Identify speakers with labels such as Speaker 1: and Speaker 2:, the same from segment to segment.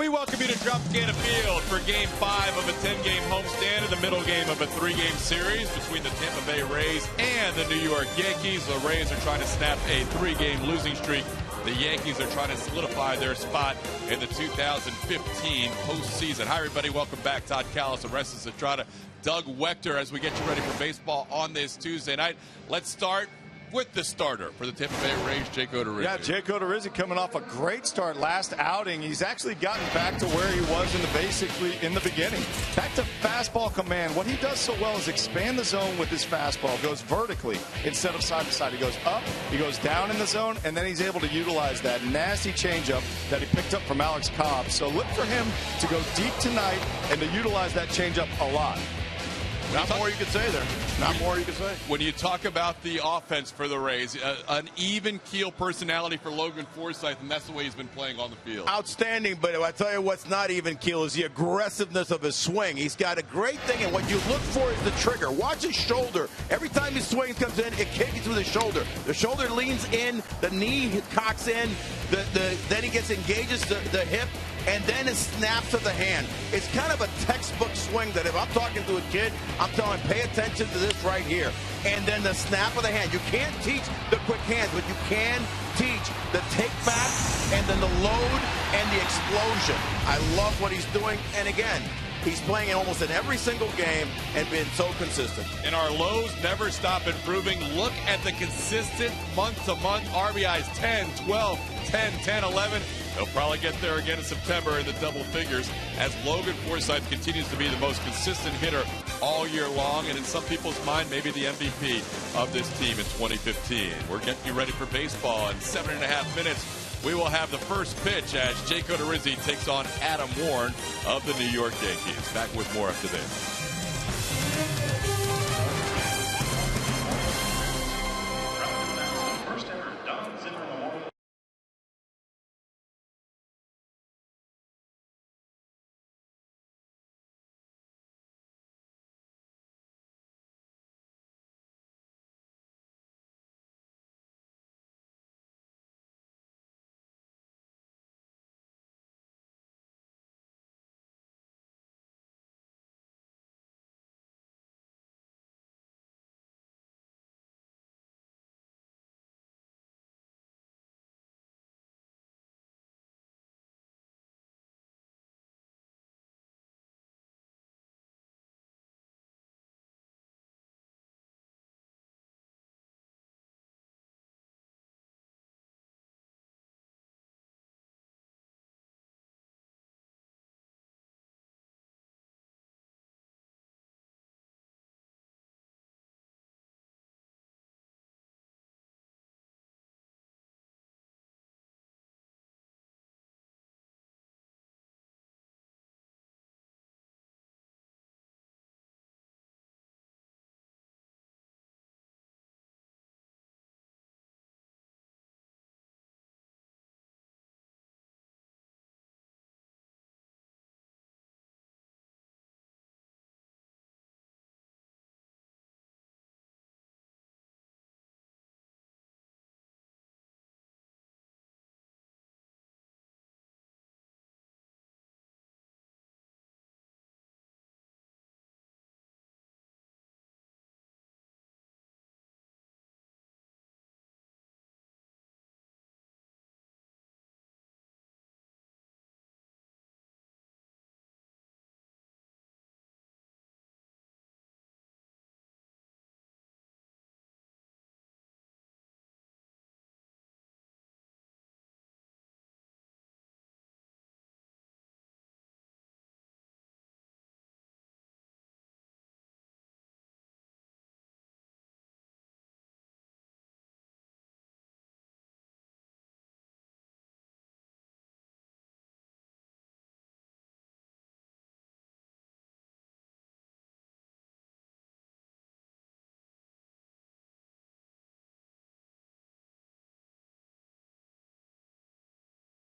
Speaker 1: We welcome you to Tropicana Field for Game 5 of a 10-game homestand and the middle game of a 3-game series between the Tampa Bay Rays and the New York Yankees. The Rays are trying to snap a 3-game losing streak. The Yankees are trying to solidify their spot in the 2015 postseason. Hi, everybody. Welcome back. Todd Callis, Orestes Estrada, Doug Wechter as we get you ready for baseball on this Tuesday night. Let's start with the starter for the Tampa Bay Rays, Jake Odorizzi.
Speaker 2: Yeah, Jake Odorizzi coming off a great start last outing. He's actually gotten back to where he was basically in the beginning. Back to fastball command. What he does so well is expand the zone with his fastball. Goes vertically instead of side to side. He goes up, he goes down in the zone, and then he's able to utilize that nasty changeup that he picked up from Alex Cobb. So look for him to go deep tonight and to utilize that changeup a lot. Not more you could say there. Not more you could say.
Speaker 1: When you talk about the offense for the Rays, an even keel personality for Logan Forsythe, and that's the way he's been playing on the field.
Speaker 3: Outstanding, but I tell you what's not even keel is the aggressiveness of his swing. He's got a great thing, and what you look for is the trigger. Watch his shoulder. Every time his swing comes in, it kicks with his shoulder. The shoulder leans in, the knee cocks in, then he engages the hip, and then it snaps of the hand. It's kind of a textbook swing that if I'm talking to a kid, I'm telling him, pay attention to this right here. And then the snap of the hand. You can't teach the quick hands, but you can teach the take back and then the load and the explosion. I love what he's doing. And again, he's playing almost in every single game and been so consistent.
Speaker 1: And our lows never stop improving. Look at the consistent month-to-month RBIs, 10, 12, 10, 10, 11. He'll probably get there again in September in the double figures as Logan Forsythe continues to be the most consistent hitter all year long, and in some people's mind, maybe the MVP of this team in 2015. We're getting you ready for baseball in 7.5 minutes. We will have the first pitch as Jake Odorizzi takes on Adam Warren of the New York Yankees. Back with more after this.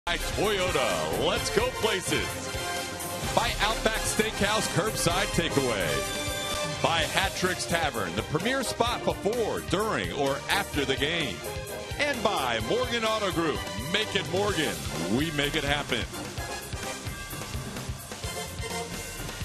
Speaker 1: By Toyota, let's go places. By Outback Steakhouse Curbside Takeaway. By Hat Tricks Tavern, the premier spot before, during, or after the game. And by Morgan Auto Group. Make it Morgan. We make it happen.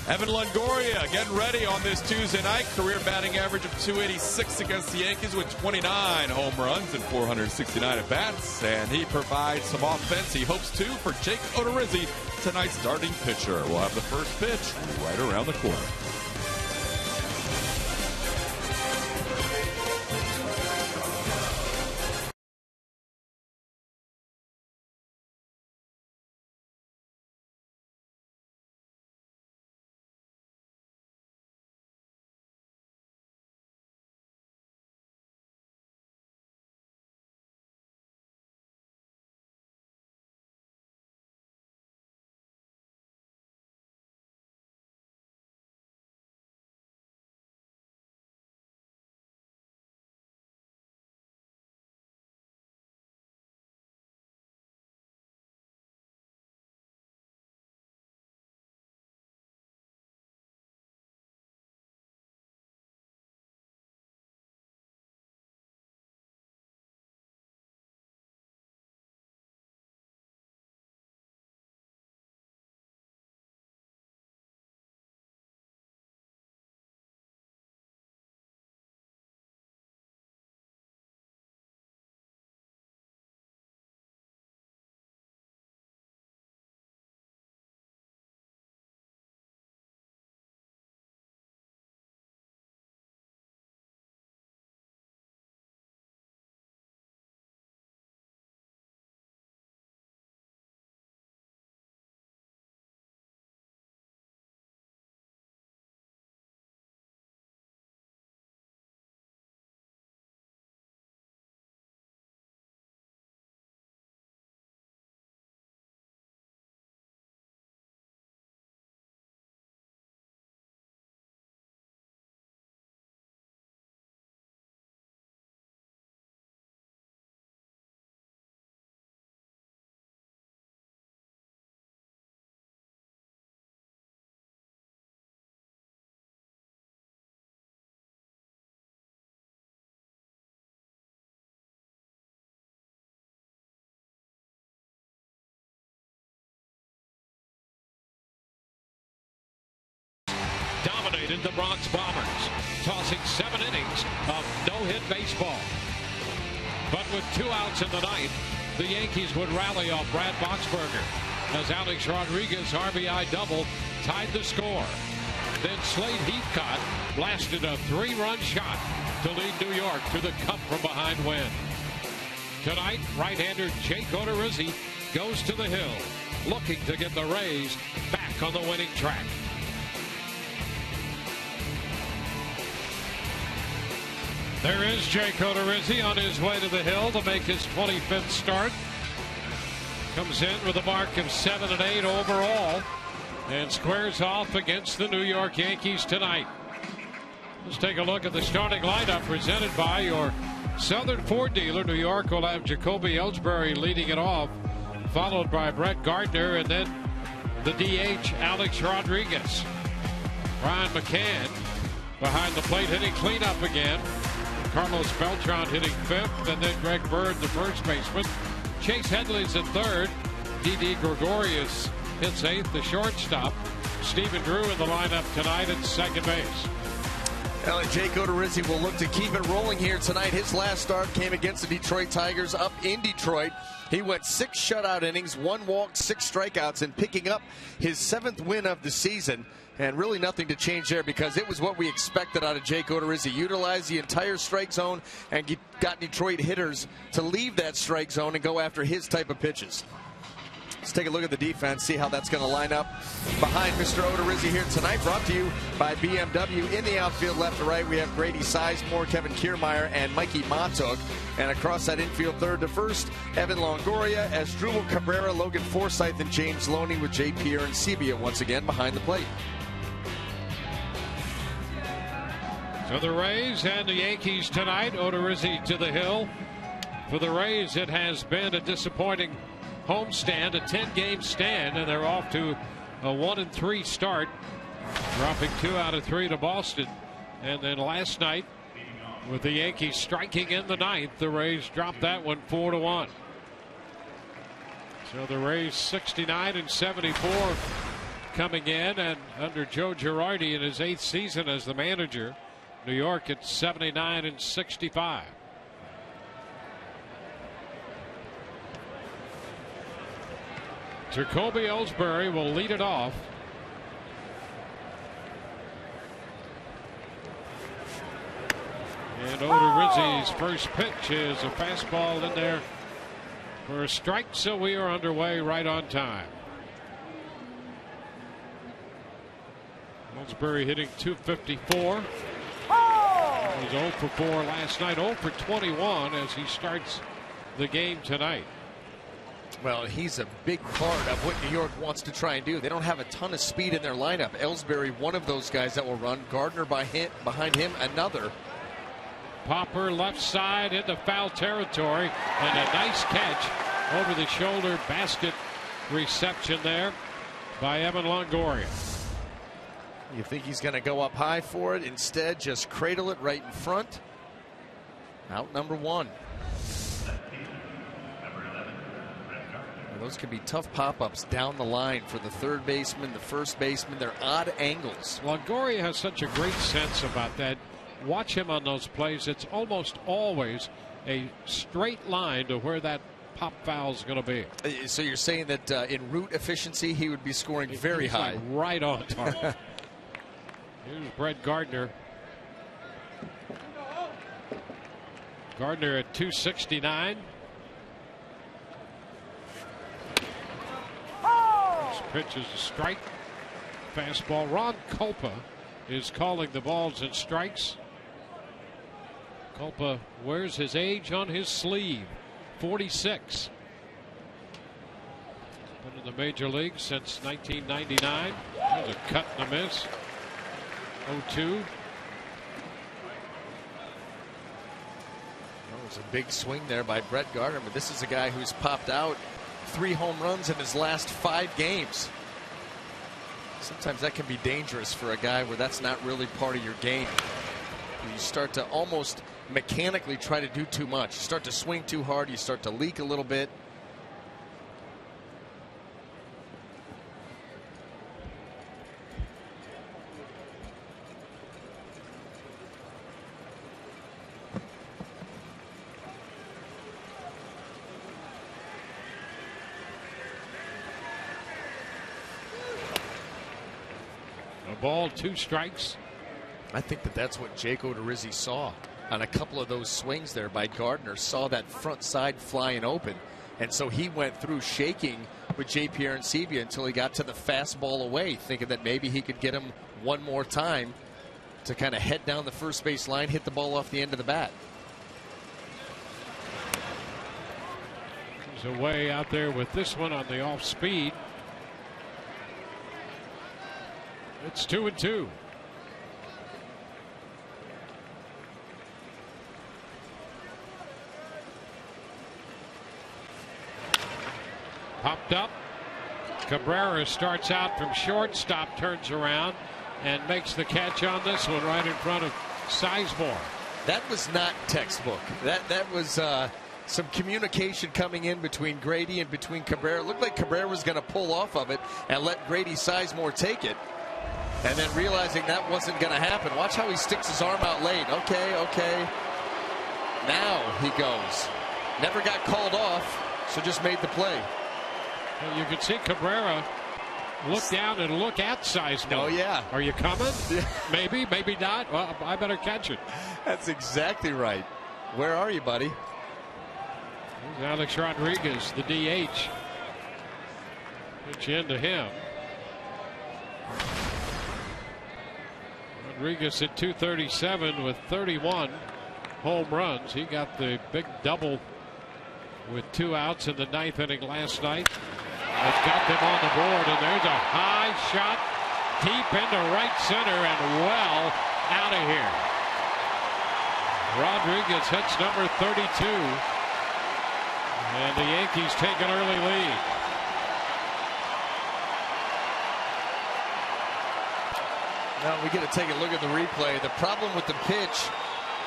Speaker 1: Evan Longoria getting ready on this Tuesday night. Career batting average of .286 against the Yankees with 29 home runs and 469 at-bats. And he provides some offense. He hopes to for Jake Odorizzi, tonight's starting pitcher. We'll have the first pitch right around the corner.
Speaker 4: Dominated the Bronx Bombers, tossing 7 innings of no-hit baseball. But with 2 outs in the ninth, the Yankees would rally off Brad Boxberger as Alex Rodriguez RBI double tied the score. Then Slade Heathcott blasted a 3-run shot to lead New York to the come-from-behind win. Tonight, right-hander Jake Odorizzi goes to the hill, looking to get the Rays back on the winning track. There is Jake Odorizzi on his way to the hill to make his 25th start. Comes in with a mark of 7 and 8 overall and squares off against the New York Yankees tonight. Let's take a look at the starting lineup presented by your Southern Ford dealer. New York will have Jacoby Ellsbury leading it off, followed by Brett Gardner, and then the DH Alex Rodriguez. Brian McCann behind the plate hitting cleanup again. Carlos Beltran hitting 5th, and then Greg Bird, the first baseman. Chase Headley's at 3rd. Didi Gregorius hits 8th, the shortstop. Stephen Drew in the lineup tonight at second base.
Speaker 5: Well, Jake Odorizzi will look to keep it rolling here tonight. His last start came against the Detroit Tigers up in Detroit. He went 6 shutout innings, 1 walk, 6 strikeouts, and picking up his 7th win of the season. And really nothing to change there because it was what we expected out of Jake Odorizzi. Utilized the entire strike zone and got Detroit hitters to leave that strike zone and go after his type of pitches. Let's take a look at the defense, see how that's going to line up behind Mr. Odorizzi here tonight. Brought to you by BMW. In the outfield, left to right, we have Grady Sizemore, Kevin Kiermaier, and Mikey Montauk. And across that infield, third to first, Evan Longoria, Asdrubal Cabrera, Logan Forsythe, and James Loney with J. Pierre and Sebia once again behind the plate.
Speaker 4: So the Rays and the Yankees tonight. Odorizzi to the hill. For the Rays, it has been a disappointing homestand, a 10-game stand, and they're off to a 1-3 start, dropping 2 out of 3 to Boston. And then last night, with the Yankees striking in the ninth, the Rays dropped that one 4-1. So the Rays 69 and 74 coming in, and under Joe Girardi in his 8th season as the manager, New York at 79-65. Jacoby Ellsbury will lead it off. And Odorizzi's first pitch is a fastball in there for a strike, so we are underway right on time. Ellsbury hitting .254. He was 0 for 4 last night, 0 for 21 as he starts the game tonight.
Speaker 5: Well, he's a big part of what New York wants to try and do. They don't have a ton of speed in their lineup. Ellsbury, one of those guys that will run. Gardner behind him, another.
Speaker 4: Popper left side into foul territory, and a nice catch over the shoulder basket reception there by Evan Longoria.
Speaker 5: You think he's going to go up high for it? Instead, just cradle it right in front. Out number 1. Those can be tough pop-ups down the line for the third baseman, the first baseman. They're odd angles.
Speaker 4: Longoria has such a great sense about that. Watch him on those plays. It's almost always a straight line to where that pop foul is going to be.
Speaker 5: So you're saying that in route efficiency, he would be scoring very high.
Speaker 4: Like right on target. Here's Brett Gardner. Gardner at 269. Pitch is a strike. Fastball. Ron Culpa is calling the balls and strikes. Culpa wears his age on his sleeve. 46. Been in the major leagues since 1999. There's a cut and a miss. 0-2.
Speaker 5: That was a big swing there by Brett Gardner, but this is a guy who's popped out 3 home runs in his last 5 games. Sometimes that can be dangerous for a guy where that's not really part of your game. You start to almost mechanically try to do too much. You start to swing too hard. You start to leak a little bit.
Speaker 4: Ball, 2 strikes.
Speaker 5: I think that's what Jake Odorizzi saw on a couple of those swings there by Gardner. Saw that front side flying open, and so he went through shaking with J. Pierre and Sevilla until he got to the fastball away, thinking that maybe he could get him one more time to kind of head down the first base line, hit the ball off the end of the bat.
Speaker 4: He's away out there with this one on the off speed. It's 2-2. Popped up. Cabrera starts out from shortstop, turns around, and makes the catch on this one right in front of Sizemore.
Speaker 5: That was not textbook. That was some communication coming in between Grady and between Cabrera. It looked like Cabrera was going to pull off of it and let Grady Sizemore take it. And then realizing that wasn't going to happen. Watch how he sticks his arm out late. Okay. Now he goes. Never got called off, so just made the play.
Speaker 4: Well, you can see Cabrera look down and look at Sizemore.
Speaker 5: Oh, yeah.
Speaker 4: Are you coming? Maybe, maybe not. Well, I better catch it.
Speaker 5: That's exactly right. Where are you, buddy?
Speaker 4: Here's Alex Rodriguez, the DH. Pitch into him. Rodriguez at 237 with 31 home runs. He got the big double with 2 outs in the 9th inning last night. That's got them on the board, and there's a high shot deep into right center and well out of here. Rodriguez hits number 32, and the Yankees take an early lead.
Speaker 5: Now we get to take a look at the replay. The problem with the pitch,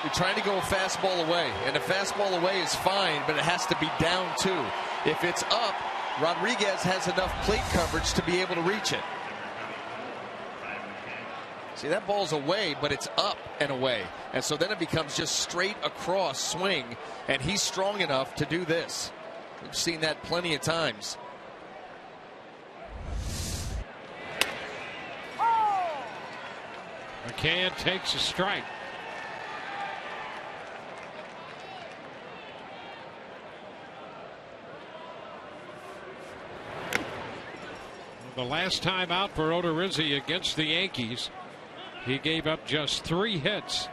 Speaker 5: you're trying to go a fastball away, and a fastball away is fine, but it has to be down too. If it's up, Rodriguez has enough plate coverage to be able to reach it. See, that ball's away, but it's up and away. And so then it becomes just straight across swing, and he's strong enough to do this. We've seen that plenty of times.
Speaker 4: McCann takes a strike. The last time out for Odorizzi against the Yankees, he gave up just 3 hits.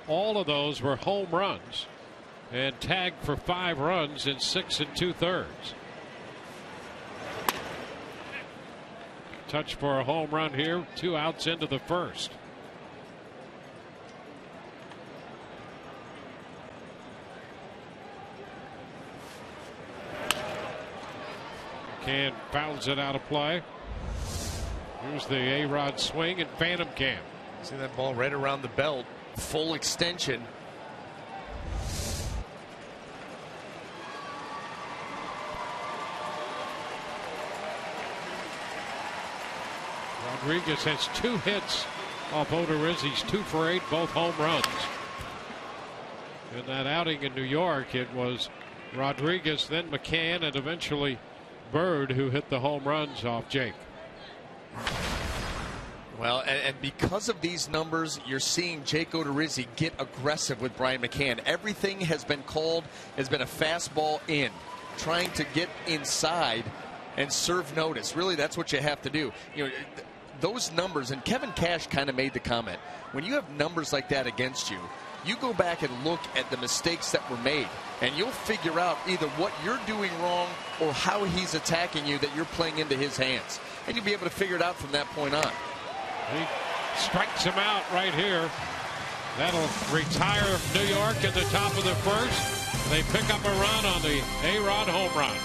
Speaker 4: All of those were home runs and tagged for 5 runs in 6 2/3. Touch for a home run here, 2 outs into the first. McCann fouls it out of play. Here's the A-Rod swing and phantom cam.
Speaker 5: See that ball right around the belt, full extension.
Speaker 4: Rodriguez has 2 hits off Odorizzi's 2 for 8, both home runs. In that outing in New York, it was Rodriguez, then McCann, and eventually Bird who hit the home runs off Jake.
Speaker 5: Well, and because of these numbers, you're seeing Jake Odorizzi get aggressive with Brian McCann. Everything has been called, has been a fastball in, trying to get inside and serve notice. Really, that's what you have to do. You know, those numbers, and Kevin Cash kind of made the comment, when you have numbers like that against you, you go back and look at the mistakes that were made, and you'll figure out either what you're doing wrong or how he's attacking you, that you're playing into his hands. And you'll be able to figure it out from that point on.
Speaker 4: He strikes him out right here. That'll retire New York at the top of the first. They pick up a run on the A-Rod home run.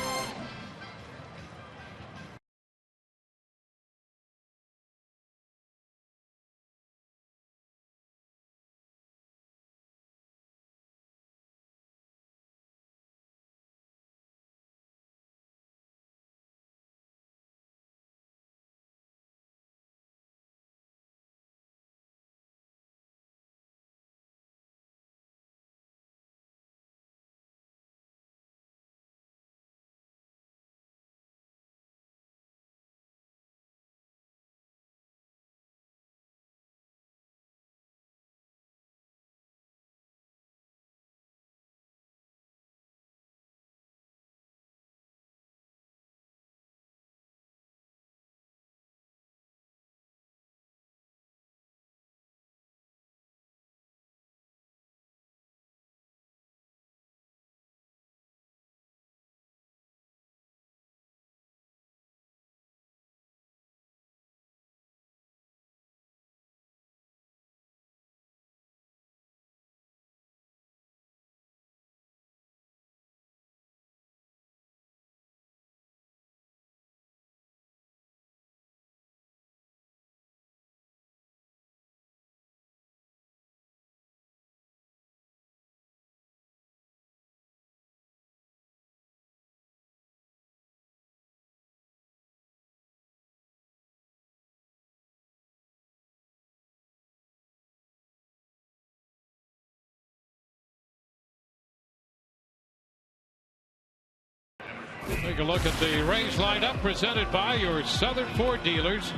Speaker 4: Take a look at the Rays lineup presented by your Southern Ford dealers.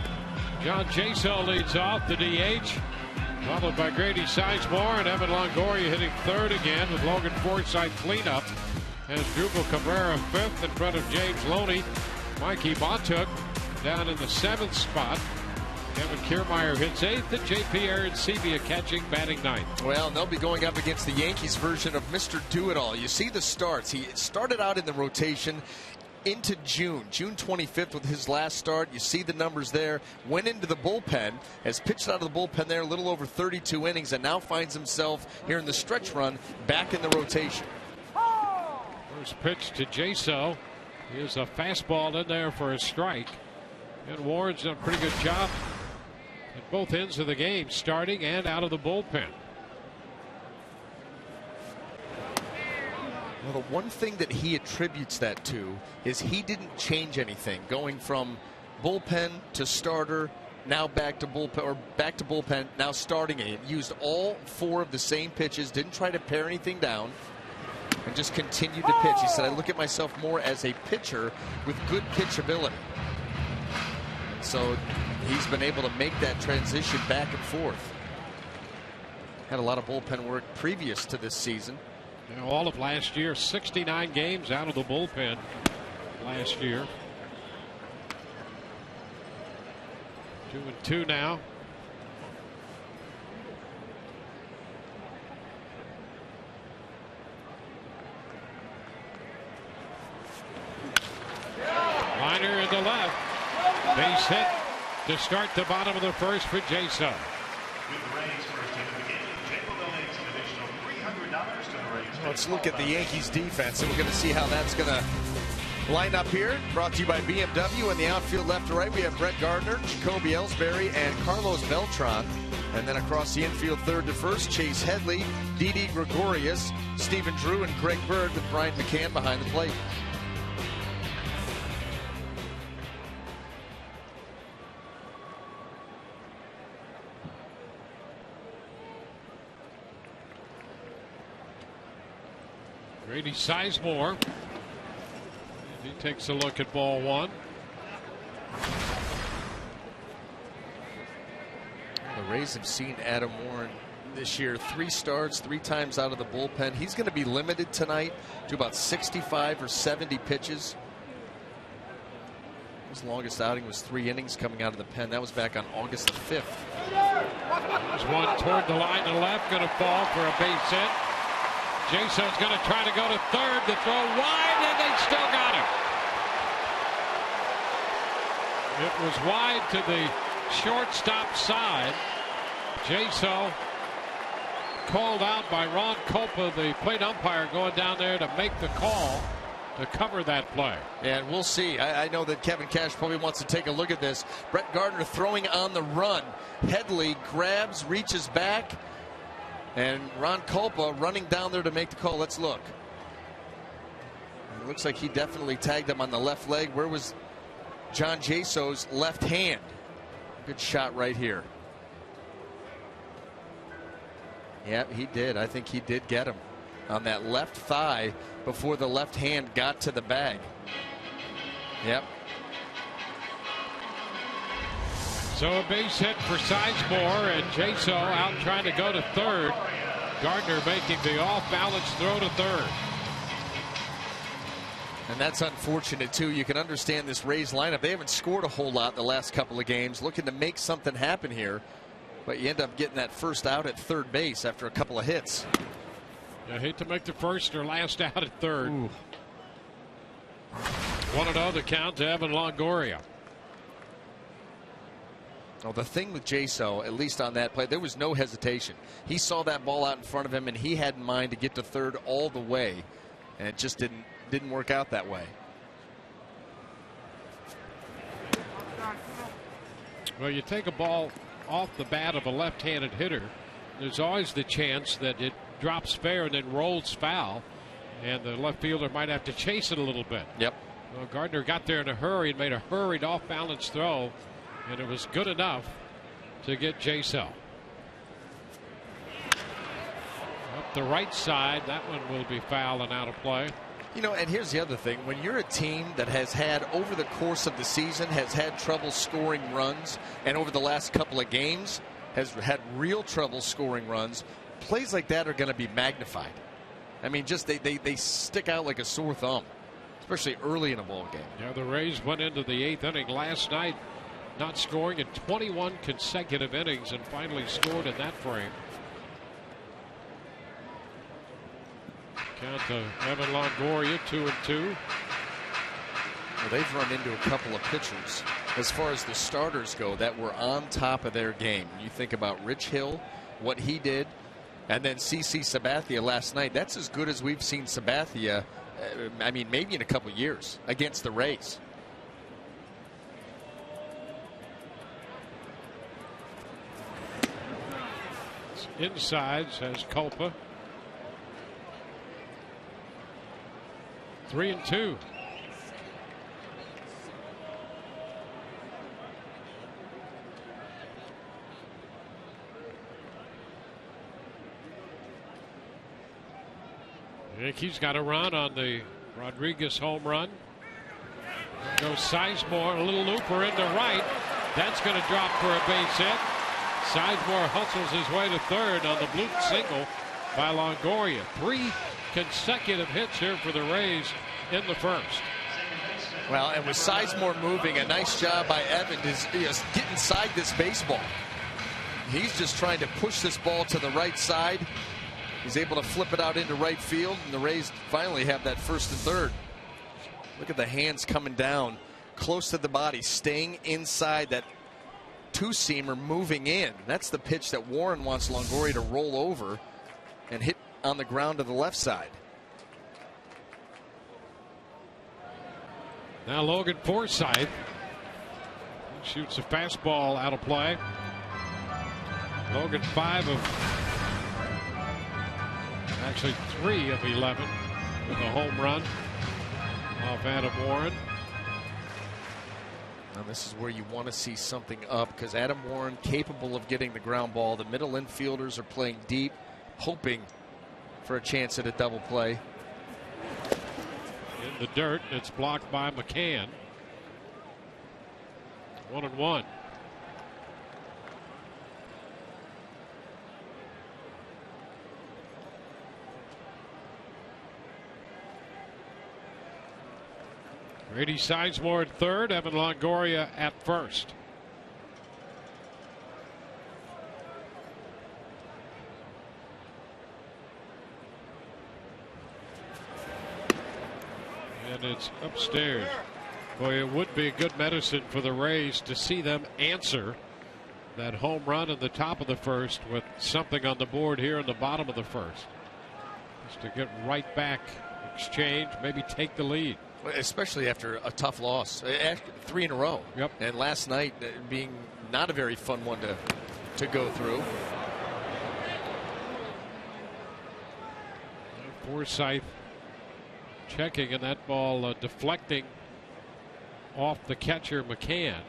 Speaker 4: John Jaso leads off, the DH, followed by Grady Sizemore and Evan Longoria hitting third again with Logan Forsythe cleanup. And Drupal Cabrera fifth in front of James Loney. Mikey Bontuk down in the 7th spot. Kevin Kiermaier hits 8th, and J.P. Arancibia catching, batting 9th.
Speaker 5: Well, they'll be going up against the Yankees version of Mr. Do-It-All. You see the starts. He started out in the rotation into June 25th with his last start. You see the numbers there. Went into the bullpen, has pitched out of the bullpen there a little over 32 innings, and now finds himself here in the stretch run back in the rotation.
Speaker 4: First pitch to Jaso. Here's a fastball in there for a strike. And Warren's done a pretty good job at both ends of the game, starting and out of the bullpen.
Speaker 5: Well, the one thing that he attributes that to is he didn't change anything, going from bullpen to starter now back to bullpen, now starting it. Used all 4 of the same pitches, didn't try to pare anything down, and just continued to pitch. He said, I look at myself more as a pitcher with good pitchability. So he's been able to make that transition back and forth. Had a lot of bullpen work previous to this season.
Speaker 4: You know, all of last year, 69 games out of the bullpen last year. 2-2 now. Liner in the left. Base hit to start the bottom of the first for Jason.
Speaker 5: Let's look at the Yankees defense, and we're going to see how that's going to line up here. Brought to you by BMW. In the outfield left to right, we have Brett Gardner, Jacoby Ellsbury, and Carlos Beltran. And then across the infield, third to first, Chase Headley, Didi Gregorius, Stephen Drew, and Greg Bird, with Brian McCann behind the plate.
Speaker 4: Grady Sizemore. He takes a look at ball 1.
Speaker 5: The Rays have seen Adam Warren this year 3 starts, 3 times out of the bullpen. He's going to be limited tonight to about 65 or 70 pitches. His longest outing was 3 innings coming out of the pen. That was back on August the 5th.
Speaker 4: There's one toward the line to left, going to fall for a base hit. Jason's going to try to go to third. The throw wide, and they still got him. It was wide to the shortstop side. Jason called out by Ron Copa, the plate umpire, going down there to make the call to cover that play.
Speaker 5: And we'll see. I know that Kevin Cash probably wants to take a look at this. Brett Gardner throwing on the run. Headley grabs, reaches back. And Ron Culpa running down there to make the call. Let's look. It looks like he definitely tagged him on the left leg. Where was John Jaso's left hand? Good shot right here. Yeah, he did. I think he did get him on that left thigh before the left hand got to the bag. Yep.
Speaker 4: So a base hit for Sizemore, and Jason out trying to go to third. Gardner making the off-balance throw to third.
Speaker 5: And that's unfortunate, too. You can understand this Rays lineup. They haven't scored a whole lot the last couple of games, looking to make something happen here. But you end up getting that first out at third base after a couple of hits.
Speaker 4: I hate to make the first or last out at third. 1-0 the count to Evan Longoria.
Speaker 5: Well, the thing with Jaso, at least on that play, there was no hesitation. He saw that ball out in front of him, and he had in mind to get to third all the way, and it just didn't work out that way.
Speaker 4: Well, you take a ball off the bat of a left-handed hitter, there's always the chance that it drops fair and then rolls foul, and the left fielder might have to chase it a little bit.
Speaker 5: Yep.
Speaker 4: Well, Gardner got there in a hurry and made a hurried off-balance throw, and it was good enough to get Jason. Up the right side, that one will be foul and out of play.
Speaker 5: You know, and here's the other thing. When you're a team that has had, over the course of the season, has had trouble scoring runs, and over the last couple of games has had real trouble scoring runs, plays like that are going to be magnified. I mean, just they stick out like a sore thumb, especially early in a ball game.
Speaker 4: Yeah, the Rays went into the 8th inning last night, not scoring in 21 consecutive innings, and finally scored in that frame. Count to Evan Longoria, 2-2.
Speaker 5: Well, they've run into a couple of pitchers, as far as the starters go, that were on top of their game. You think about Rich Hill, what he did, and then CC Sabathia last night. That's as good as we've seen Sabathia, I mean, maybe in a couple years, against the Rays.
Speaker 4: Inside says Culpa. 3-2. Yankees got a run on the Rodriguez home run. Goes Sizemore, a little looper into right. That's going to drop for a base hit. Sizemore hustles his way to third on the bloop single by Longoria. 3 consecutive hits here for the Rays in the first.
Speaker 5: Well, and with Sizemore moving, a nice job by Evan to get inside this baseball. He's just trying to push this ball to the right side. He's able to flip it out into right field, and the Rays finally have that first and third. Look at the hands coming down close to the body, staying inside that two-seamer, moving in. That's the pitch that Warren wants Longoria to roll over and hit on the ground to the left side.
Speaker 4: Now Logan Forsythe shoots a fastball out of play. Logan 3 of 11 with a home run off Adam Warren.
Speaker 5: Now this is where you want to see something up, because Adam Warren capable of getting the ground ball. The middle infielders are playing deep, hoping for a chance at a double play.
Speaker 4: In the dirt, it's blocked by McCann. 1-1. Grady Sizemore at third, Evan Longoria at first. And it's upstairs. Boy, it would be good medicine for the Rays to see them answer that home run in the top of the first with something on the board here in the bottom of the first. Just to get right back, exchange, maybe take the lead.
Speaker 5: Especially after a tough loss, 3 in a row.
Speaker 4: Yep.
Speaker 5: And last night being not a very fun one to go through.
Speaker 4: Forsythe checking, and that ball deflecting off the catcher McCann.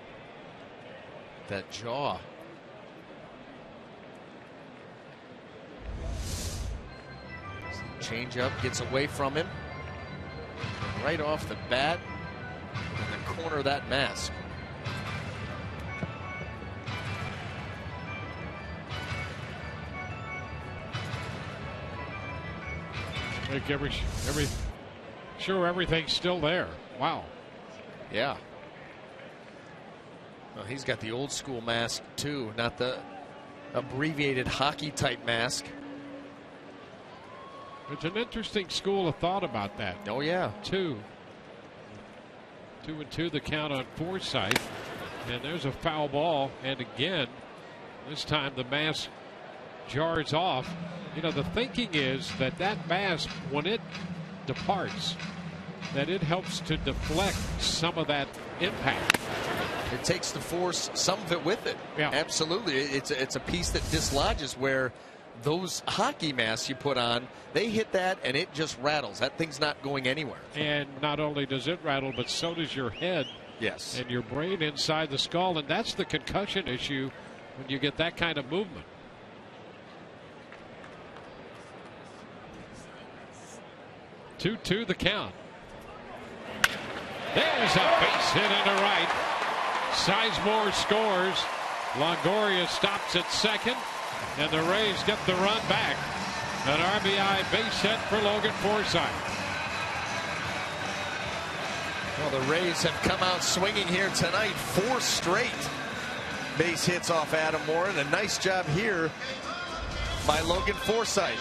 Speaker 5: That jaw. Change up, gets away from him. Right off the bat in the corner of that mask.
Speaker 4: Make sure everything's still there. Wow.
Speaker 5: Yeah. Well, he's got the old school mask too, not the abbreviated hockey type mask.
Speaker 4: It's an interesting school of thought about that.
Speaker 5: Oh yeah.
Speaker 4: 2-2 the count on Forsythe, and there's a foul ball, and again this time the mask jars off. You know, the thinking is that mask, when it departs, that it helps to deflect some of that impact.
Speaker 5: It takes the force, some of it with it.
Speaker 4: Yeah.
Speaker 5: Absolutely. It's a piece that dislodges, where those hockey masks you put on, they hit that and it just rattles. That thing's not going anywhere.
Speaker 4: And not only does it rattle, but so does your head.
Speaker 5: Yes.
Speaker 4: And your brain inside the skull, and that's the concussion issue when you get that kind of movement. Two the count. There's a base hit into right. Sizemore scores. Longoria stops at second, and the Rays get the run back. An RBI base hit for Logan Forsythe.
Speaker 5: Well, the Rays have come out swinging here tonight. 4 straight base hits off Adam Warren. A nice job here by Logan Forsythe.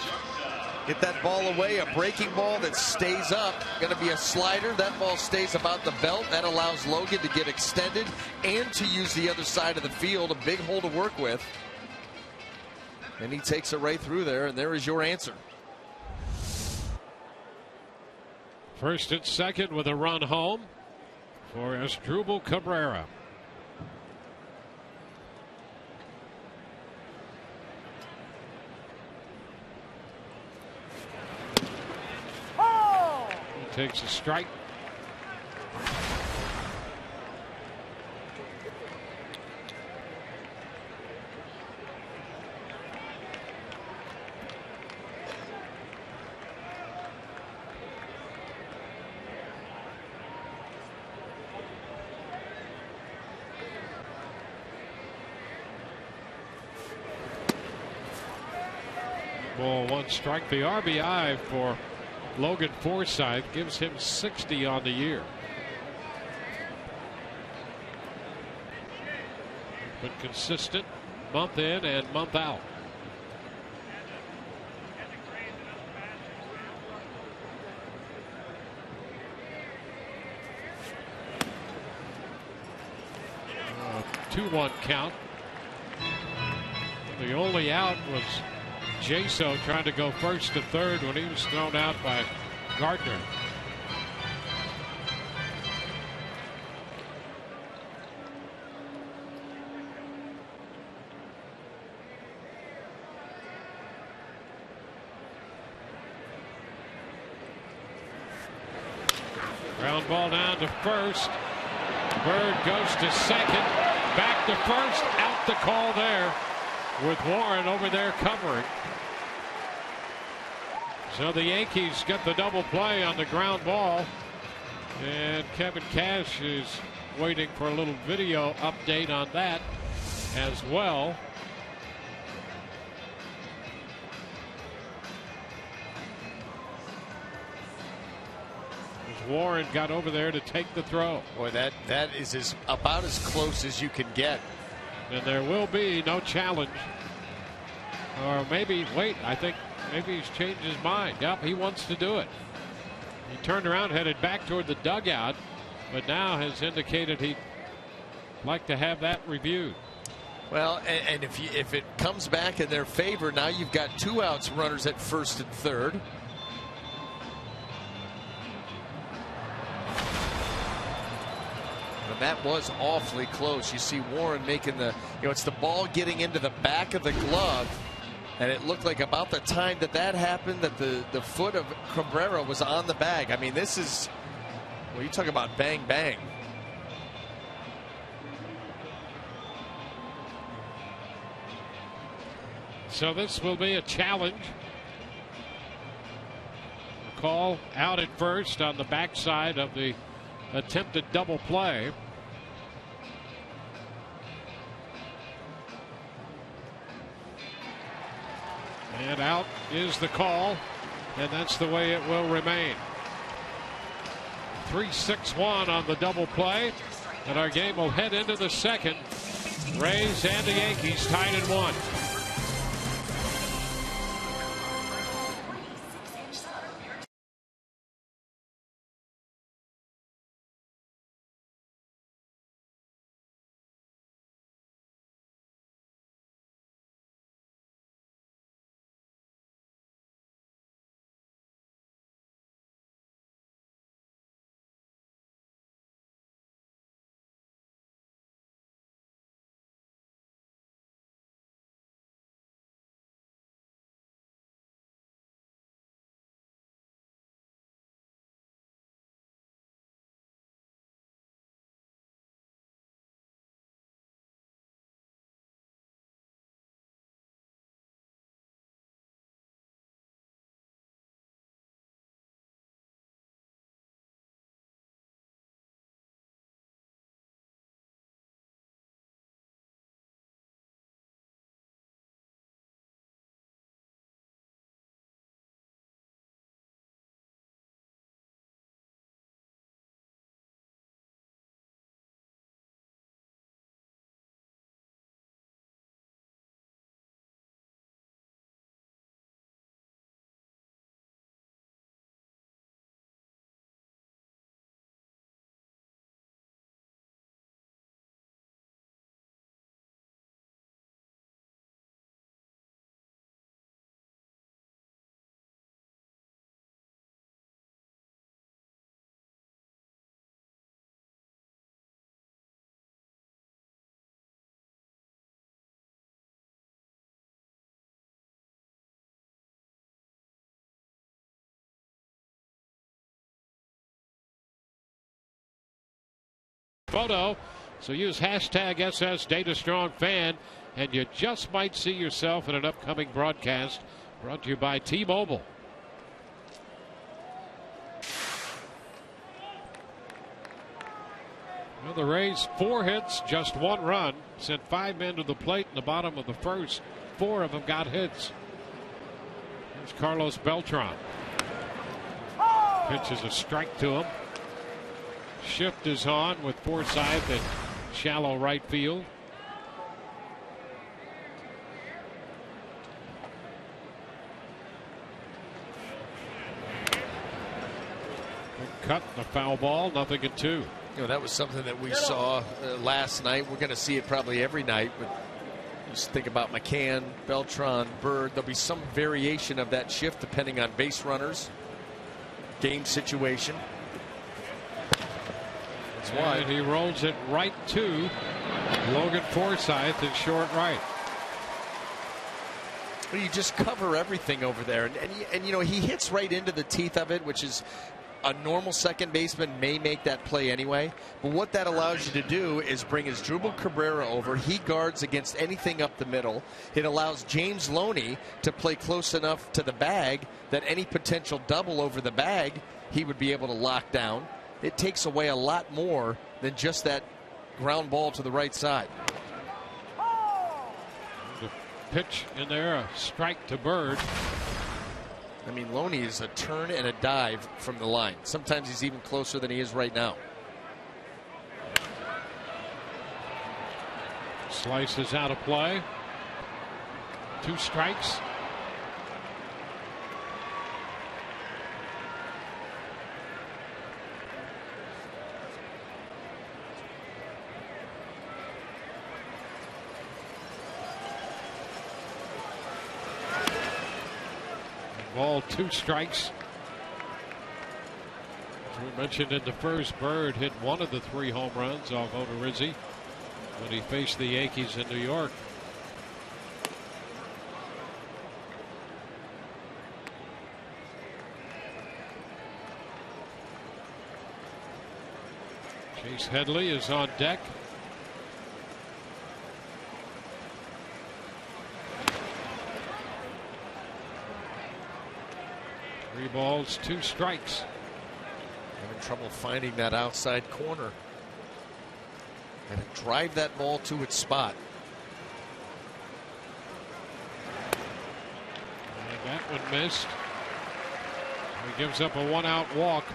Speaker 5: Get that ball away, a breaking ball that stays up. Going to be a slider. That ball stays about the belt. That allows Logan to get extended and to use the other side of the field. A big hole to work with. And he takes it right through there, and there is your answer.
Speaker 4: First and second with a run home for Asdrubal Cabrera. He takes a strike. ball, 1 strike. The RBI for Logan Forsythe gives him 60 on the year. But consistent month in and month out. A 2-1 count. The only out was Jaso trying to go first to third when he was thrown out by Gardner. Ground ball down to first. Bird goes to second. Back to first. Out the call there with Warren over there covering. So the Yankees get the double play on the ground ball. And Kevin Cash is waiting for a little video update on that as well. Warren got over there to take the throw.
Speaker 5: Boy, that is about as close as you can get.
Speaker 4: And there will be no challenge. Or maybe, wait, I think maybe he's changed his mind. Yep, he wants to do it. He turned around, headed back toward the dugout, but now has indicated he'd like to have that reviewed.
Speaker 5: Well, and if it comes back in their favor, now you've got 2 outs, runners at first and third. That was awfully close. You see Warren making it's the ball getting into the back of the glove, and it looked like about the time that happened that the foot of Cabrera was on the bag. I mean, this is, well, you talk about bang bang.
Speaker 4: So this will be a challenge. A call out at first on the backside of the attempted double play. And out is the call, and that's the way it will remain. 3-6-1 on the double play, and our game will head into the second. Rays and the Yankees tied at 1. Photo, so use hashtag #SSDataStrongFan, and you just might see yourself in an upcoming broadcast brought to you by T-Mobile. Well, the Rays 4 hits, just 1 run, sent 5 men to the plate in the bottom of the first. 4 of them got hits. There's Carlos Beltran. Pitch is a strike to him. Shift is on with Forsythe at shallow right field. Cut the foul ball, 0-2.
Speaker 5: You know, that was something that we saw last night. We're going to see it probably every night. But just think about McCann, Beltran, Bird. There'll be some variation of that shift depending on base runners, game situation. That's why
Speaker 4: he rolls it right to Logan Forsythe in short right.
Speaker 5: Well, you just cover everything over there, and you know, he hits right into the teeth of it, which is a normal second baseman may make that play anyway. But what that allows you to do is bring Asdrubal Cabrera over. He guards against anything up the middle. It allows James Loney to play close enough to the bag that any potential double over the bag he would be able to lock down. It takes away a lot more than just that ground ball to the right side.
Speaker 4: The pitch in there, a strike to Bird.
Speaker 5: I mean, Loney is a turn and a dive from the line. Sometimes he's even closer than he is right now.
Speaker 4: Slice is out of play. 2 strikes. Ball, 2 strikes. As we mentioned in the first, Bird hit one of the 3 home runs off Odorizzi when he faced the Yankees in New York. Chase Headley is on deck. Three balls, 2 strikes.
Speaker 5: Having trouble finding that outside corner. And drive that ball to its spot.
Speaker 4: And that one missed. He gives up a 1-out walk.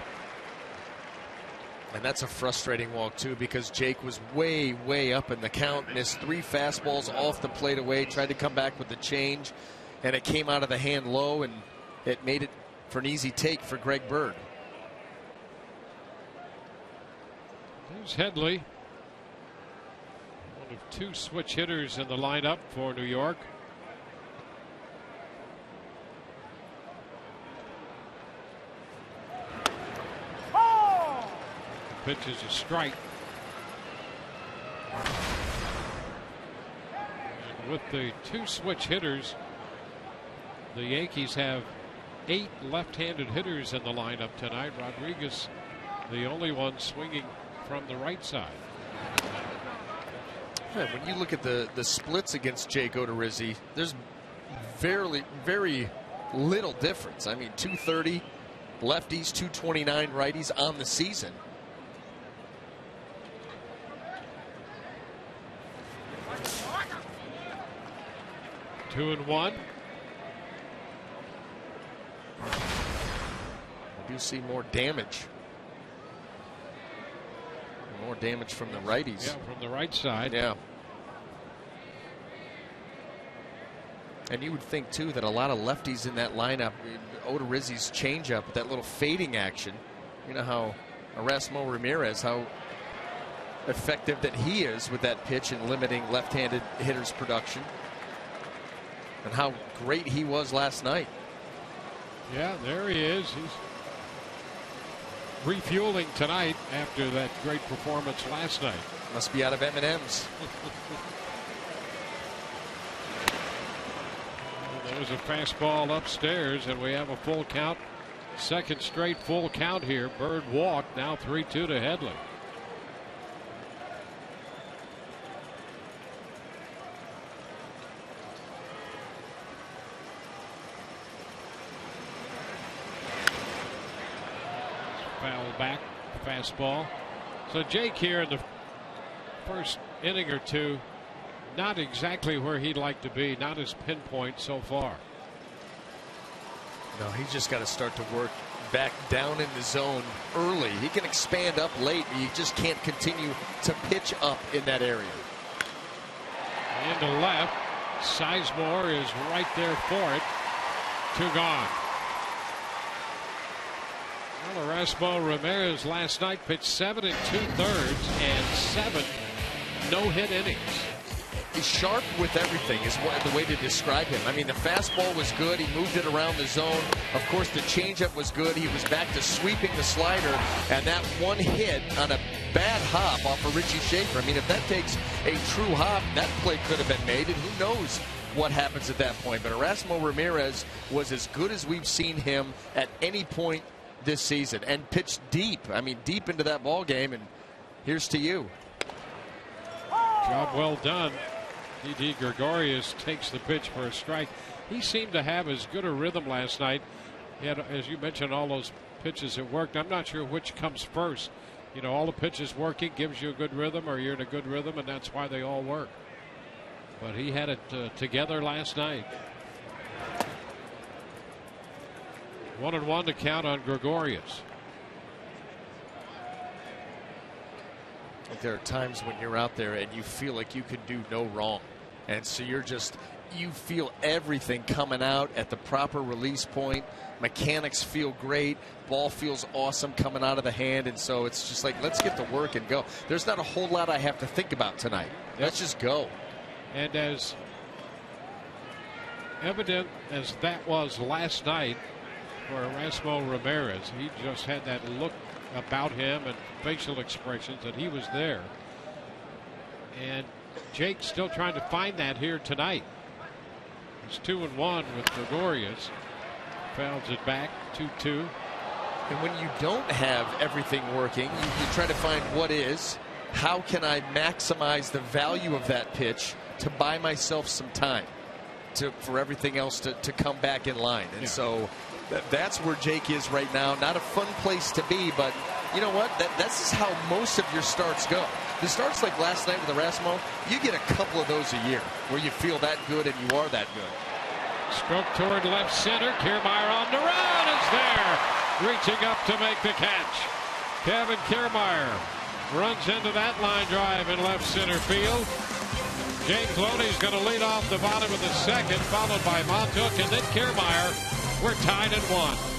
Speaker 5: And that's a frustrating walk, too, because Jake was way, way up in the count. Missed 3 fastballs off the plate away. Tried to come back with the change. And it came out of the hand low, and it made it for an easy take for Greg Bird.
Speaker 4: There's Headley. One of 2 switch hitters in the lineup for New York. The pitch is a strike. And with the 2 switch hitters, the Yankees have 8 left-handed hitters in the lineup tonight. Rodriguez, the only one swinging from the right side.
Speaker 5: Yeah, when you look at the splits against Jake Odorizzi, there's very little difference. I mean, 230 lefties, 229 righties on the season.
Speaker 4: Two and one.
Speaker 5: We do see more damage. More damage from the righties.
Speaker 4: Yeah, from the right side.
Speaker 5: Yeah. And you would think, too, that a lot of lefties in that lineup, Odorizzi's changeup, that little fading action, you know how Erasmo Ramirez, how effective that he is with that pitch in limiting left-handed hitters' production, and how great he was last night.
Speaker 4: Yeah, there he is. He's refueling tonight after that great performance last night.
Speaker 5: Must be out of M&M's.
Speaker 4: There's a fastball upstairs, and we have a full count. Second straight full count here. Bird walked. Now 3-2 to Headley. Foul back, fastball. So Jake here in the first inning or two, not exactly where he'd like to be, not his pinpoint so far.
Speaker 5: No, he's just got to start to work back down in the zone early. He can expand up late, but you just can't continue to pitch up in that area.
Speaker 4: Into left. Sizemore is right there for it. 2 gone. Well, Erasmo Ramirez last night pitched 7 2/3 and 7 no-hit innings.
Speaker 5: He's sharp with everything is the way to describe him. I mean, the fastball was good. He moved it around the zone. Of course, the changeup was good. He was back to sweeping the slider. And that one hit on a bad hop off of Richie Schaefer. I mean, if that takes a true hop, that play could have been made. And who knows what happens at that point. But Erasmo Ramirez was as good as we've seen him at any point this season. And pitched deep. I mean, deep into that ball game. And here's to you.
Speaker 4: Job well done. Didi Gregorius takes the pitch for a strike. He seemed to have as good a rhythm last night. He had, as you mentioned, all those pitches that worked. I'm not sure which comes first. You know, all the pitches working gives you a good rhythm, or you're in a good rhythm, and that's why they all work. But he had it together last night. 1-1 to count on Gregorius.
Speaker 5: There are times when you're out there and you feel like you can do no wrong. And so you feel everything coming out at the proper release point. Mechanics feel great. Ball feels awesome coming out of the hand. And so it's just like, let's get to work and go. There's not a whole lot I have to think about tonight. Let's just go.
Speaker 4: And as evident as that was last night for Erasmo Ramirez, he just had that look about him and facial expressions that he was there. And Jake's still trying to find that here tonight. He's 2-1 with Gregorius. Fouls it back 2-2.
Speaker 5: And when you don't have everything working, you try to find what is. How can I maximize the value of that pitch to buy myself some time for everything else to come back in line? And so that's where Jake is right now. Not a fun place to be, but you know what? That's how most of your starts go. The starts like last night with Erasmo, you get a couple of those a year where you feel that good and you are that good.
Speaker 4: Stroke toward left center. Kiermaier on the run is there. Reaching up to make the catch. Kevin Kiermaier runs into that line drive in left center field. Jake Loney's going to lead off the bottom of the second, followed by Montook, and then Kiermaier. We're tied at 1.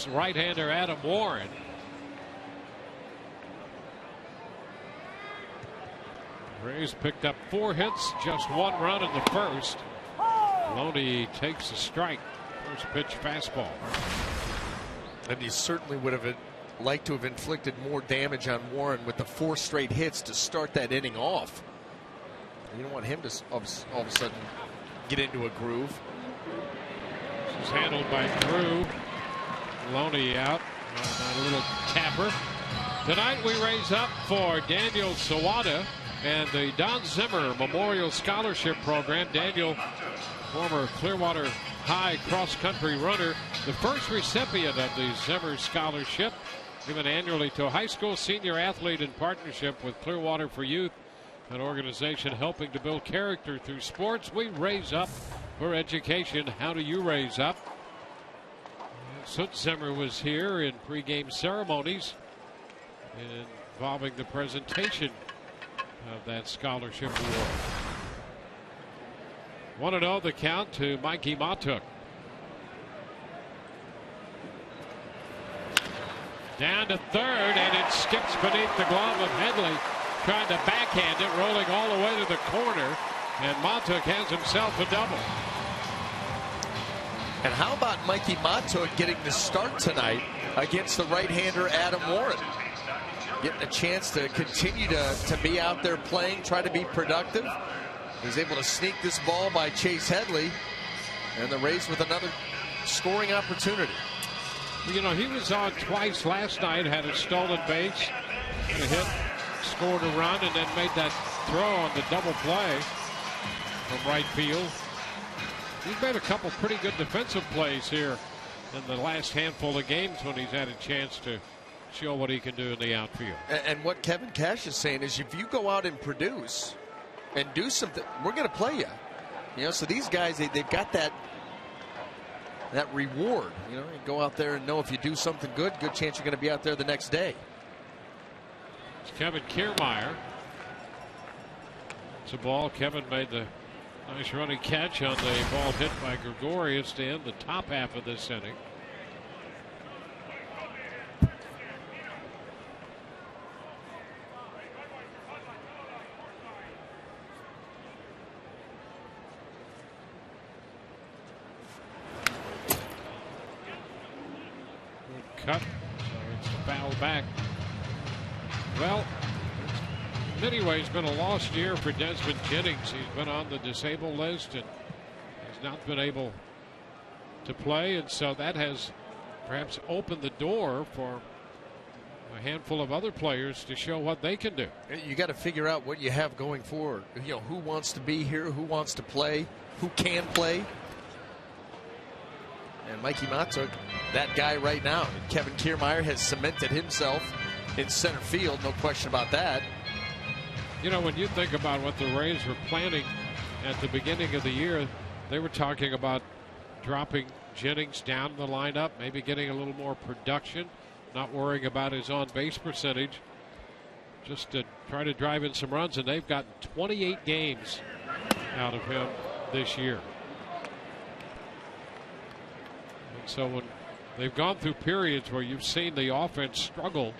Speaker 4: Right-hander Adam Warren. Rays picked up 4 hits, just 1 run in the first. Loney takes a strike. First pitch fastball.
Speaker 5: And he certainly would have like to have inflicted more damage on Warren with the 4 straight hits to start that inning off. You don't want him to all of a sudden get into a groove.
Speaker 4: This is handled by Drew. Loney out. A little tapper. Tonight we raise up for Daniel Sawada and the Don Zimmer Memorial Scholarship Program. Daniel, former Clearwater High cross-country runner, the first recipient of the Zimmer Scholarship, given annually to a high school senior athlete in partnership with Clearwater for Youth, an organization helping to build character through sports. We raise up for education. How do you raise up? Soot Zimmer was here in pregame ceremonies involving the presentation of that scholarship award. 1-0 the count to Mikey Matuk. Down to third, and it skips beneath the glove of Headley, trying to backhand it, rolling all the way to the corner, and Matuk has himself a double.
Speaker 5: And how about Mikey Matuk getting the start tonight against the right-hander Adam Warren? Getting a chance to continue to be out there playing, try to be productive. He's able to sneak this ball by Chase Headley, and the Rays with another scoring opportunity.
Speaker 4: You know, he was on twice last night, had a stolen base, had a hit, scored a run, and then made that throw on the double play from right field. He's made a couple pretty good defensive plays here in the last handful of games when he's had a chance to show what he can do in the outfield.
Speaker 5: And what Kevin Cash is saying is, if you go out and produce and do something, we're going to play you. You know, so these guys, they've got that reward. You know, you go out there and know if you do something good chance you're going to be out there the next day.
Speaker 4: It's Kevin Kiermaier. It's a ball. Kevin made the nice running catch on the ball hit by Gregorius to end the top half of this inning. Cut, so it's foul back. Well, in many ways been a lost year for Desmond Jennings. He's been on the disabled list and has not been able to play, and so that has perhaps opened the door for a handful of other players to show what they can do.
Speaker 5: You got to figure out what you have going forward. You know, who wants to be here, who wants to play, who can play. And Mikey Matuk, that guy right now. Kevin Kiermaier has cemented himself in center field, no question about that.
Speaker 4: You know, when you think about what the Rays were planning at the beginning of the year, they were talking about dropping Jennings down the lineup, maybe getting a little more production, not worrying about his on-base percentage, just to try to drive in some runs, and they've gotten 28 games out of him this year. So when they've gone through periods where you've seen the offense struggle,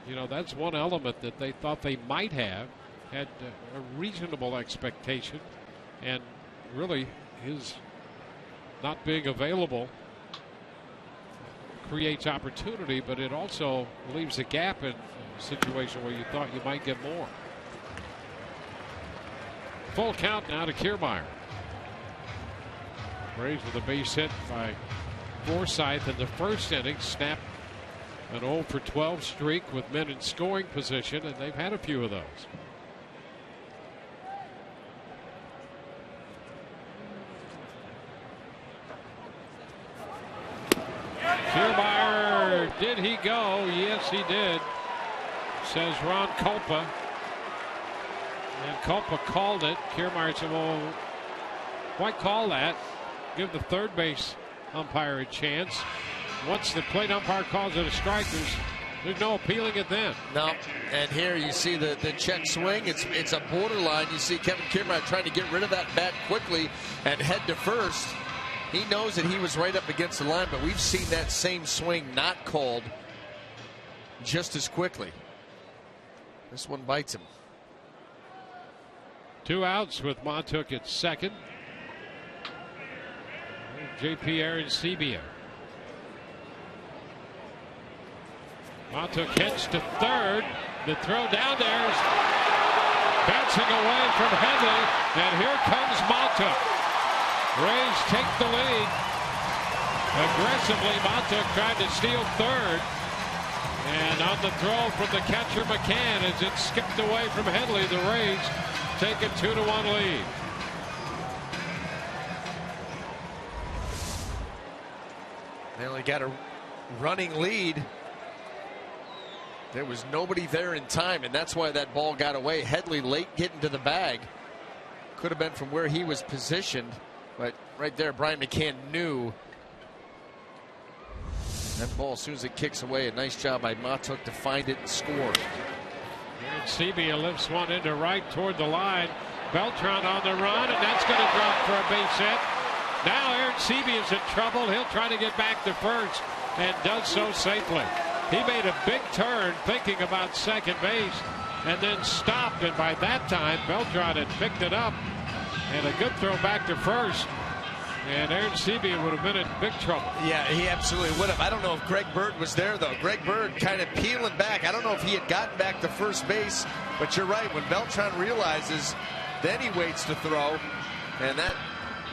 Speaker 4: you know, that's one element that they thought they might have had a reasonable expectation, and really his not being available creates opportunity, but it also leaves a gap in a situation where you thought you might get more. Full count now to Kiermaier. Rays with a base hit by Forsythe in the first inning, snapped an 0 for 12 streak with men in scoring position, and they've had a few of those. Kiermaier, did he go? Yes, he did, says Ron Culpa. And Culpa called it. Kiermaier said, well, why call that? Give the third base umpire a chance. Once the plate umpire calls it a strike, there's no appealing it then.
Speaker 5: No, and here you see the check swing. It's a borderline. You see Kevin Kiermaier trying to get rid of that bat quickly and head to first. He knows that he was right up against the line, but we've seen that same swing not called just as quickly. This one bites him.
Speaker 4: 2 outs with Matuk at second. J.P. Arencibia. Montook hits to third. The throw down there is bouncing away from Headley, and here comes Montook. Rays take the lead. Aggressively, Montook tried to steal third. And on the throw from the catcher McCann, as it skipped away from Headley, the Rays take a 2-1 lead.
Speaker 5: They only got a running lead. There was nobody there in time, and that's why that ball got away. Headley late getting to the bag. Could have been from where he was positioned, but right there, Brian McCann knew that ball, as soon as it kicks away. A nice job by Montook to find it and score.
Speaker 4: Aaron Sebia lifts one into right toward the line. Beltran on the run, and that's going to drop for a base hit. Now Aaron Sebia is in trouble. He'll try to get back to first, and does so safely. He made a big turn thinking about second base and then stopped, and by that time Beltran had picked it up, and a good throw back to first. And Aaron Sebia would have been in big trouble.
Speaker 5: Yeah, he absolutely would have. I don't know if Greg Bird was there, though. Greg Bird kind of peeling back. I don't know if he had gotten back to first base, but you're right. When Beltran realizes, then he waits to throw, and that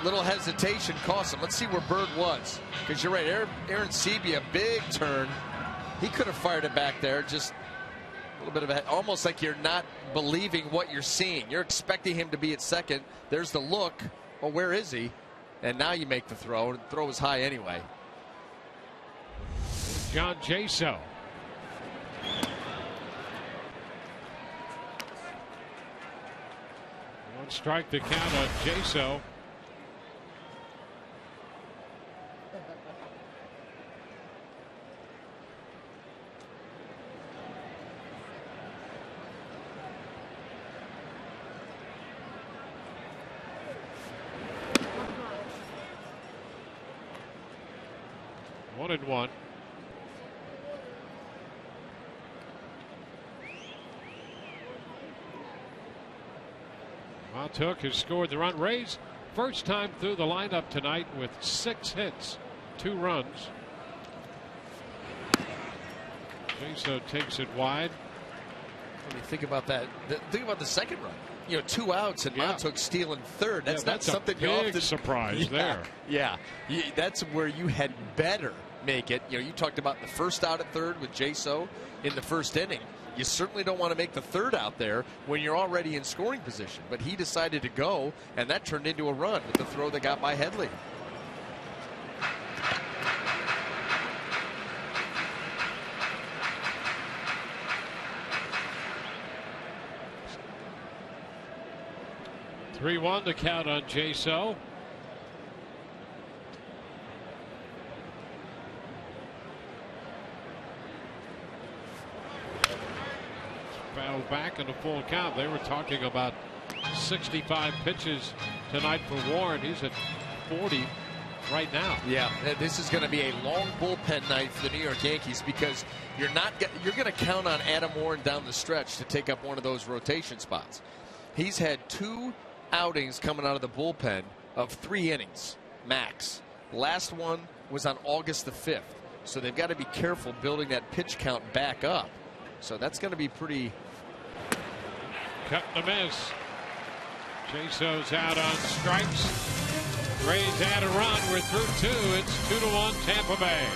Speaker 5: little hesitation cost him. Let's see where Bird was, because you're right. Aaron Sebia, big turn. He could have fired it back there. Just a little bit of almost like you're not believing what you're seeing. You're expecting him to be at second. There's the look. Well, where is he? And now you make the throw, and the throw is high anyway.
Speaker 4: John Jaso. One strike to count on Jaso. One and one. Montook has scored the run. Rays first time through the lineup tonight with 6 hits, 2 runs. Jaso takes it wide.
Speaker 5: When you think about that, think about the second run. You know, 2 outs and Montook stealing third. That's not something you often
Speaker 4: surprise there.
Speaker 5: Yeah, that's where you had better make it. You know, you talked about the first out at third with Jaso in the first inning. You certainly don't want to make the third out there when you're already in scoring position. But he decided to go, and that turned into a run with the throw that got by Headley.
Speaker 4: Three-one to count on Jaso. Fouled back in a full count. They were talking about 65 pitches tonight for Warren. He's at 40 right now.
Speaker 5: Yeah, this is going to be a long bullpen night for the New York Yankees, because you're going to count on Adam Warren down the stretch to take up one of those rotation spots. He's had 2 outings coming out of the bullpen of 3 innings max. Last one was on August the 5th, so they've got to be careful building that pitch count back up. So that's going to be pretty.
Speaker 4: Cut and a miss. Jaso's out on strikes. Rays add a run. We're through 2. It's 2-1 Tampa Bay.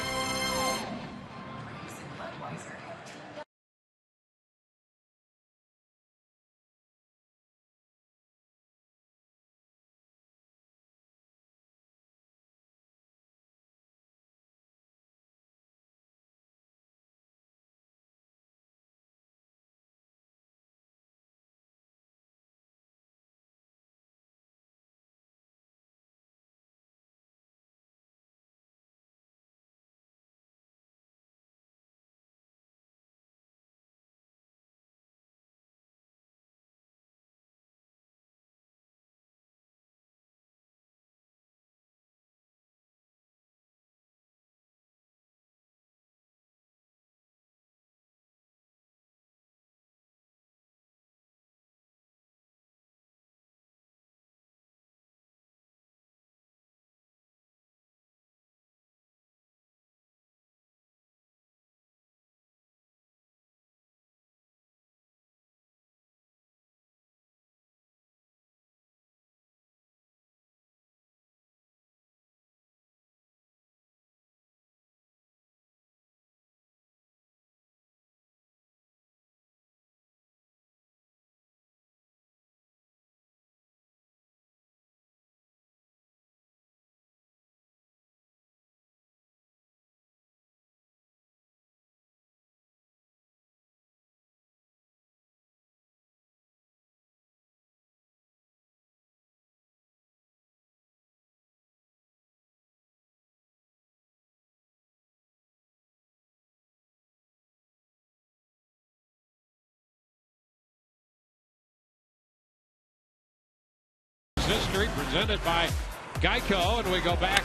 Speaker 4: history, presented by Geico. And we go back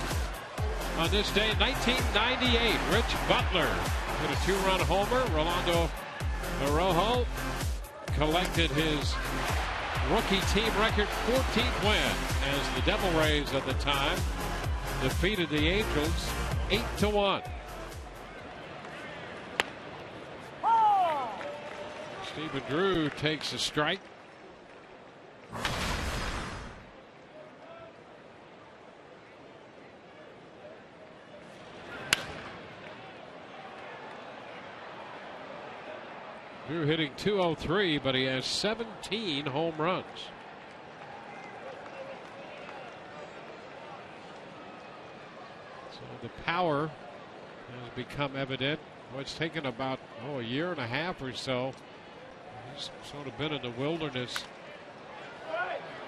Speaker 4: on this day in 1998. Rich Butler hit a 2-run homer. Rolando Araujo collected his rookie team record 14th win as the Devil Rays at the time defeated the Angels 8-1. Stephen Drew takes a strike. Drew hitting .203, but he has 17 home runs. So the power has become evident. Well, it's taken about a year and a half or so. He's sort of been in the wilderness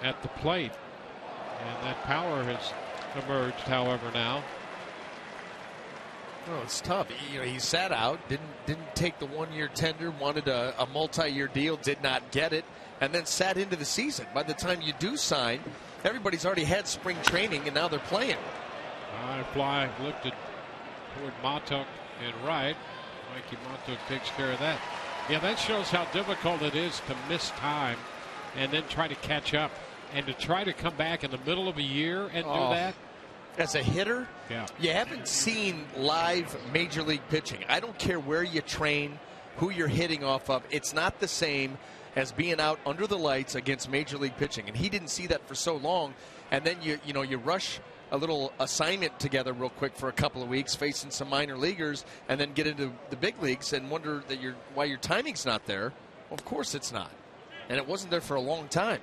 Speaker 4: at the plate, and that power has emerged, however, now.
Speaker 5: Oh, it's tough. He sat out, didn't take the 1-year tender, wanted a multi-year deal, did not get it, and then sat into the season. By the time you do sign, everybody's already had spring training, and now they're playing.
Speaker 4: High fly lifted toward Montauk and right. Mikey Montauk takes care of that. Yeah, that shows how difficult it is to miss time and then try to catch up and to try to come back in the middle of a year and do that.
Speaker 5: As a hitter,
Speaker 4: yeah,
Speaker 5: you haven't seen live major league pitching. I don't care where you train, who you're hitting off of. It's not the same as being out under the lights against major league pitching. And he didn't see that for so long. And then you rush a little assignment together real quick for a couple of weeks, facing some minor leaguers, and then get into the big leagues and wonder that why your timing's not there. Well, of course it's not. And it wasn't there for a long time.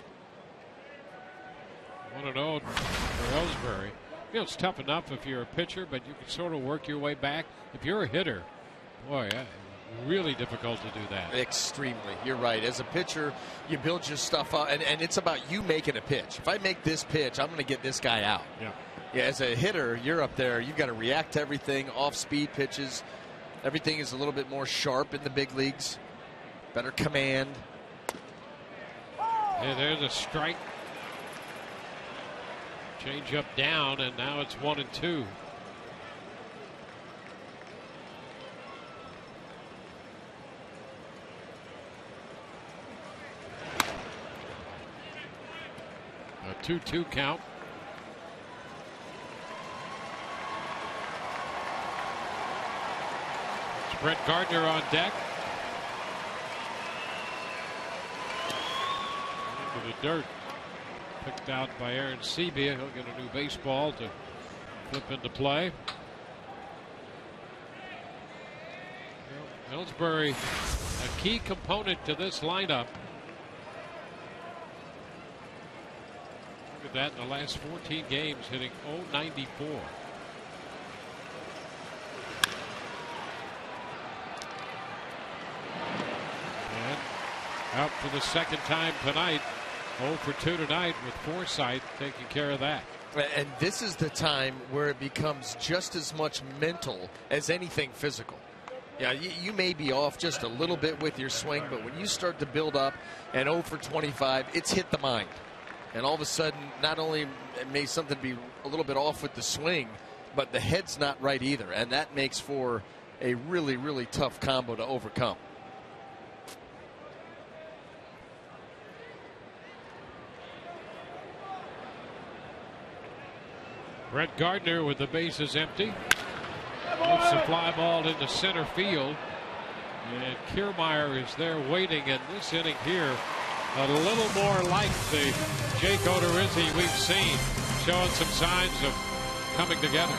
Speaker 4: 1-0 for Ellsbury. It's tough enough if you're a pitcher, but you can sort of work your way back. If you're a hitter, boy, really difficult to do that.
Speaker 5: Extremely. You're right. As a pitcher, you build your stuff up, and it's about you making a pitch. If I make this pitch, I'm going to get this guy out. Yeah, as a hitter, you're up there. You've got to react to everything, off-speed pitches. Everything is a little bit more sharp in the big leagues. Better command.
Speaker 4: Yeah, there's a strike. Change up down, and now it's 1-2. A 2-2 count. It's Brett Gardner on deck. Into the dirt. Picked out by Aaron Sebia. He'll get a new baseball to flip into play. Ellsbury, a key component to this lineup. Look at that in the last 14 games, hitting .094. And out for the second time tonight. 0 for 2 tonight with Forsythe taking care of that.
Speaker 5: And this is the time where it becomes just as much mental as anything physical. Yeah, you may be off just a little bit with your swing, but when you start to build up and 0 for 25, it's hit the mind. And all of a sudden, not only may something be a little bit off with the swing, but the head's not right either. And that makes for a really, really tough combo to overcome.
Speaker 4: Brett Gardner with the bases empty. Lifts the fly ball into center field. And Kiermaier is there waiting in this inning here. A little more like the Jake Odorizzi we've seen, showing some signs of coming together.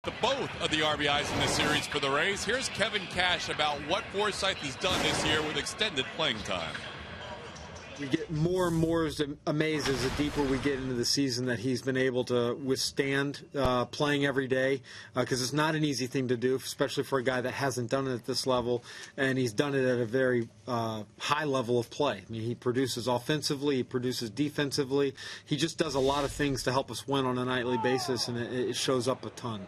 Speaker 1: Both of the RBIs in this series for the Rays. Here's Kevin Cash about what Forsythe has done this year with extended playing time.
Speaker 6: We get more and more amazed as the deeper we get into the season that he's been able to withstand playing every day, because it's not an easy thing to do, especially for a guy that hasn't done it at this level, and he's done it at a very high level of play. I mean, he produces offensively, he produces defensively. He just does a lot of things to help us win on a nightly basis, and it shows up a ton.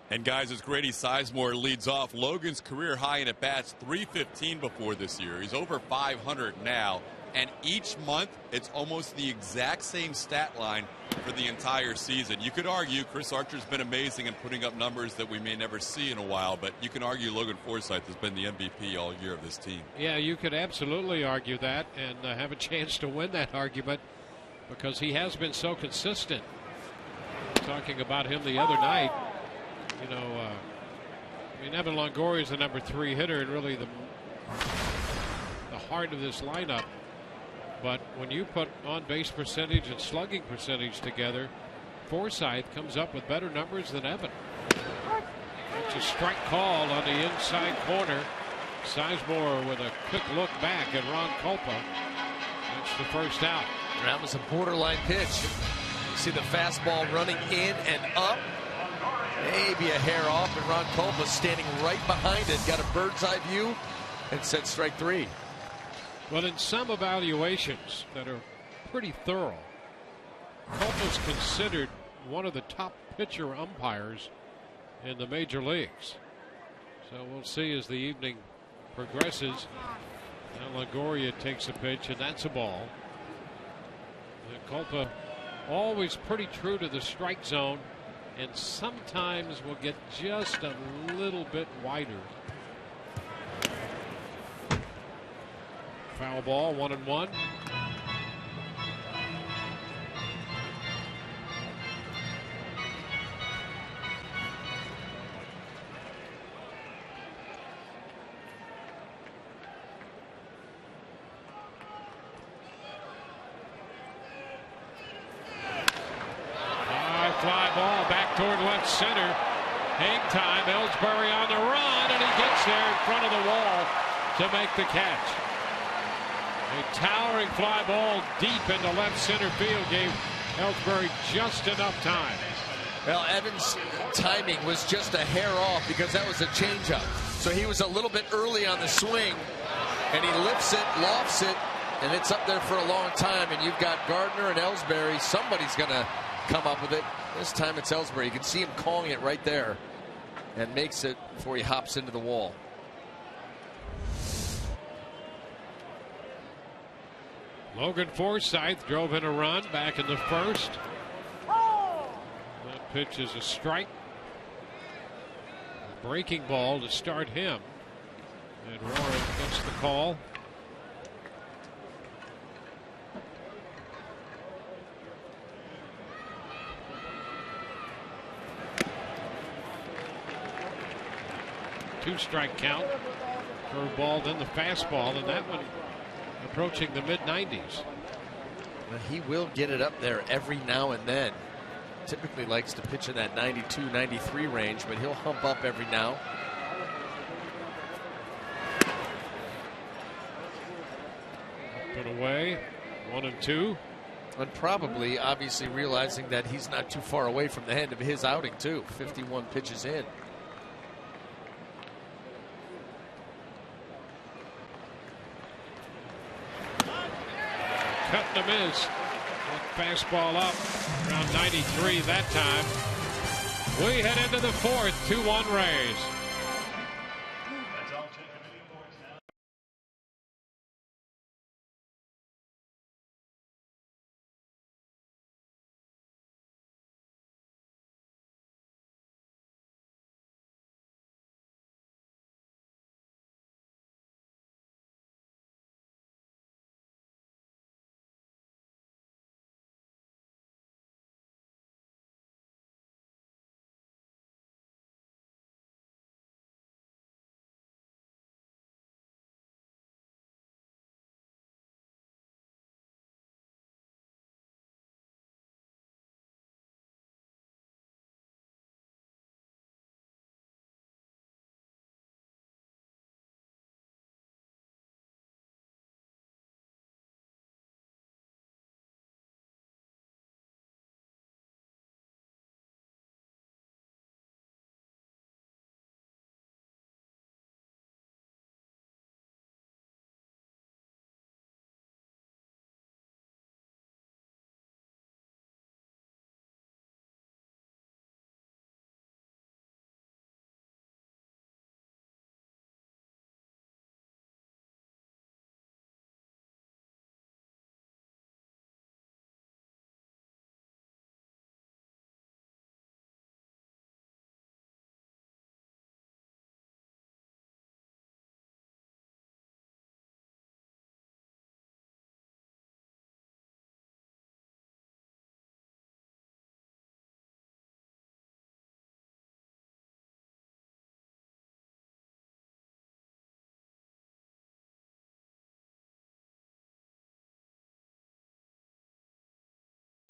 Speaker 1: And guys, as Grady Sizemore leads off, Logan's career high in at-bats, 315 before this year. He's over 500 now. And each month, it's almost the exact same stat line for the entire season. You could argue Chris Archer's been amazing in putting up numbers that we may never see in a while, but you can argue Logan Forsythe has been the MVP all year of this team.
Speaker 4: Yeah, you could absolutely argue that and have a chance to win that argument because he has been so consistent. Talking about him the other night, you know, I mean, Evan Longoria is the number 3 hitter and really the heart of this lineup. But when you put on-base percentage and slugging percentage together, Forsythe comes up with better numbers than Evan. It's a strike call on the inside corner. Sizemore with a quick look back at Ron Culpa. That's the first out.
Speaker 5: That was a borderline pitch. You see the fastball running in and up. Maybe a hair off, and Ron Culpa standing right behind it. Got a bird's eye view and said strike 3.
Speaker 4: Well, in some evaluations that are pretty thorough, Culpa's considered one of the top pitcher umpires in the major leagues. So we'll see as the evening progresses. Now Longoria takes a pitch, and that's a ball. And Culpa always pretty true to the strike zone, and sometimes will get just a little bit wider. Foul ball, 1-1. High fly ball back toward left center. Hang time. Ellsbury on the run, and he gets there in front of the wall to make the catch. A towering fly ball deep into left center field gave Ellsbury just enough time.
Speaker 5: Well, Evans' timing was just a hair off because that was a changeup. So he was a little bit early on the swing, and he lifts it, lofts it, and it's up there for a long time. And you've got Gardner and Ellsbury. Somebody's going to come up with it. This time it's Ellsbury. You can see him calling it right there and makes it before he hops into the wall.
Speaker 4: Logan Forsythe drove in a run back in the first. That pitch is a strike. A breaking ball to start him. And Warren gets the call. Two-strike count. Curveball, then the fastball, and that one approaching the mid-90s.
Speaker 5: Well, he will get it up there every now and then. Typically likes to pitch in that 92, 93 range, but he'll hump up every now.
Speaker 4: Up and away, 1-2.
Speaker 5: And probably, obviously, realizing that he's not too far away from the end of his outing, too. 51 pitches in.
Speaker 4: Cutting a miss. Fastball up around 93 that time. We head into the fourth. 2-1 Rays.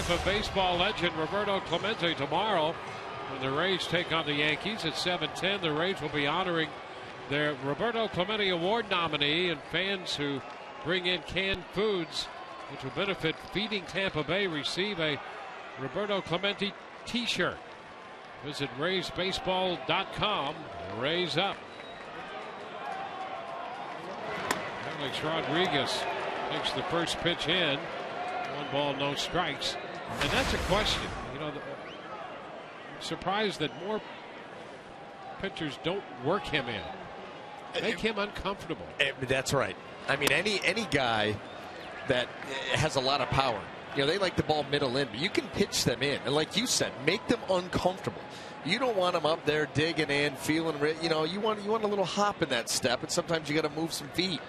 Speaker 4: Tampa baseball legend Roberto Clemente tomorrow when the Rays take on the Yankees at 7:10. The Rays will be honoring their Roberto Clemente Award nominee, and fans who bring in canned foods which will benefit Feeding Tampa Bay receive a Roberto Clemente t-shirt. Visit RaysBaseball.com. Rays up. Alex Rodriguez takes the first pitch in. 1 ball, no strikes. And that's a question. You know, I'm surprised that more pitchers don't work him in. Make him uncomfortable.
Speaker 5: That's right. I mean, any guy that has a lot of power, you know, they like the ball middle in, but you can pitch them in. And like you said, make them uncomfortable. You don't want them up there digging in, feeling, you know, you want a little hop in that step, and sometimes you got to move some feet.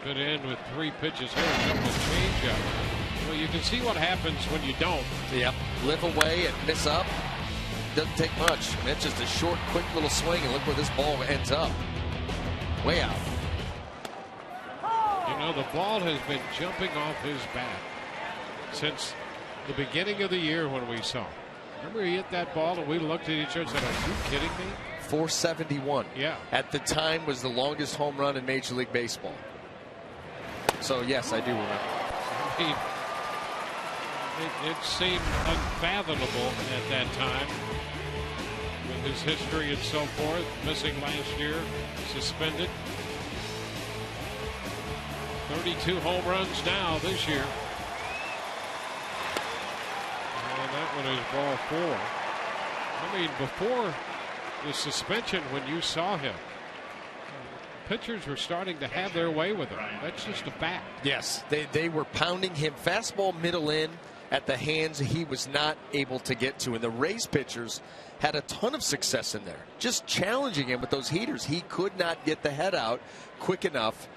Speaker 4: Good in with 3 pitches here, a couple of changeup. Well, you can see what happens when you don't.
Speaker 5: Yep. Live away and miss up. Doesn't take much. It's just a short, quick little swing, and look where this ball ends up. Way out.
Speaker 4: You know, the ball has been jumping off his bat since the beginning of the year when we saw him. Remember he hit that ball and we looked at each other and said, are you kidding me?
Speaker 5: 471.
Speaker 4: Yeah.
Speaker 5: At the time was the longest home run in Major League Baseball. So, yes, I do remember.
Speaker 4: I mean, it seemed unfathomable at that time with his history and so forth. Missing last year, suspended. 32 home runs now this year. And that one is ball 4. I mean, before the suspension, when you saw him, pitchers were starting to have their way with him. That's just a fact.
Speaker 5: Yes, they were pounding him fastball middle in at the hands he was not able to get to. And the Rays pitchers had a ton of success in there, just challenging him with those heaters. He could not get the head out quick enough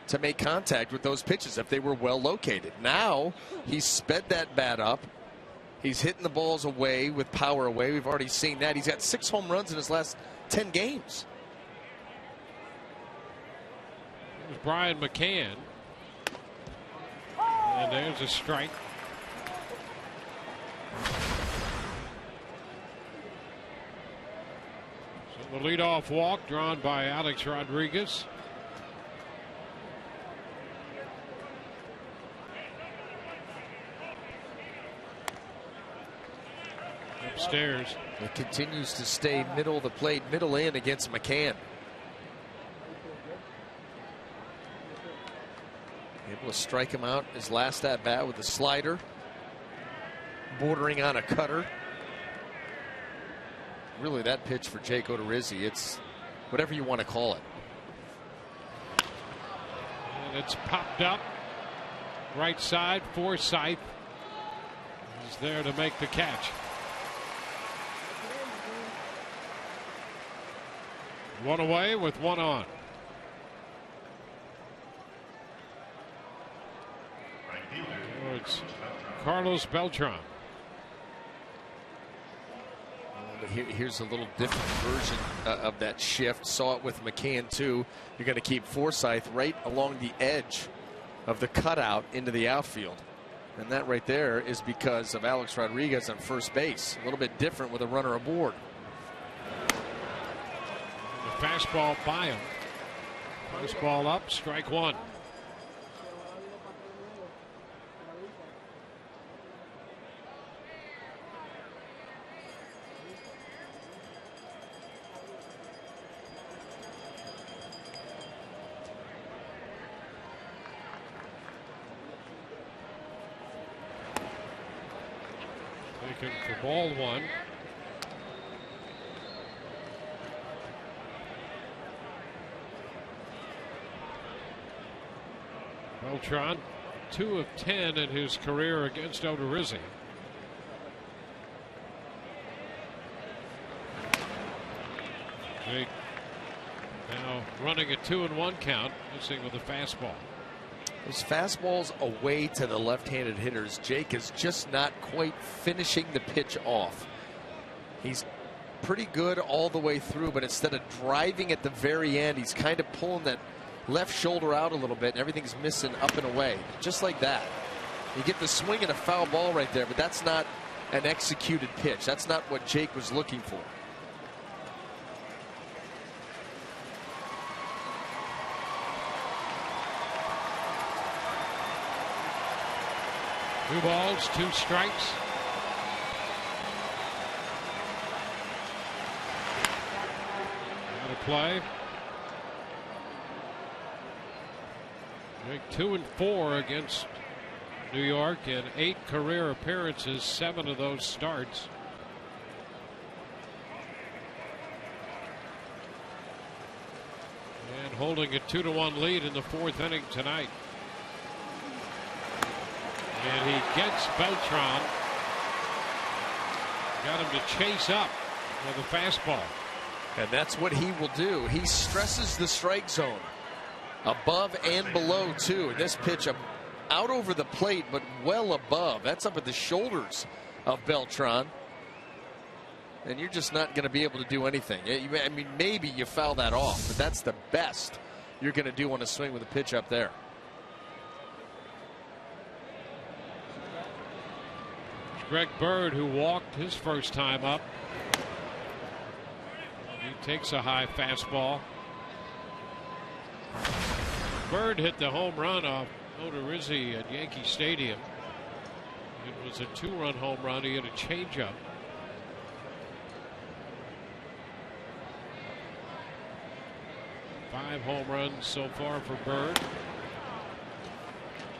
Speaker 5: to make contact with those pitches if they were well located. Now he's sped that bat up. He's hitting the balls away with power away. We've already seen that. He's got 6 home runs in his last 10 games.
Speaker 4: There's Brian McCann. And there's a strike. So the leadoff walk drawn by Alex Rodriguez. Upstairs.
Speaker 5: It continues to stay middle of the plate, middle in against McCann. Able to strike him out his last at bat with a slider, bordering on a cutter. Really, that pitch for Jake Odorizzi, it's whatever you want to call it.
Speaker 4: And it's popped up. Right side, Forsythe is there to make the catch. One away with one on. Oh, it's Carlos Beltran.
Speaker 5: Here's a little different version of that shift. Saw it with McCann too. You're going to keep Forsythe right along the edge of the cutout into the outfield. And that right there is because of Alex Rodriguez on first base. A little bit different with a runner aboard.
Speaker 4: The fastball by him. Fastball up, strike one. Taken for ball one. Beltran, 2 of 10 in his career against Odorizzi. Jake now running a 2-1 count, missing with a fastball.
Speaker 5: Those fastballs away to the left-handed hitters. Jake is just not quite finishing the pitch off. He's pretty good all the way through, but instead of driving at the very end, he's kind of pulling that left shoulder out a little bit, and everything's missing up and away. Just like that. You get the swing and a foul ball right there, but that's not an executed pitch. That's not what Jake was looking for.
Speaker 4: Two balls, 2 strikes. Out of play. Jake 2 and 4 against New York in 8 career appearances, 7 of those starts. And holding a 2-1 lead in the 4th inning tonight. And he gets Beltran. Got him to chase up with a fastball.
Speaker 5: And that's what he will do. He stresses the strike zone above and below, too. And this pitch out over the plate, but well above. That's up at the shoulders of Beltran. And you're just not going to be able to do anything. I mean, maybe you foul that off, but that's the best you're going to do on a swing with a pitch up there.
Speaker 4: Greg Bird, who walked his first time up. He takes a high fastball. Bird hit the home run off Odorizzi at Yankee Stadium. It was a 2-run home run. He had a changeup. Five home runs so far for Bird.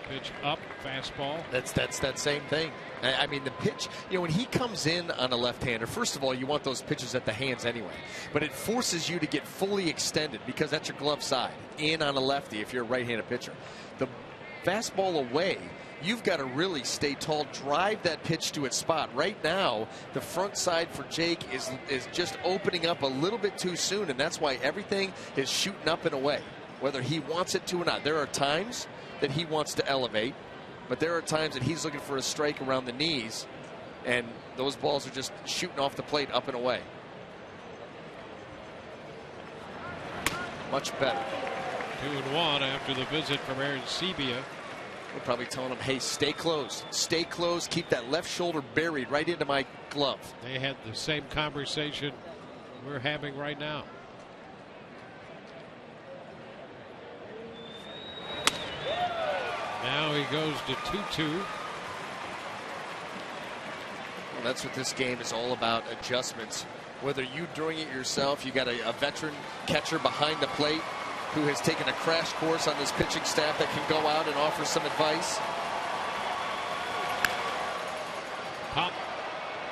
Speaker 4: Pitch up, fastball.
Speaker 5: That's that same thing. I mean, the pitch, you know, when he comes in on a left-hander, first of all, you want those pitches at the hands anyway. But it forces you to get fully extended because that's your glove side, in on a lefty if you're a right-handed pitcher. The fastball away, you've got to really stay tall, drive that pitch to its spot. Right now, the front side for Jake is just opening up a little bit too soon, and that's why everything is shooting up and away, whether he wants it to or not. There are times that he wants to elevate, but there are times that he's looking for a strike around the knees, and those balls are just shooting off the plate up and away. Much better.
Speaker 4: 2-1 after the visit from Aaron Sebia.
Speaker 5: We're probably telling him, hey, stay close. Stay close. Keep that left shoulder buried right into my glove.
Speaker 4: They had the same conversation we're having right now. Now he goes to 2-2.
Speaker 5: Well, that's what this game is all about, adjustments. Whether you doing it yourself, you got a veteran catcher behind the plate who has taken a crash course on this pitching staff that can go out and offer some advice.
Speaker 4: Pop,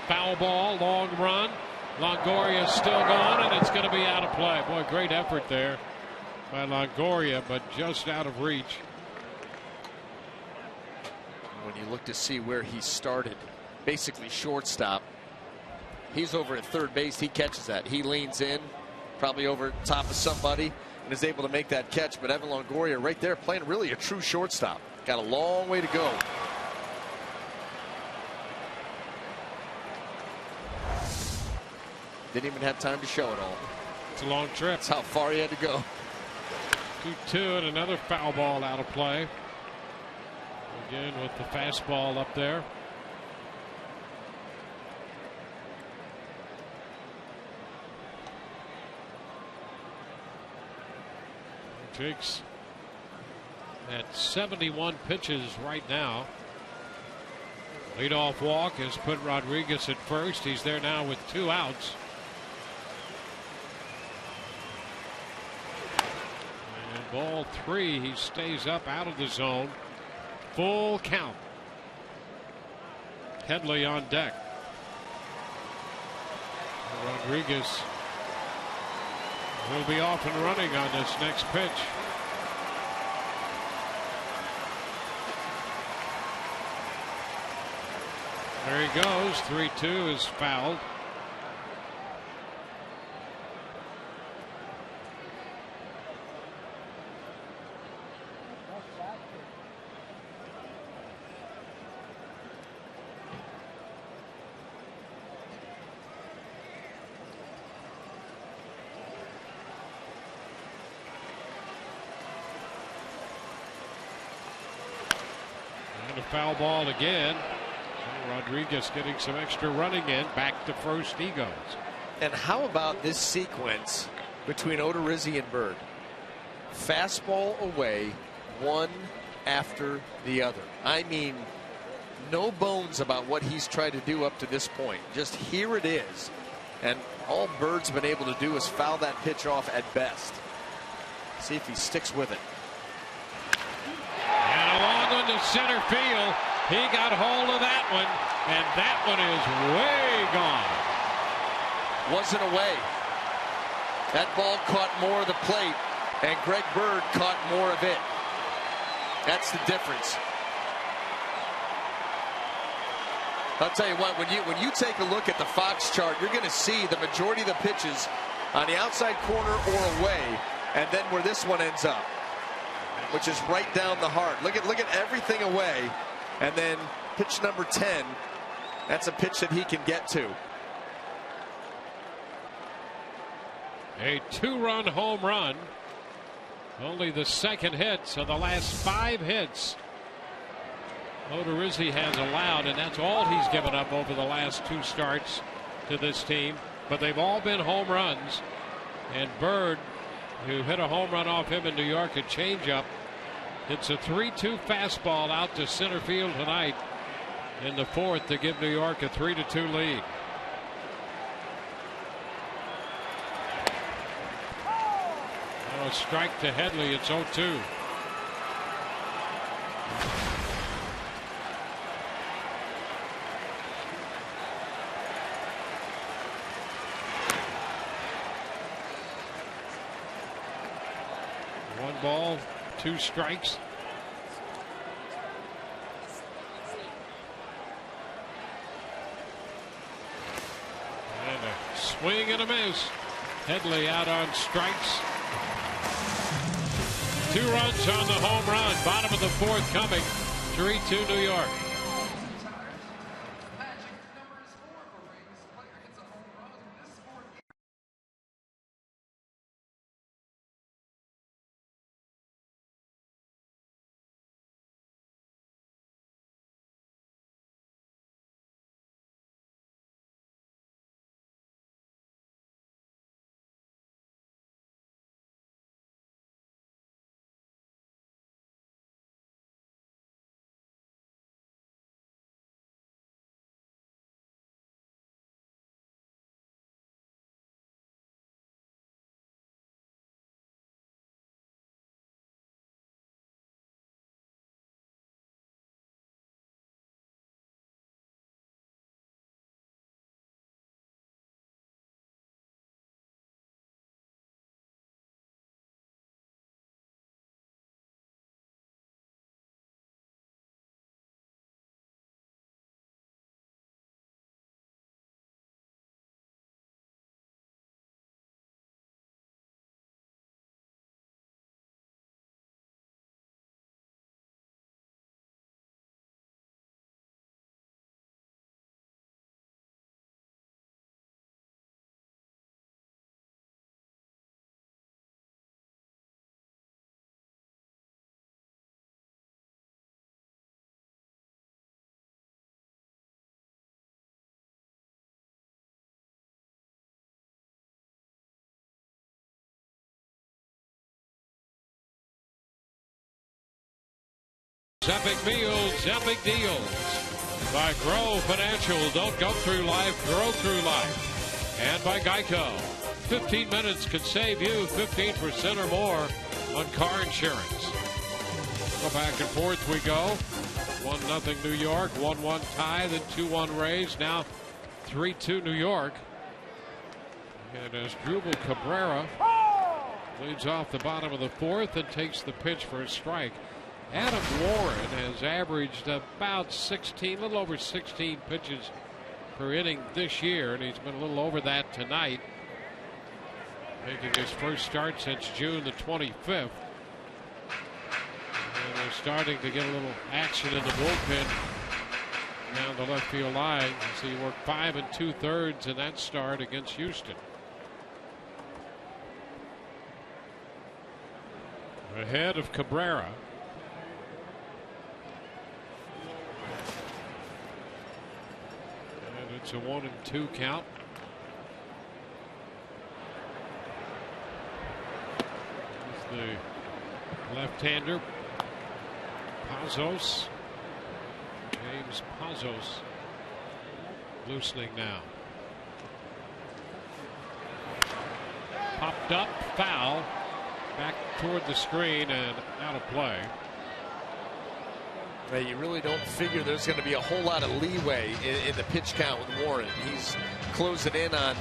Speaker 4: foul ball, long run. Longoria still going, and it's going to be out of play. Boy, great effort there by Longoria, but just out of reach.
Speaker 5: When you look to see where he started, basically shortstop, he's over at third base. He catches that. He leans in, probably over top of somebody, and is able to make that catch. But Evan Longoria right there playing really a true shortstop. Got a long way to go. Didn't even have time to show it all.
Speaker 4: It's a long trip.
Speaker 5: That's how far he had to go.
Speaker 4: 2-2 and another foul ball out of play. Again with the fastball up there. Jake's at 71 pitches right now. Leadoff walk has put Rodriguez at first. He's there now with 2 outs. And ball 3, he stays up out of the zone. Full count. Headley on deck. Rodriguez will be off and running on this next pitch. There he goes. 3-2 is fouled. a foul ball again. So Rodriguez getting some extra running in. Back to first he goes.
Speaker 5: And how about this sequence between Odorizzi and Bird? Fastball away, one after the other. I mean, no bones about what he's tried to do up to this point. Just here it is. And all Bird's been able to do is foul that pitch off at best. See if he sticks with it.
Speaker 4: And along into center field. He got hold of that one. And that one is way gone.
Speaker 5: Wasn't away. That ball caught more of the plate. And Greg Bird caught more of it. That's the difference. I'll tell you what, when you take a look at the Fox chart, you're going to see the majority of the pitches on the outside corner or away, and then where this one ends up, which is right down the heart. Look at everything away, and then pitch number 10. That's a pitch that he can get to.
Speaker 4: A 2-run home run. Only the second hit, so the last 5 hits Odorizzi has allowed, and that's all he's given up over the last 2 starts to this team. But they've all been home runs. And Bird, who hit a home run off him in New York, a changeup, hits a 3-2 fastball out to center field tonight in the 4th to give New York a 3-2 lead. A strike to Headley. It's 0-2. One ball, 2 strikes. And a swing and a miss. Headley out on strikes. 2 runs on the home run. Bottom of the 4th coming. 3-2 New York. Epic meals, epic deals. By Grow Financial. Don't go through life, grow through life. And by Geico. 15 minutes could save you 15% or more on car insurance. Go back and forth we go. 1-0 New York, 1-1 tie, then 2-1 Rays. Now 3-2 New York. And as Drupal Cabrera leads off the bottom of the 4th and takes the pitch for a strike. Adam Warren has averaged about 16, a little over 16 pitches per inning this year, and he's been a little over that tonight, making his first start since June the 25th. And they're starting to get a little action in the bullpen down the left field line. So he worked 5 2/3 in that start against Houston. Ahead of Cabrera. It's a 1-2 count. There's the left-hander, Pazos. James Pazos loosening now. Popped up, foul, back toward the screen and out of play.
Speaker 5: Well, you really don't figure there's going to be a whole lot of leeway in the pitch count with Warren. He's closing in on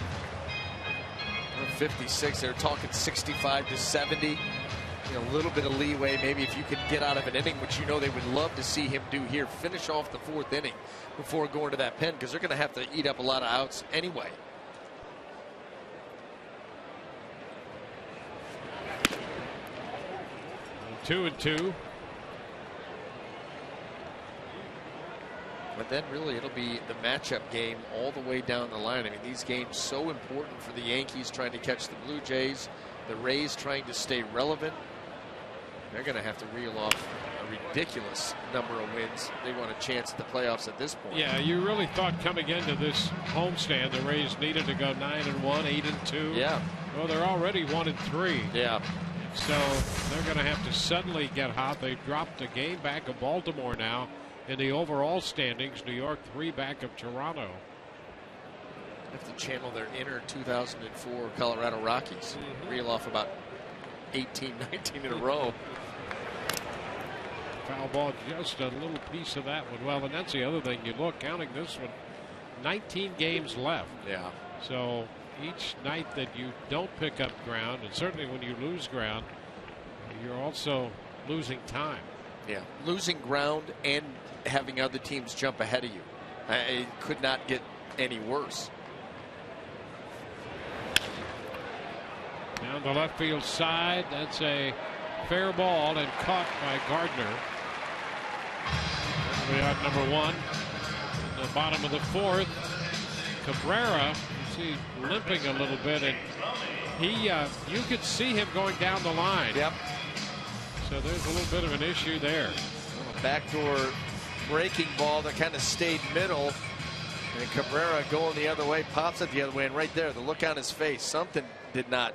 Speaker 5: 56. They're talking 65 to 70. A little bit of leeway, maybe if you could get out of an inning, which you know they would love to see him do here. Finish off the 4th inning before going to that pen, because they're going to have to eat up a lot of outs anyway.
Speaker 4: Two and two.
Speaker 5: But then really it'll be the matchup game all the way down the line. I mean, these games so important for the Yankees trying to catch the Blue Jays, the Rays trying to stay relevant. They're going to have to reel off a ridiculous number of wins. They want a chance at the playoffs at this point.
Speaker 4: Yeah, you really thought coming into this homestand the Rays needed to go 9-1, 8-2.
Speaker 5: Yeah.
Speaker 4: Well, they're already 1-3.
Speaker 5: Yeah.
Speaker 4: So they're going to have to suddenly get hot. They dropped a game back of Baltimore now in the overall standings. New York 3 back of Toronto.
Speaker 5: Have to channel their inner 2004 Colorado Rockies. Reel off about 18, 19 in a row.
Speaker 4: Foul ball, just a little piece of that one. Well, and that's the other thing. You look, counting this one, 19 games left.
Speaker 5: Yeah.
Speaker 4: So each night that you don't pick up ground, and certainly when you lose ground, you're also losing time.
Speaker 5: Yeah. Losing ground and having other teams jump ahead of you. It could not get any worse.
Speaker 4: Down the left field side. That's a fair ball and caught by Gardner. We out number 1 in the bottom of the 4th. Cabrera, you see limping a little bit, and he you could see him going down the line.
Speaker 5: Yep.
Speaker 4: So there's a little bit of an issue there.
Speaker 5: A backdoor breaking ball that kind of stayed middle, and Cabrera going the other way, pops it the other way, and right there, the look on his face, something did not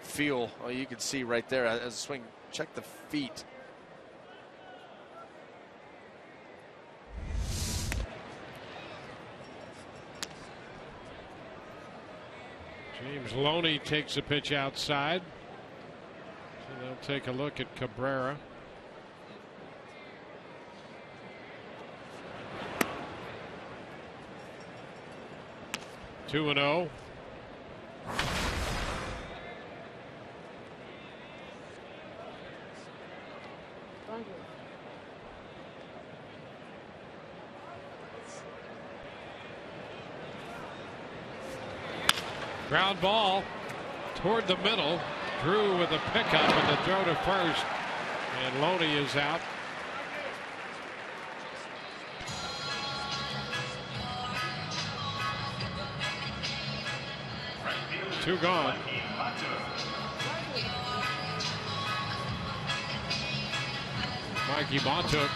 Speaker 5: feel. Oh, you can see right there as a swing. Check the feet.
Speaker 4: James Loney takes a pitch outside. So they'll take a look at Cabrera. Two and 0. Ground ball toward the middle. Drew with a pickup and the throw to first. And Loney is out. Two gone. Mikey Montook.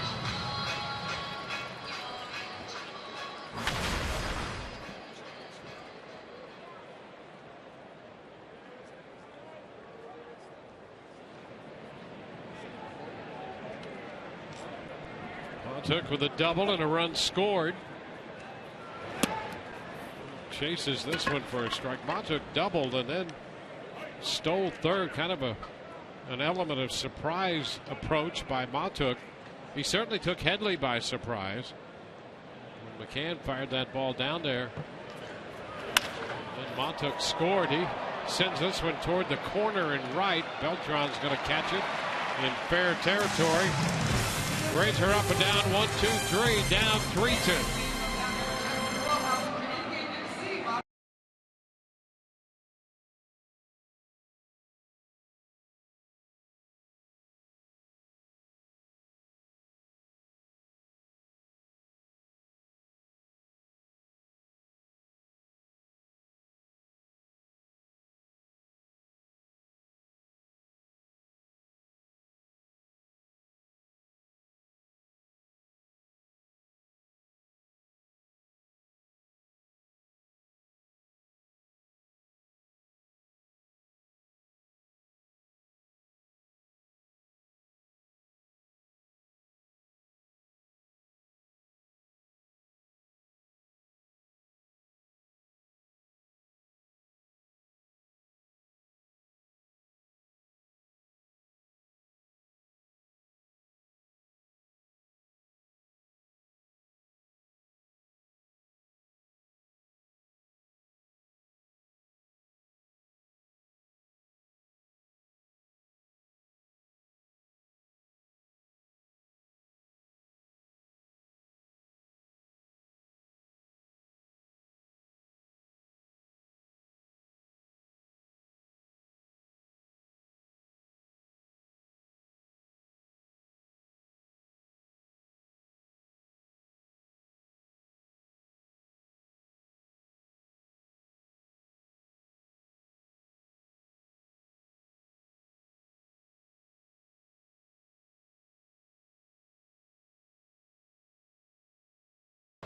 Speaker 4: Montook with a double and a run scored. Chases this one for a strike. Montook doubled and then stole third. Kind of an element of surprise approach by Montook. He certainly took Headley by surprise. When McCann fired that ball down there. And Montook scored. He sends this one toward the corner and right. Beltran's going to catch it in fair territory. Rays her up and down 1-2-3, down 3-2.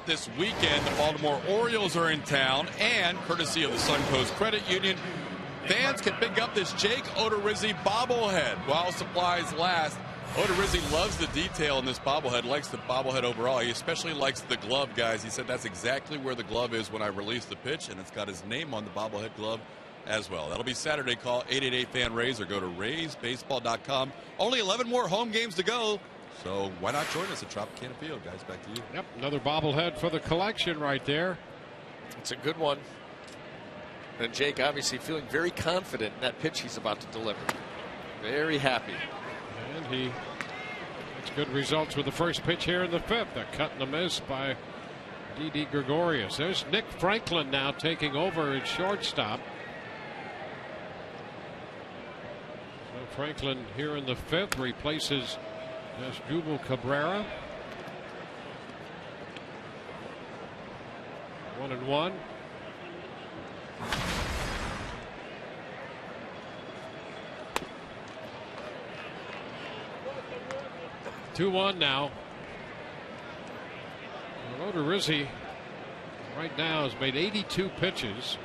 Speaker 1: this weekend. The Baltimore Orioles are in town, and courtesy of the Suncoast Credit Union, fans can pick up this Jake Odorizzi bobblehead while supplies last. Odorizzi loves the detail in this bobblehead, likes the bobblehead overall. He especially likes the glove, guys. He said that's exactly where the glove is when I release the pitch, and it's got his name on the bobblehead glove as well. That'll be Saturday. Call 888-FAN-RAYS or go to RaysBaseball.com. Only 11 more home games to go, so why not join us at Tropicana Field, guys? Back to you.
Speaker 4: Yep, another bobblehead for the collection right there.
Speaker 5: It's a good one. And Jake obviously feeling very confident in that pitch he's about to deliver. Very happy.
Speaker 4: And he gets good results with the first pitch here in the fifth. A cut and a miss by Didi Gregorius. There's Nick Franklin now taking over at shortstop. So Franklin here in the fifth replaces Asdrubal Cabrera. 1-1. 2-1 now. Odorizzi right now has made 82 pitches,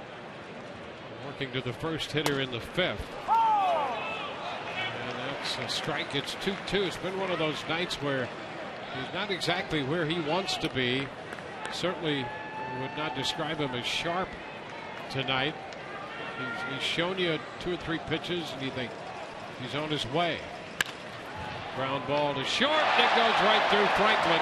Speaker 4: working to the first hitter in the fifth. And that's a strike. It's 2-2. It's been one of those nights where he's not exactly where he wants to be. Certainly would not describe him as sharp tonight. He's shown you 2 or 3 pitches and you think he's on his way. Ground ball to short. It goes right through Franklin.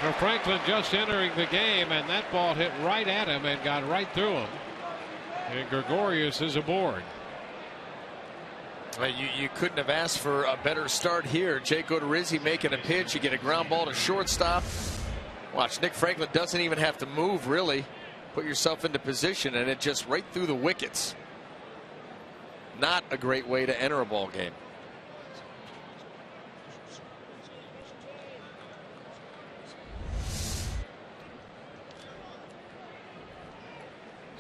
Speaker 4: So Franklin just entering the game, and that ball hit right at him and got right through him. And Gregorius is aboard.
Speaker 5: You couldn't have asked for a better start here. Jake Odorizzi making a pitch. You get a ground ball to shortstop. Watch, Nick Franklin doesn't even have to move, really. Put yourself into position, and it just right through the wickets. Not a great way to enter a ball game.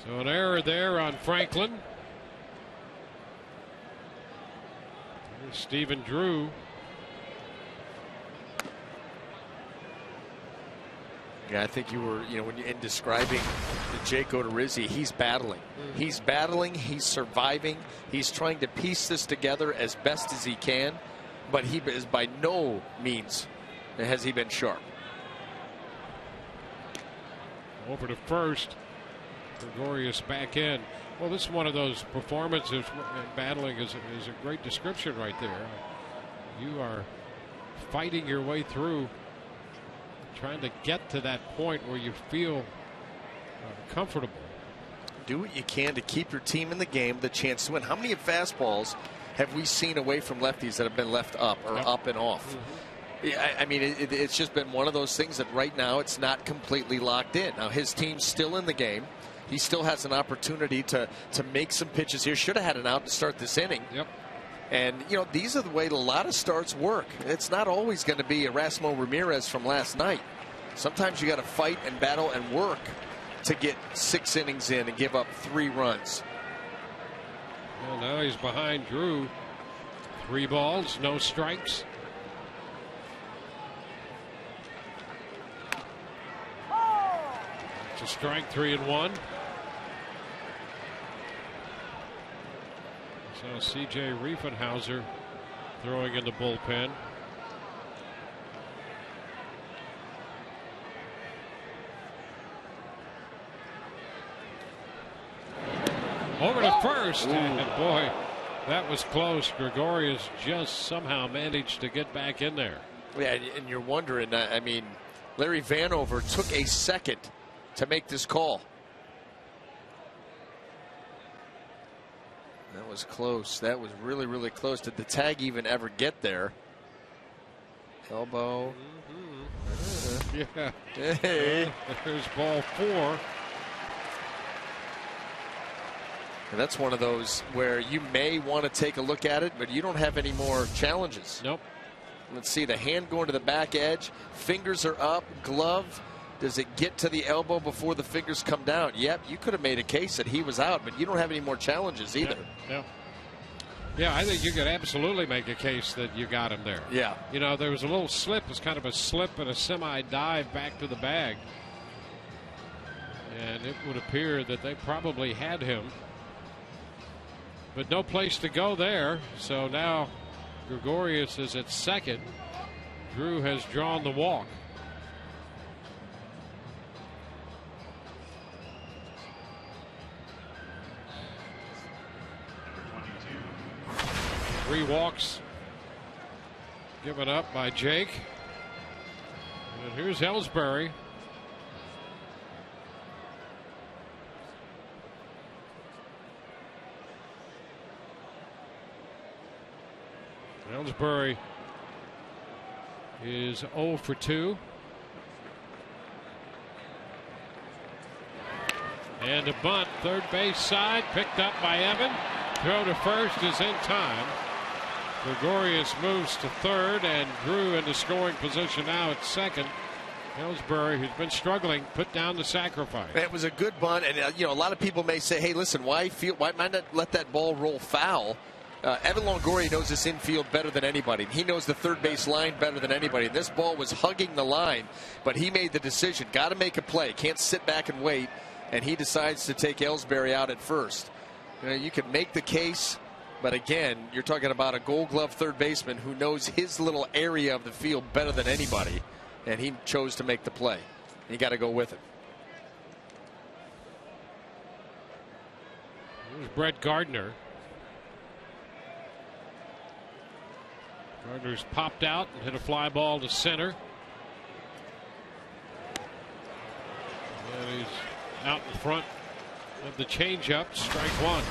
Speaker 4: So an error there on Franklin. Here's Stephen Drew.
Speaker 5: Yeah, I think you were, when in describing Jake Odorizzi, he's battling. He's battling, he's surviving, he's trying to piece this together as best as he can, but he is by no means has he been sharp.
Speaker 4: Over to first. Gregorius back in. Well, this is one of those performances. Battling is a great description right there. You are fighting your way through, trying to get to that point where you feel comfortable.
Speaker 5: Do what you can to keep your team in the game, the chance to win. How many fastballs have we seen away from lefties that have been left up or up and off? I mean, it's just been one of those things that right now it's not completely locked in. Now his team's still in the game. He still has an opportunity to make some pitches here. Should have had an out to start this inning.
Speaker 4: Yep.
Speaker 5: And, these are the way a lot of starts work. It's not always going to be Erasmo Ramirez from last night. Sometimes you got to fight and battle and work to get 6 innings in and give up 3 runs.
Speaker 4: Well, now he's behind Drew. 3 balls, no strikes. It's a strike, 3-1. So C.J. Riefenhauser throwing in the bullpen. Over to first. And boy, that was close. Gregorius just somehow managed to get back in there.
Speaker 5: Yeah, and you're wondering, I mean, Larry Vanover took a second to make this call. That was close. That was really, really close. Did the tag even ever get there? Elbow.
Speaker 4: Yeah.
Speaker 5: Hey.
Speaker 4: There's ball 4.
Speaker 5: And that's one of those where you may want to take a look at it, but you don't have any more challenges.
Speaker 4: Nope.
Speaker 5: Let's see, the hand going to the back edge. Fingers are up. Glove. Does it get to the elbow before the fingers come down? Yep, you could have made a case that he was out, but you don't have any more challenges either.
Speaker 4: Yeah. Yeah, I think you could absolutely make a case that you got him there.
Speaker 5: Yeah.
Speaker 4: You know, there was a little slip. It was kind of a slip and a semi-dive back to the bag. And it would appear that they probably had him. But no place to go there. So now Gregorius is at second. Drew has drawn the walk. Three walks given up by Jake. And here's Ellsbury. Ellsbury is 0 for 2. And a bunt, third base side, picked up by Evan. Throw to first is in time. Gregorius moves to third, and Drew in the scoring position now at second. Ellsbury, who's been struggling, put down the sacrifice.
Speaker 5: It was a good bunt, and a lot of people may say, "Hey, listen, why not let that ball roll foul?" Evan Longoria knows this infield better than anybody. He knows the third base line better than anybody. This ball was hugging the line, but he made the decision. Got to make a play. Can't sit back and wait. And he decides to take Ellsbury out at first. You could make the case, but again, you're talking about a Gold Glove third baseman who knows his little area of the field better than anybody, and he chose to make the play. You got to go with it.
Speaker 4: Here's Brett Gardner. Gardner's popped out and hit a fly ball to center. And he's out in front of the changeup, strike one.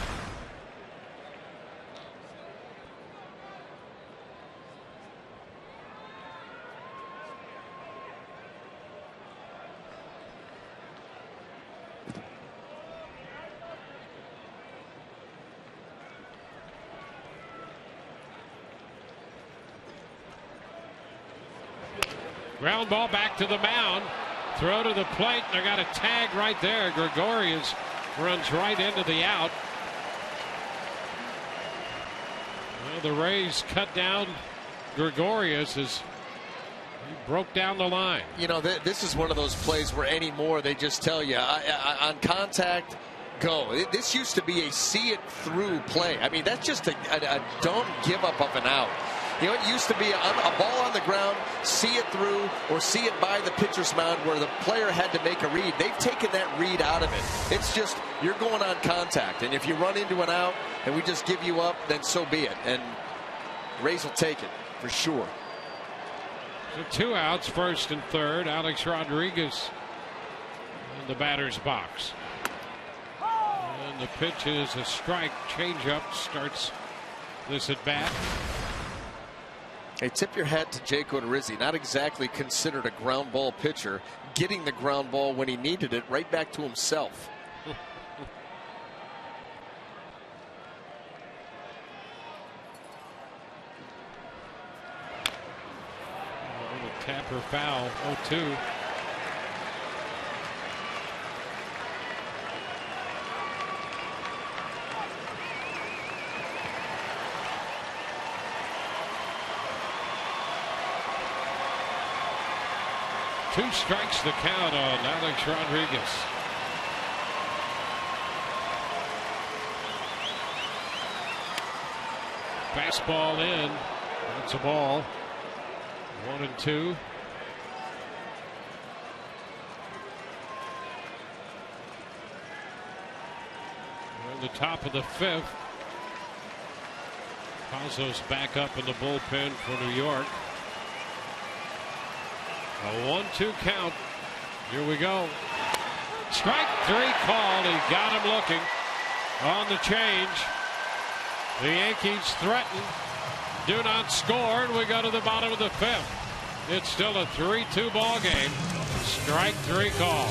Speaker 4: Ground ball back to the mound. Throw to the plate. They got a tag right there. Gregorius runs right into the out. Well, the Rays cut down Gregorius as he broke down the line.
Speaker 5: This is one of those plays where anymore they just tell you on contact, go. This used to be a see it through play. I mean, that's just a don't give up of an out. It used to be a ball on the ground, see it through, or see it by the pitcher's mound where the player had to make a read. They've taken that read out of it. It's just you're going on contact, and if you run into an out and we just give you up, then so be it. And Rays will take it for sure.
Speaker 4: So 2 outs, first and third. Alex Rodriguez in the batter's box. And the pitch is a strike. Changeup starts this at bat.
Speaker 5: Hey, tip your hat to Jake Odorizzi. Not exactly considered a ground ball pitcher. Getting the ground ball when he needed it right back to himself.
Speaker 4: Tapper foul, 0-2. Two strikes the count on Alex Rodriguez. Fastball in. That's a ball. 1-2. We're in the top of the fifth. Pazos back up in the bullpen for New York. A 1-2 count. Here we go. Strike three called. He got him looking on the change. The Yankees threaten. Do not score, and we go to the bottom of the fifth. It's still a 3-2 ball game. Strike three call.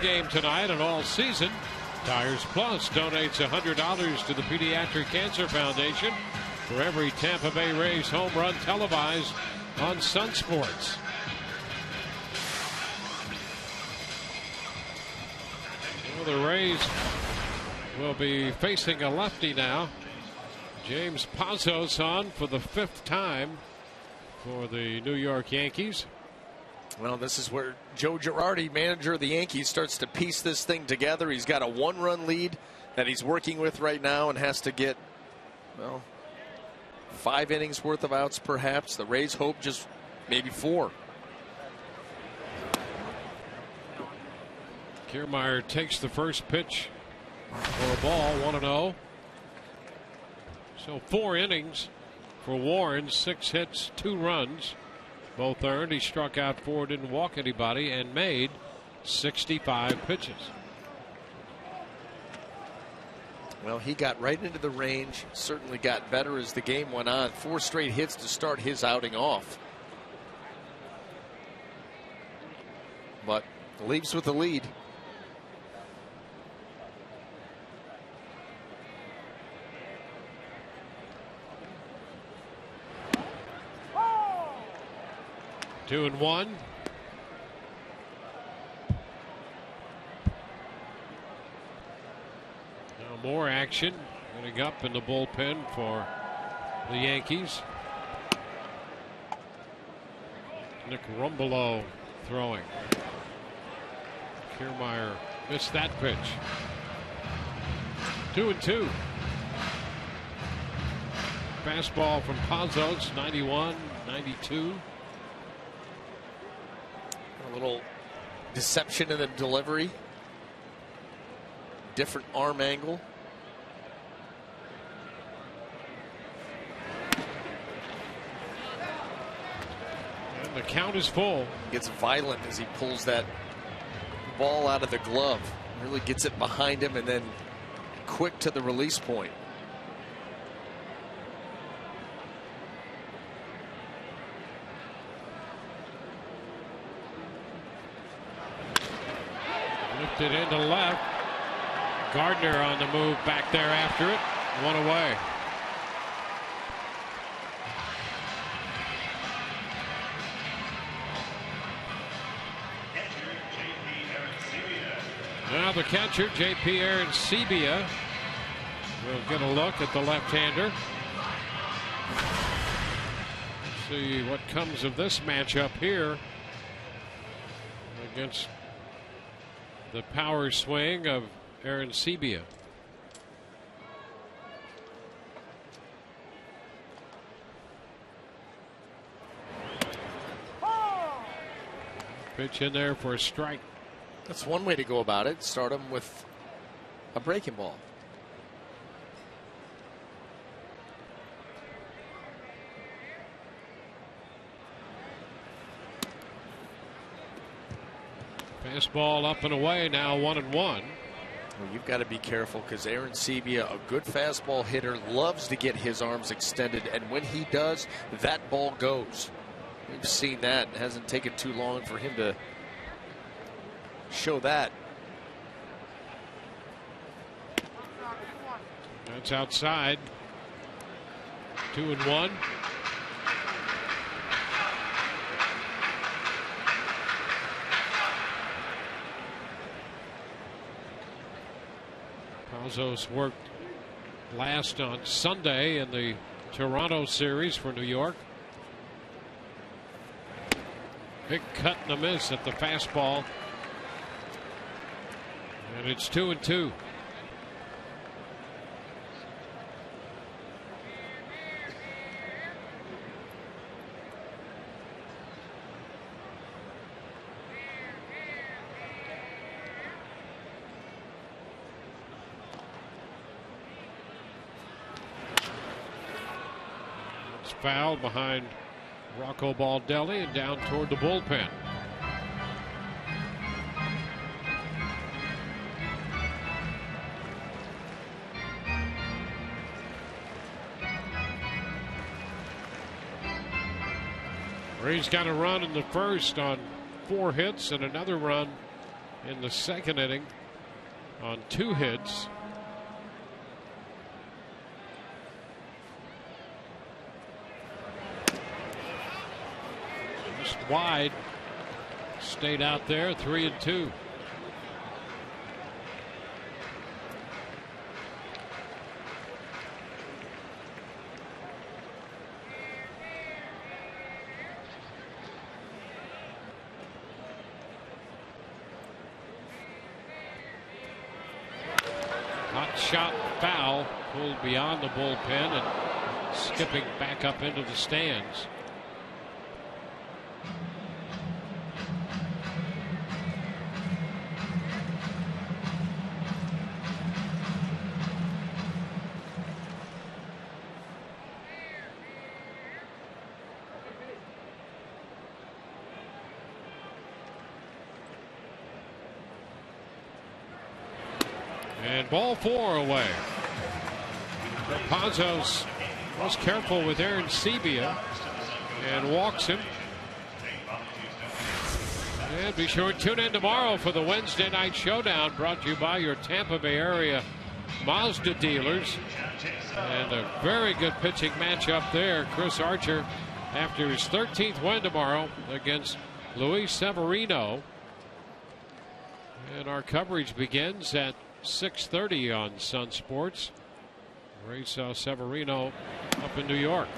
Speaker 4: Game tonight and all season. Tires Plus donates $100 to the Pediatric Cancer Foundation for every Tampa Bay Rays home run televised on Sun Sports. Well, the Rays will be facing a lefty now. James Pazos on for the 5th time for the New York Yankees.
Speaker 5: Well, this is where Joe Girardi, manager of the Yankees, starts to piece this thing together. He's got a 1-run lead that he's working with right now and has to get, well, 5 innings worth of outs perhaps. The Rays hope just maybe 4.
Speaker 4: Kiermaier takes the first pitch for a ball, 1-0. So 4 innings for Warren, 6 hits, 2 runs. Both earned. He struck out 4, didn't walk anybody, and made 65 pitches.
Speaker 5: Well, he got right into the range, certainly got better as the game went on. 4 straight hits to start his outing off. But leaves with the lead.
Speaker 4: Two and one. Now more action getting up in the bullpen for the Yankees. Nick Rumbelow throwing. Kiermaier missed that pitch. 2-2. Fastball from Pazos, 91, 92.
Speaker 5: A little deception in the delivery. Different arm angle.
Speaker 4: And the count is full.
Speaker 5: Gets violent as he pulls that ball out of the glove. Really gets it behind him and then quick to the release point.
Speaker 4: Lifted into left. Gardner on the move back there after it. 1 away. Now the catcher, J.P. Arancibia, will get a look at the left-hander. Let's see what comes of this matchup here against the power swing of Arancibia. Pitch in there for a strike.
Speaker 5: That's one way to go about it. Start him with a breaking ball.
Speaker 4: Fastball up and away, now 1-1.
Speaker 5: Well, you've got to be careful because Arancibia, a good fastball hitter, loves to get his arms extended, and when he does, that ball goes. We've seen that. It hasn't taken too long for him to show that.
Speaker 4: That's outside. 2-1. Pazos worked last on Sunday in the Toronto series for New York. Big cut and a miss at the fastball. And it's 2-2. It's fouled behind Rocco Baldelli and down toward the bullpen. Rays got a run in the first on 4 hits and another run in the second inning on 2 hits. Just wide. Stayed out there, 3-2. Hot shot foul, pulled beyond the bullpen and skipping back up into the stands. And ball 4 away. Pazos was careful with Aaron Sebia and walks him. And be sure to tune in tomorrow for the Wednesday night showdown, brought to you by your Tampa Bay area Mazda dealers. And a very good pitching matchup there. Chris Archer, after his 13th win tomorrow against Luis Severino. And our coverage begins at 6:30 on Sun Sports. Ray saw Severino up in New York.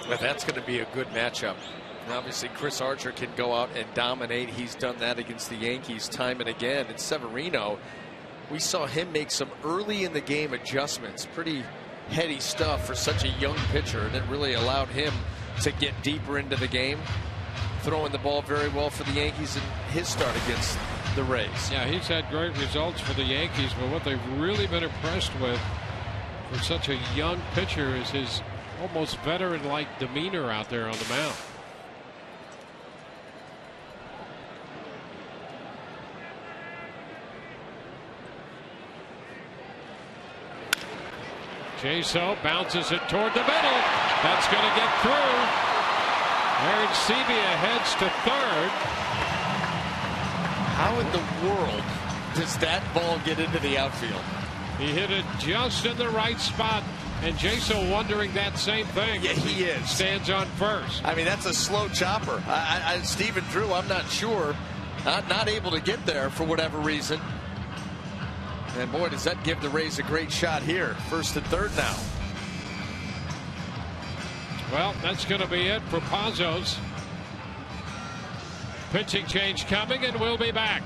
Speaker 5: Well, that's going to be a good matchup. And obviously, Chris Archer can go out and dominate. He's done that against the Yankees time and again. And Severino, we saw him make some early in the game adjustments. Pretty heady stuff for such a young pitcher. And it really allowed him to get deeper into the game. Throwing the ball very well for the Yankees in his start against the Rays.
Speaker 4: Yeah, he's had great results for the Yankees, but what they've really been impressed with for such a young pitcher is his almost veteran-like demeanor out there on the mound. Jaso bounces it toward the middle. That's going to get through. Aaron Sebia heads to third.
Speaker 5: How in the world does that ball get into the outfield?
Speaker 4: He hit it just in the right spot, and Jaso wondering that same thing.
Speaker 5: Yeah, he is.
Speaker 4: Stands on first.
Speaker 5: I mean, that's a slow chopper. Stephen Drew, I'm not sure, not able to get there for whatever reason. And boy, does that give the Rays a great shot here. First and third now.
Speaker 4: Well, that's going to be it for Pazos. Pitching change coming, and we'll be back.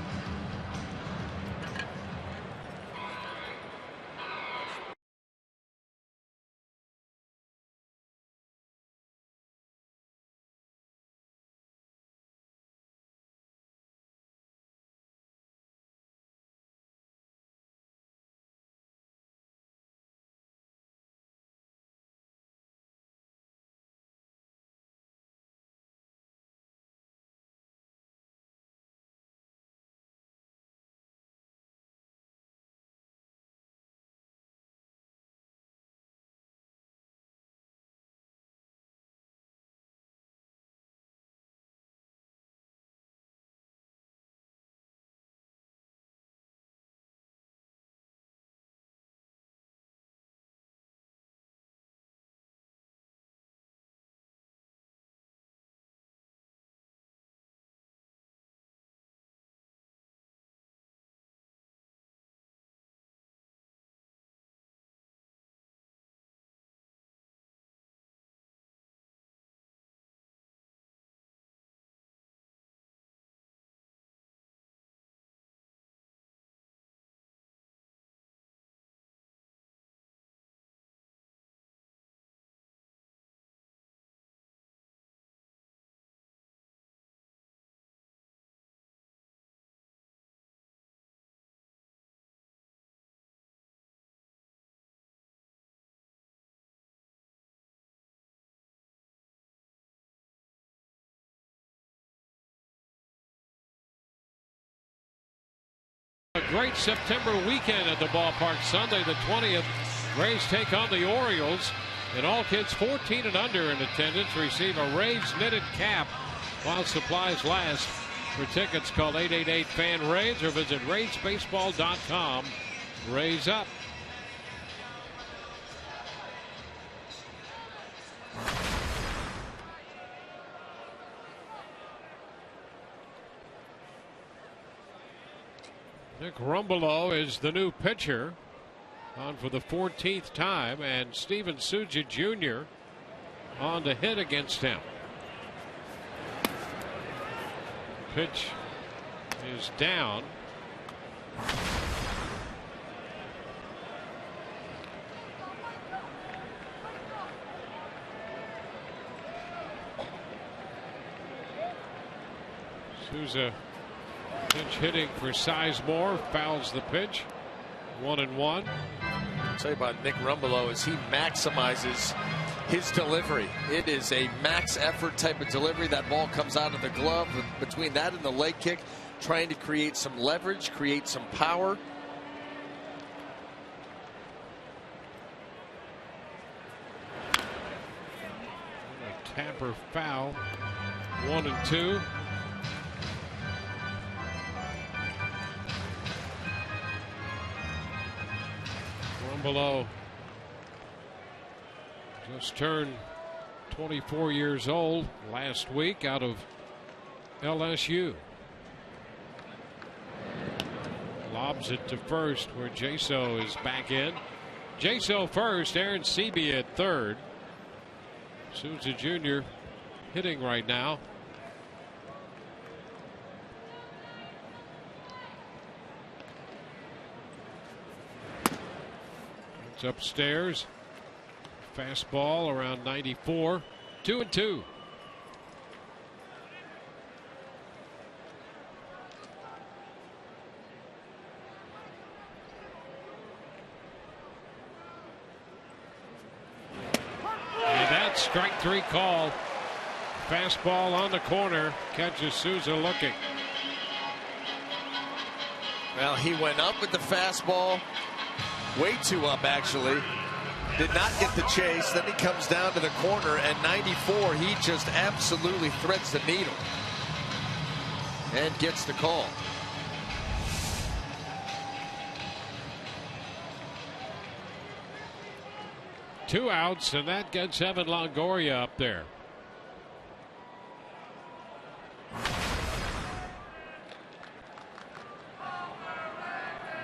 Speaker 4: A great September weekend at the ballpark. Sunday the 20th, Rays take on the Orioles, and all kids 14 and under in attendance receive a Rays knitted cap while supplies last. For tickets, call 888-FAN-RAYS or visit RaysBaseball.com. Rays up. Nick Rumbelow is the new pitcher, on for the 14th time, and Steven Souza Jr. on to hit against him. Pitch is down. Souza pinch hitting for Sizemore, fouls the pitch. 1-1.
Speaker 5: I'll tell you about Nick Rumbelow is he maximizes his delivery. It is a max effort type of delivery. That ball comes out of the glove. Between that and the leg kick, trying to create some leverage, create some power.
Speaker 4: A tapper foul. 1-2. Rumbelow just turned 24 years old last week out of LSU. Lobs it to first where Jaso is back in. Jaso first, Aaron Seeby at third. Souza Jr. hitting right now. It's upstairs. Fastball around 94. 2-2. And that's strike three call. Fastball on the corner. Catches Souza looking.
Speaker 5: Well, he went up with the fastball. Way too up, actually. Did not get the chase. Then he comes down to the corner, and 94, he just absolutely threads the needle and gets the call.
Speaker 4: Two outs, and that gets Evan Longoria up there.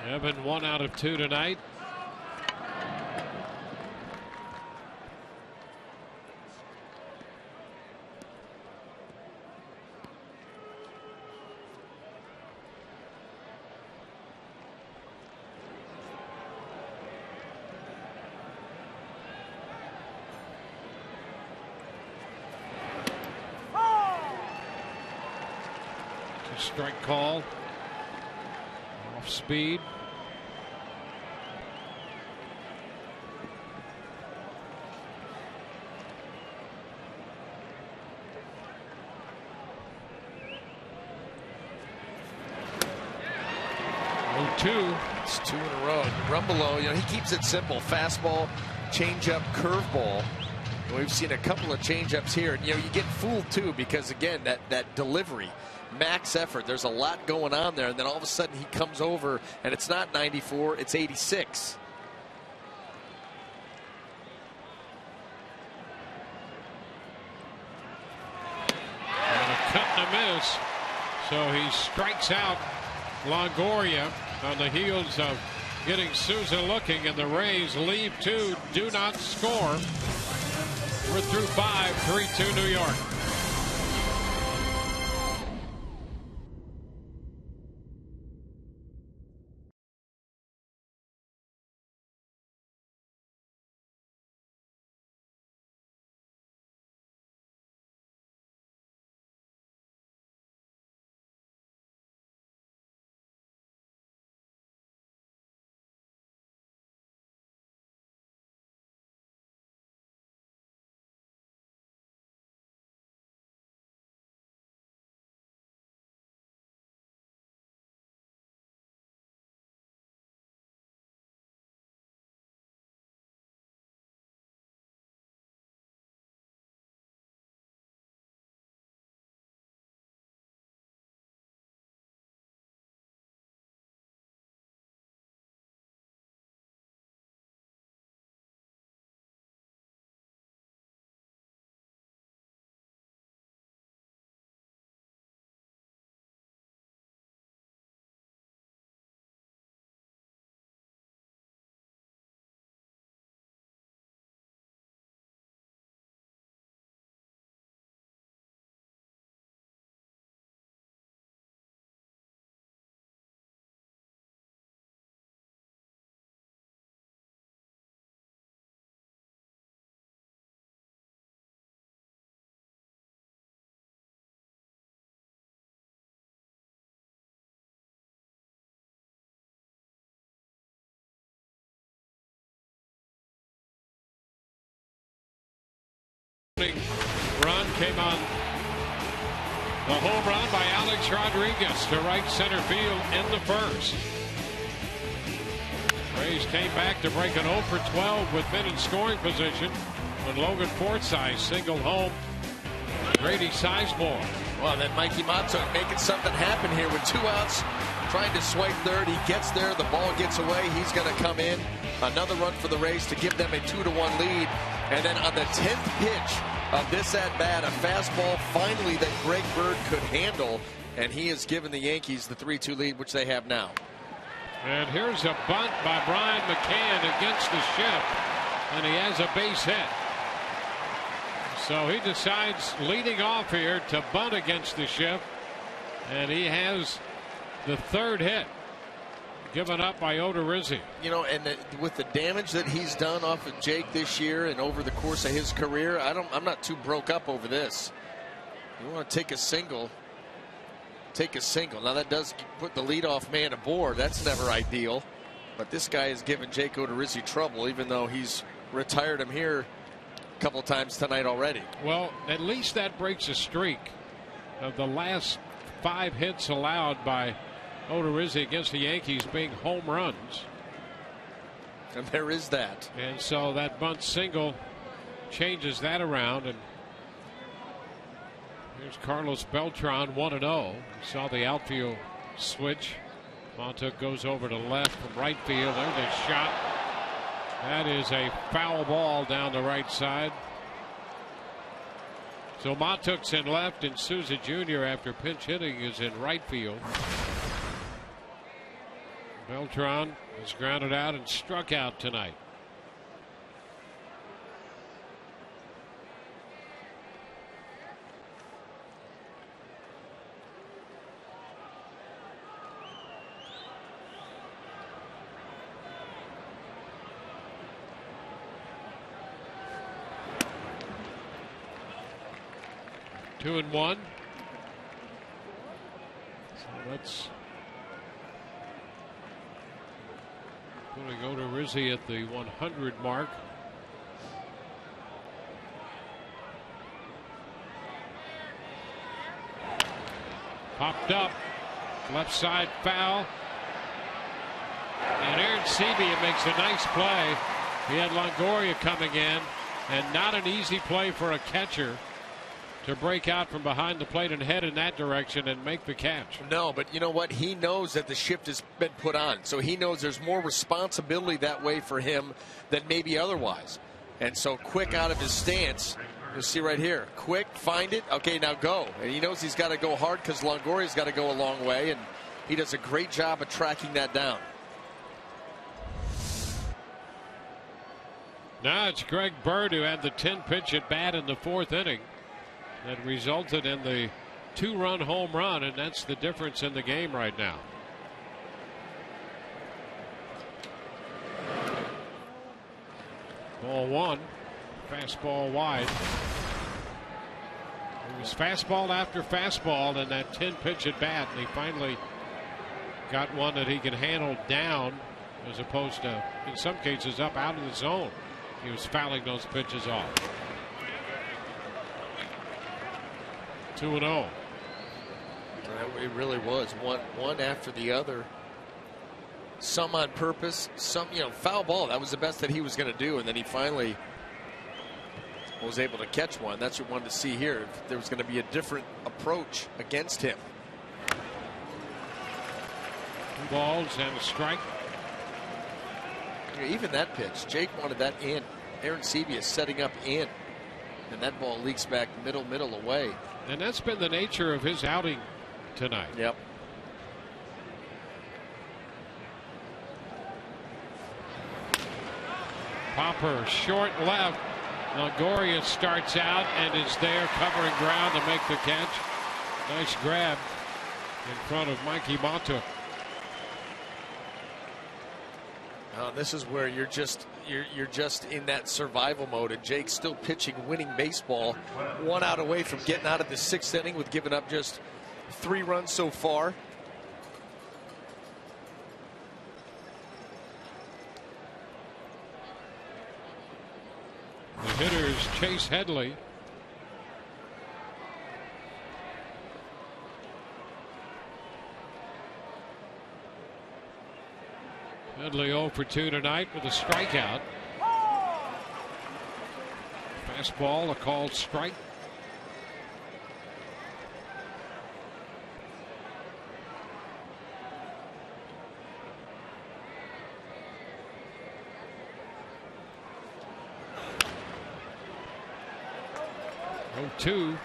Speaker 4: Evan 1 out of 2 tonight. Strike call. Off speed.
Speaker 5: It's two in a row. Rumbelow, he keeps it simple. Fastball, changeup, curveball. We've seen a couple of changeups here. And, you get fooled too because again that delivery, max effort. There's a lot going on there, and then all of a sudden he comes over and it's not 94, it's 86.
Speaker 4: And a cut and a miss. So he strikes out Longoria on the heels of getting Souza looking, and the Rays leave 2, do not score. We're through 5, 3-2 New York. Run came on the home run by Alex Rodriguez to right center field in the first. Rays came back to break an 0 for 12 with men in scoring position when Logan Forsythe singled home Grady Sizemore.
Speaker 5: Well, then Mikey Matuk making something happen here with 2 outs, trying to swipe third. He gets there, the ball gets away. He's going to come in. Another run for the Rays to give them a 2-1 lead. And then on the 10th pitch of this at-bat, a fastball finally that Greg Bird could handle, and he has given the Yankees the 3-2 lead, which they have now.
Speaker 4: And here's a bunt by Brian McCann against the shift, and he has a base hit. So he decides leading off here to bunt against the shift, and he has the 3rd hit given up by Odorizzi.
Speaker 5: You know, and with the damage that he's done off of Jake this year and over the course of his career, I'm not too broke up over this. You want to take a single. Take a single. Now that does put the leadoff man aboard. That's never ideal. But this guy has given Jake Odorizzi trouble, even though he's retired him here a couple times tonight already.
Speaker 4: Well, at least that breaks a streak of the last 5 hits allowed by Odorizzi against the Yankees being home runs.
Speaker 5: And there is that.
Speaker 4: And so that bunt single changes that around. And here's Carlos Beltran 1-0. Saw the outfield switch. Montauk goes over to left from right field. There's a shot. That is a foul ball down the right side. So Montauk's in left, and Souza Jr. after pinch hitting is in right field. Beltran has grounded out and struck out tonight. Two and one. So let's putting Odorizzi at the 100 mark. Popped up, left side foul. And Aaron Sebia makes a nice play. He had Longoria coming in, and not an easy play for a catcher to break out from behind the plate and head in that direction and make the catch.
Speaker 5: No, but you know what? He knows that the shift has been put on, so he knows there's more responsibility that way for him than maybe otherwise. And so quick out of his stance. You'll see right here. Quick, find it. Okay, now go. And he knows he's got to go hard because Longoria's got to go a long way, and he does a great job of tracking that down.
Speaker 4: Now it's Greg Bird who had the 10-pitch at bat in the 4th inning that resulted in the 2-run home run, and that's the difference in the game right now. Ball 1, fastball wide. It was fastball after fastball in that 10-pitch at bat, and he finally got one that he can handle down as opposed to, in some cases, up out of the zone. He was fouling those pitches off. 2-0.
Speaker 5: It really was one after the other. Some on purpose, some foul ball. That was the best that he was going to do, and then he finally was able to catch one. That's what we wanted to see here. If there was going to be a different approach against him.
Speaker 4: 2 balls and a strike.
Speaker 5: Even that pitch, Jake wanted that in. Aaron Sebia setting up in, and that ball leaks back middle away.
Speaker 4: And that's been the nature of his outing tonight.
Speaker 5: Yep.
Speaker 4: Popper short left. Longoria starts out and is there covering ground to make the catch. Nice grab in front of Mikey Matuk.
Speaker 5: This is where you're just in that survival mode, and Jake's still pitching winning baseball, 1 out away from getting out of the 6th inning with giving up just 3 runs so far.
Speaker 4: The hitters Chase Headley Headley 0 for 2 tonight with a strikeout. Fastball, a called strike. Oh, 2.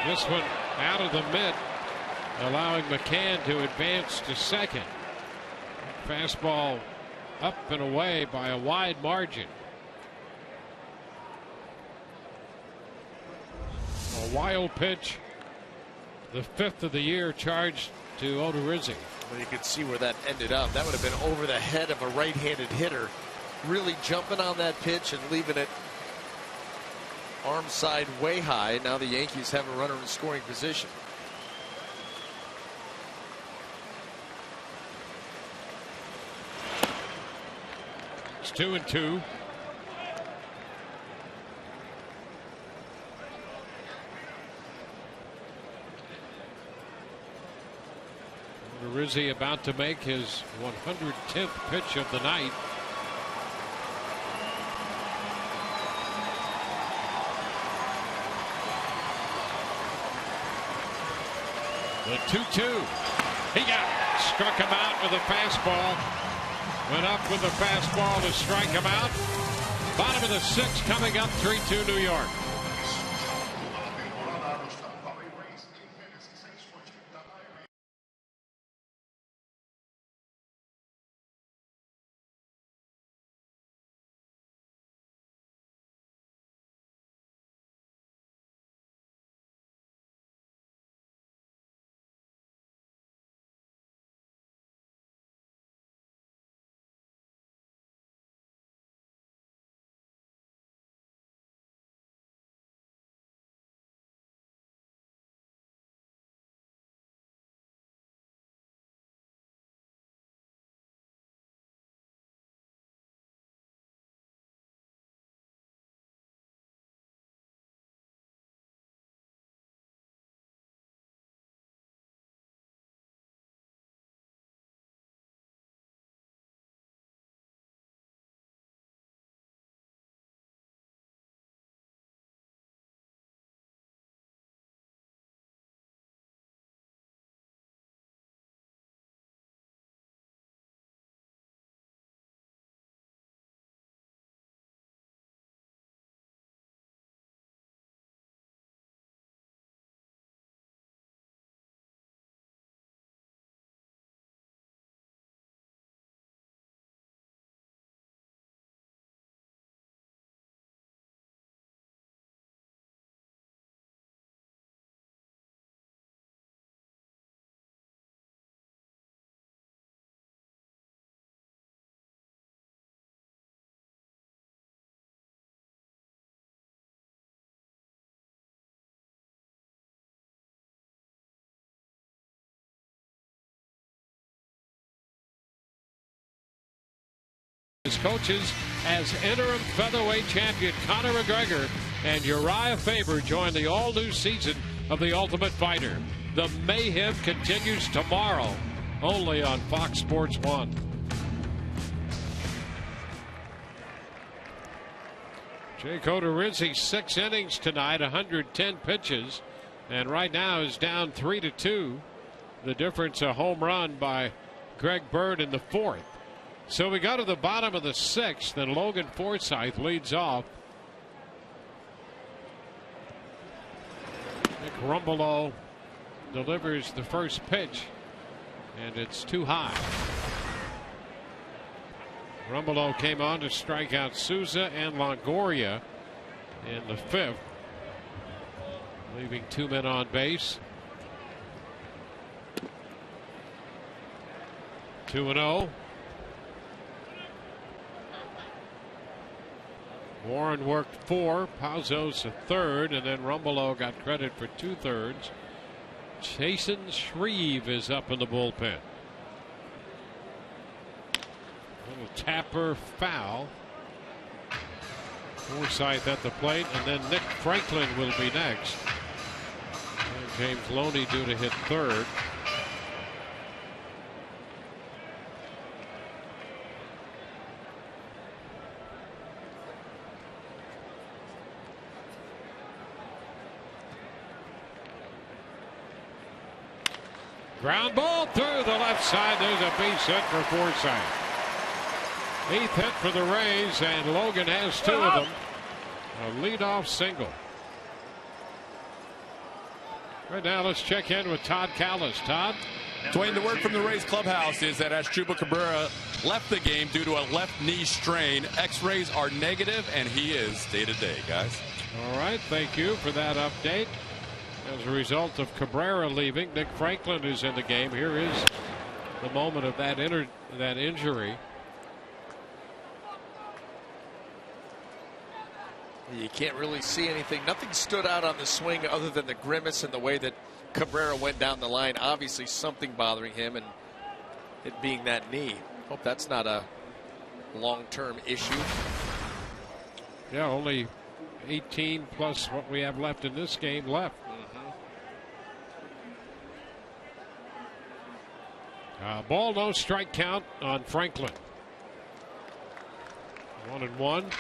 Speaker 4: This one out of the mid, allowing McCann to advance to second. Fastball up and away by a wide margin. A wild pitch, the 5th of the year, charged to Odorizzi.
Speaker 5: Well, you could see where that ended up. That would have been over the head of a right-handed hitter, really jumping on that pitch and leaving it arm side way high. Now the Yankees have a runner in scoring position.
Speaker 4: It's 2-2. Rizzi about to make his 110th pitch of the night. The 2-2. He struck him out with a fastball. Went up with a fastball to strike him out. Bottom of the 6th coming up, 3-2 New York. His coaches as interim featherweight champion Conor McGregor and Uriah Faber join the all-new season of The Ultimate Fighter. The mayhem continues tomorrow, only on Fox Sports 1. Jake Odorizzi, 6 innings tonight, 110 pitches, and right now is down 3-2. The difference, a home run by Greg Bird in the 4th. So we go to the bottom of the 6th, and Logan Forsythe leads off. Nick Rumbelow delivers the first pitch, and it's too high. Rumbelow came on to strike out Souza and Longoria in the 5th, leaving 2 men on base. 2-0. Warren worked 4, Pazos a third, and then Rumbelow got credit for 2/3. Jason Shreve is up in the bullpen. Little tapper foul. Forsythe at the plate, and then Nick Franklin will be next. And James Loney due to hit third. Ground ball through the left side. There's a base hit for Forsythe. 8th hit for the Rays, and Logan has 2 of them. A leadoff single. Right now, let's check in with Todd Callis. Todd?
Speaker 1: Dwayne, the word from the Rays clubhouse is that Asdrubal Cabrera left the game due to a left knee strain. X-rays are negative, and he is day-to-day, guys.
Speaker 4: All right, thank you for that update. As a result of Cabrera leaving, Nick Franklin is in the game. Here is the moment of that injury.
Speaker 5: You can't really see anything. Nothing stood out on the swing other than the grimace and the way that Cabrera went down the line. Obviously something bothering him, and it being that knee. Hope that's not a long-term issue.
Speaker 4: Yeah, only 18 plus what we have left in this game left. Ball, no strike count on Franklin. 1-1.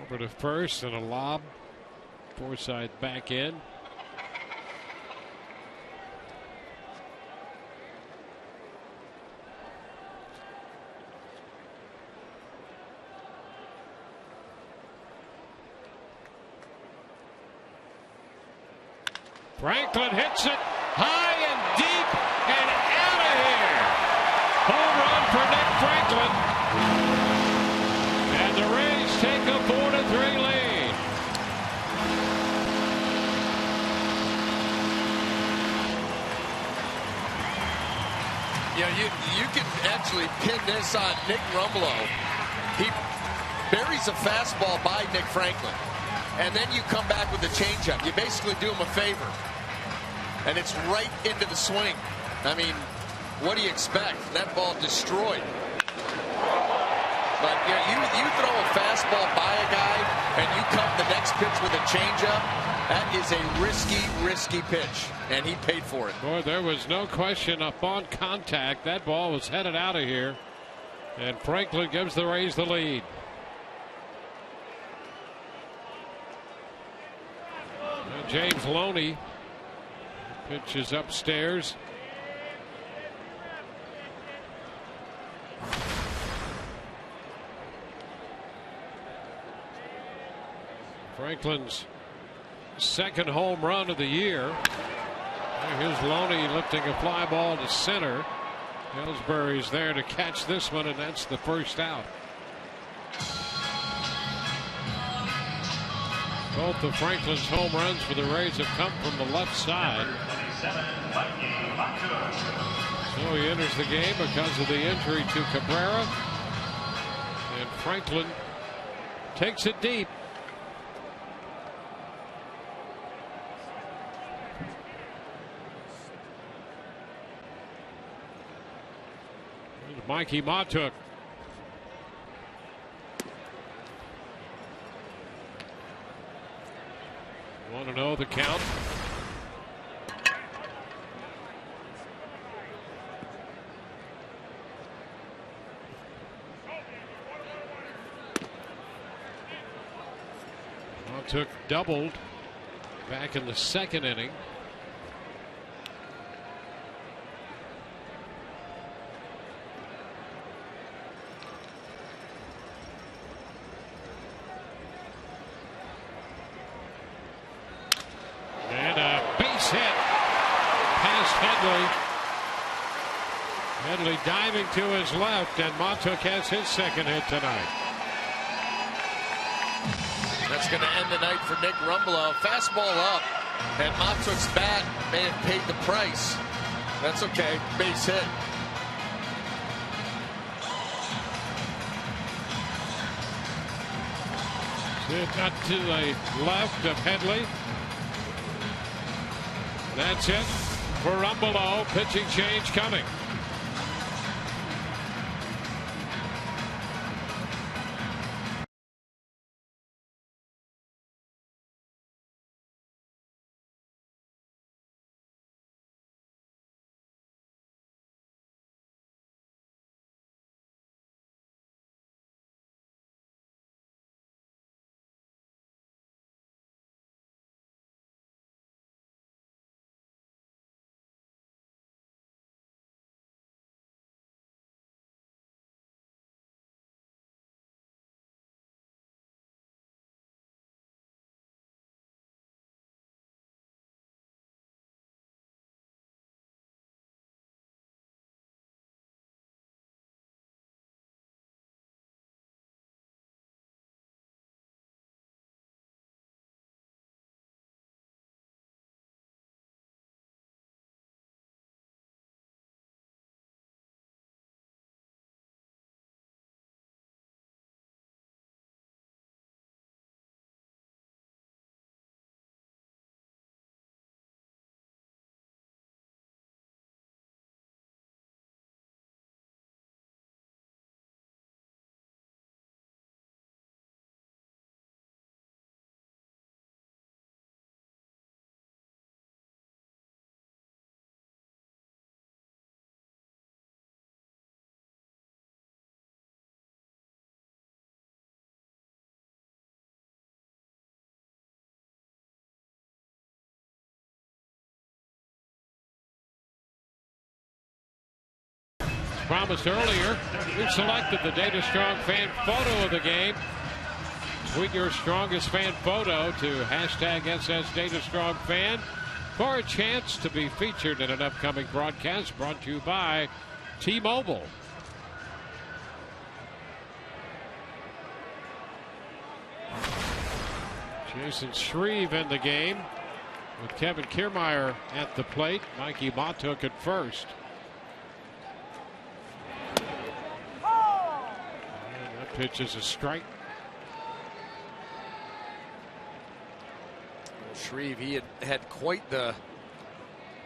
Speaker 4: Over to first and a lob. Forsythe back in. Franklin hits it high and deep and out of here. Home run for Nick Franklin. And the Rays take a 4-3 lead.
Speaker 5: Yeah, you can actually pin this on Nick Rumbelow. He buries a fastball by Nick Franklin, and then you come back with a changeup. You basically do him a favor, and it's right into the swing. I mean, what do you expect? That ball destroyed. But yeah, you throw a fastball by a guy, and you come the next pitch with a changeup. That is a risky pitch, and he paid for it.
Speaker 4: Boy, there was no question upon contact. That ball was headed out of here, and Franklin gives the Rays the lead. And James Loney pitches upstairs. Franklin's second home run of the year. Here's Loney lifting a fly ball to center. Ellsbury's there to catch this one, and that's the first out. Both of Franklin's home runs for the Rays have come from the left side. So he enters the game because of the injury to Cabrera. And Franklin takes it deep. Mikey Matuk. Want to know the count? Matuk doubled back in the second inning. Headley diving to his left, and Montook has his second hit tonight.
Speaker 5: That's going to end the night for Nick Rumbelow. Fastball up, and Montook's bat may have paid the price. That's okay. Base hit.
Speaker 4: Got to the left of Headley. That's it for Rumbelow. Pitching change coming. Promised earlier, we've selected the Data Strong fan photo of the game. Tweet your strongest fan photo to hashtag #SSDataStrongFan for a chance to be featured in an upcoming broadcast brought to you by T-Mobile. Jason Shreve in the game with Kevin Kiermaier at the plate. Mikey Montook at first. Pitch is a strike.
Speaker 5: Well, Shreve, he had quite the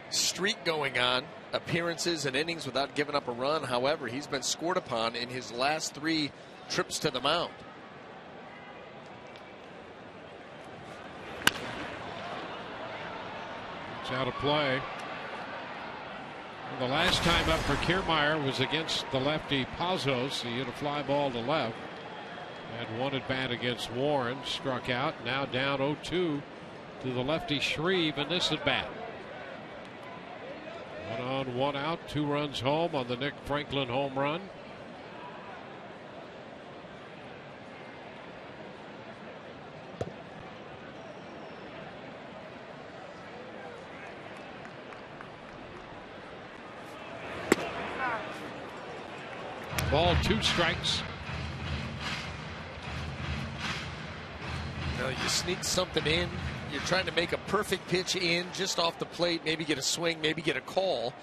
Speaker 5: streak going on. Appearances and innings without giving up a run. However, he's been scored upon in his last 3 trips to the mound.
Speaker 4: It's out of play. The last time up for Kiermaier was against the lefty Pazos. He hit a fly ball to left. Had one at bat against Warren. Struck out. Now down 0-2 to the lefty Shreve in this at bat. 1 on, 1 out. 2 runs home on the Nick Franklin home run. Ball, 2 strikes.
Speaker 5: Now you sneak something in. You're trying to make a perfect pitch in just off the plate, maybe get a swing, maybe get a call.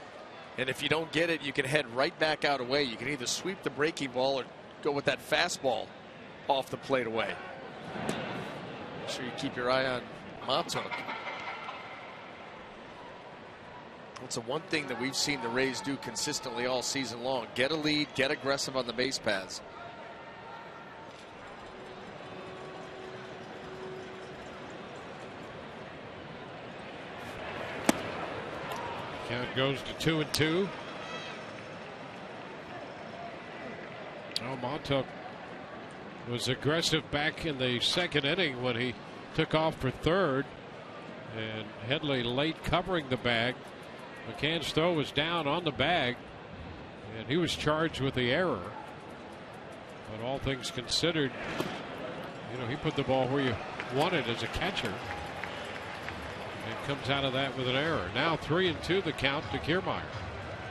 Speaker 5: And if you don't get it, you can head right back out away. You can either sweep the breaking ball or go with that fastball off the plate away. Make sure you keep your eye on Montook. It's the one thing that we've seen the Rays do consistently all season long. Get a lead, get aggressive on the base paths.
Speaker 4: Count goes to 2-2. Oh, Montook was aggressive back in the second inning when he took off for third. And Headley late covering the bag. McCann's throw was down on the bag, and he was charged with the error. But all things considered, you know, he put the ball where you want it as a catcher. And comes out of that with an error. Now 3-2 the count to Kiermaier.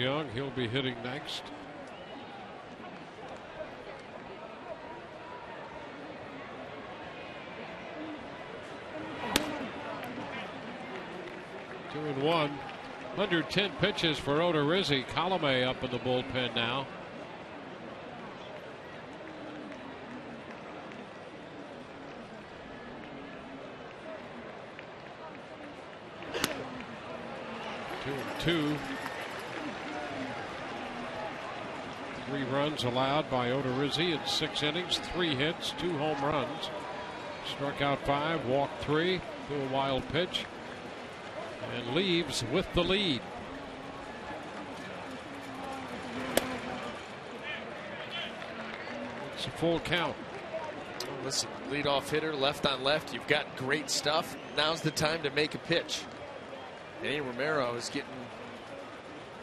Speaker 4: Young, he'll be hitting next. Two and one. 110 pitches for Odorizzi. Colomé up in the bullpen now. Two and two. 3 runs allowed by Odorizzi in 6 innings, 3 hits, 2 home runs. Struck out 5, walked 3, threw a wild pitch, and leaves with the lead. It's a full count.
Speaker 5: Listen, leadoff hitter, left on left. You've got great stuff. Now's the time to make a pitch. Manny Romero is getting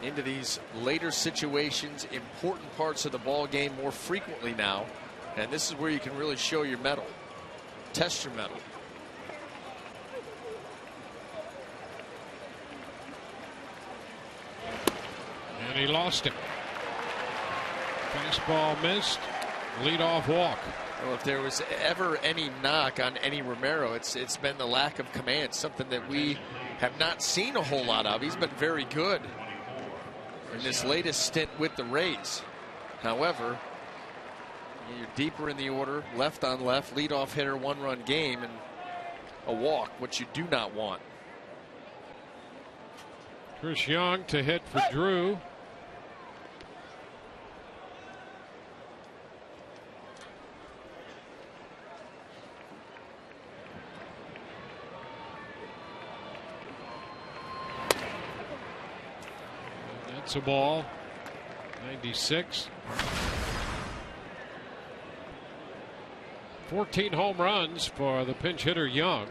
Speaker 5: into these later situations, important parts of the ball game more frequently now, and this is where you can really show your mettle, test your mettle.
Speaker 4: And he lost it. Fastball missed. Leadoff walk.
Speaker 5: Well, if there was ever any knock on Manny Romero, it's been the lack of command, something that we have not seen a whole lot of. He's been very good in this latest stint with the Rays. However, you're deeper in the order, left on left, leadoff hitter, 1-run game, and a walk, which you do not want.
Speaker 4: Chris Young to hit for Drew. That's a ball. 96. 14 home runs for the pinch hitter Young.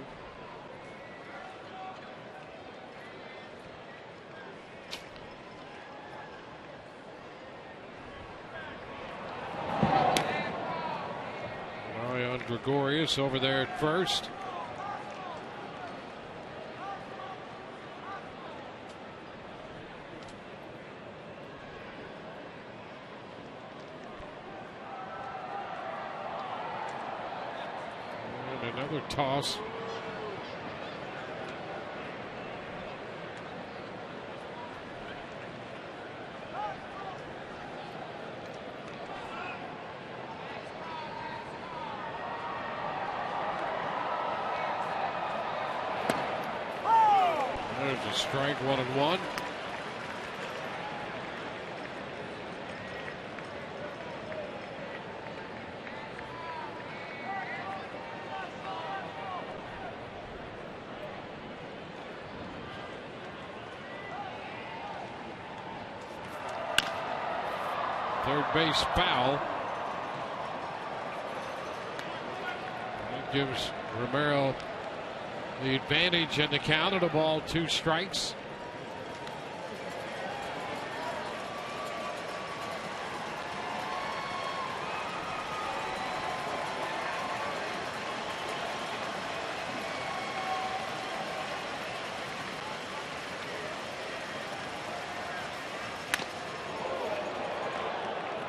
Speaker 4: Mariano Gregorius over there at first. Another toss. There's a strike, 1-1. Third base foul. That gives Romero the advantage in the count of the ball, 2 strikes.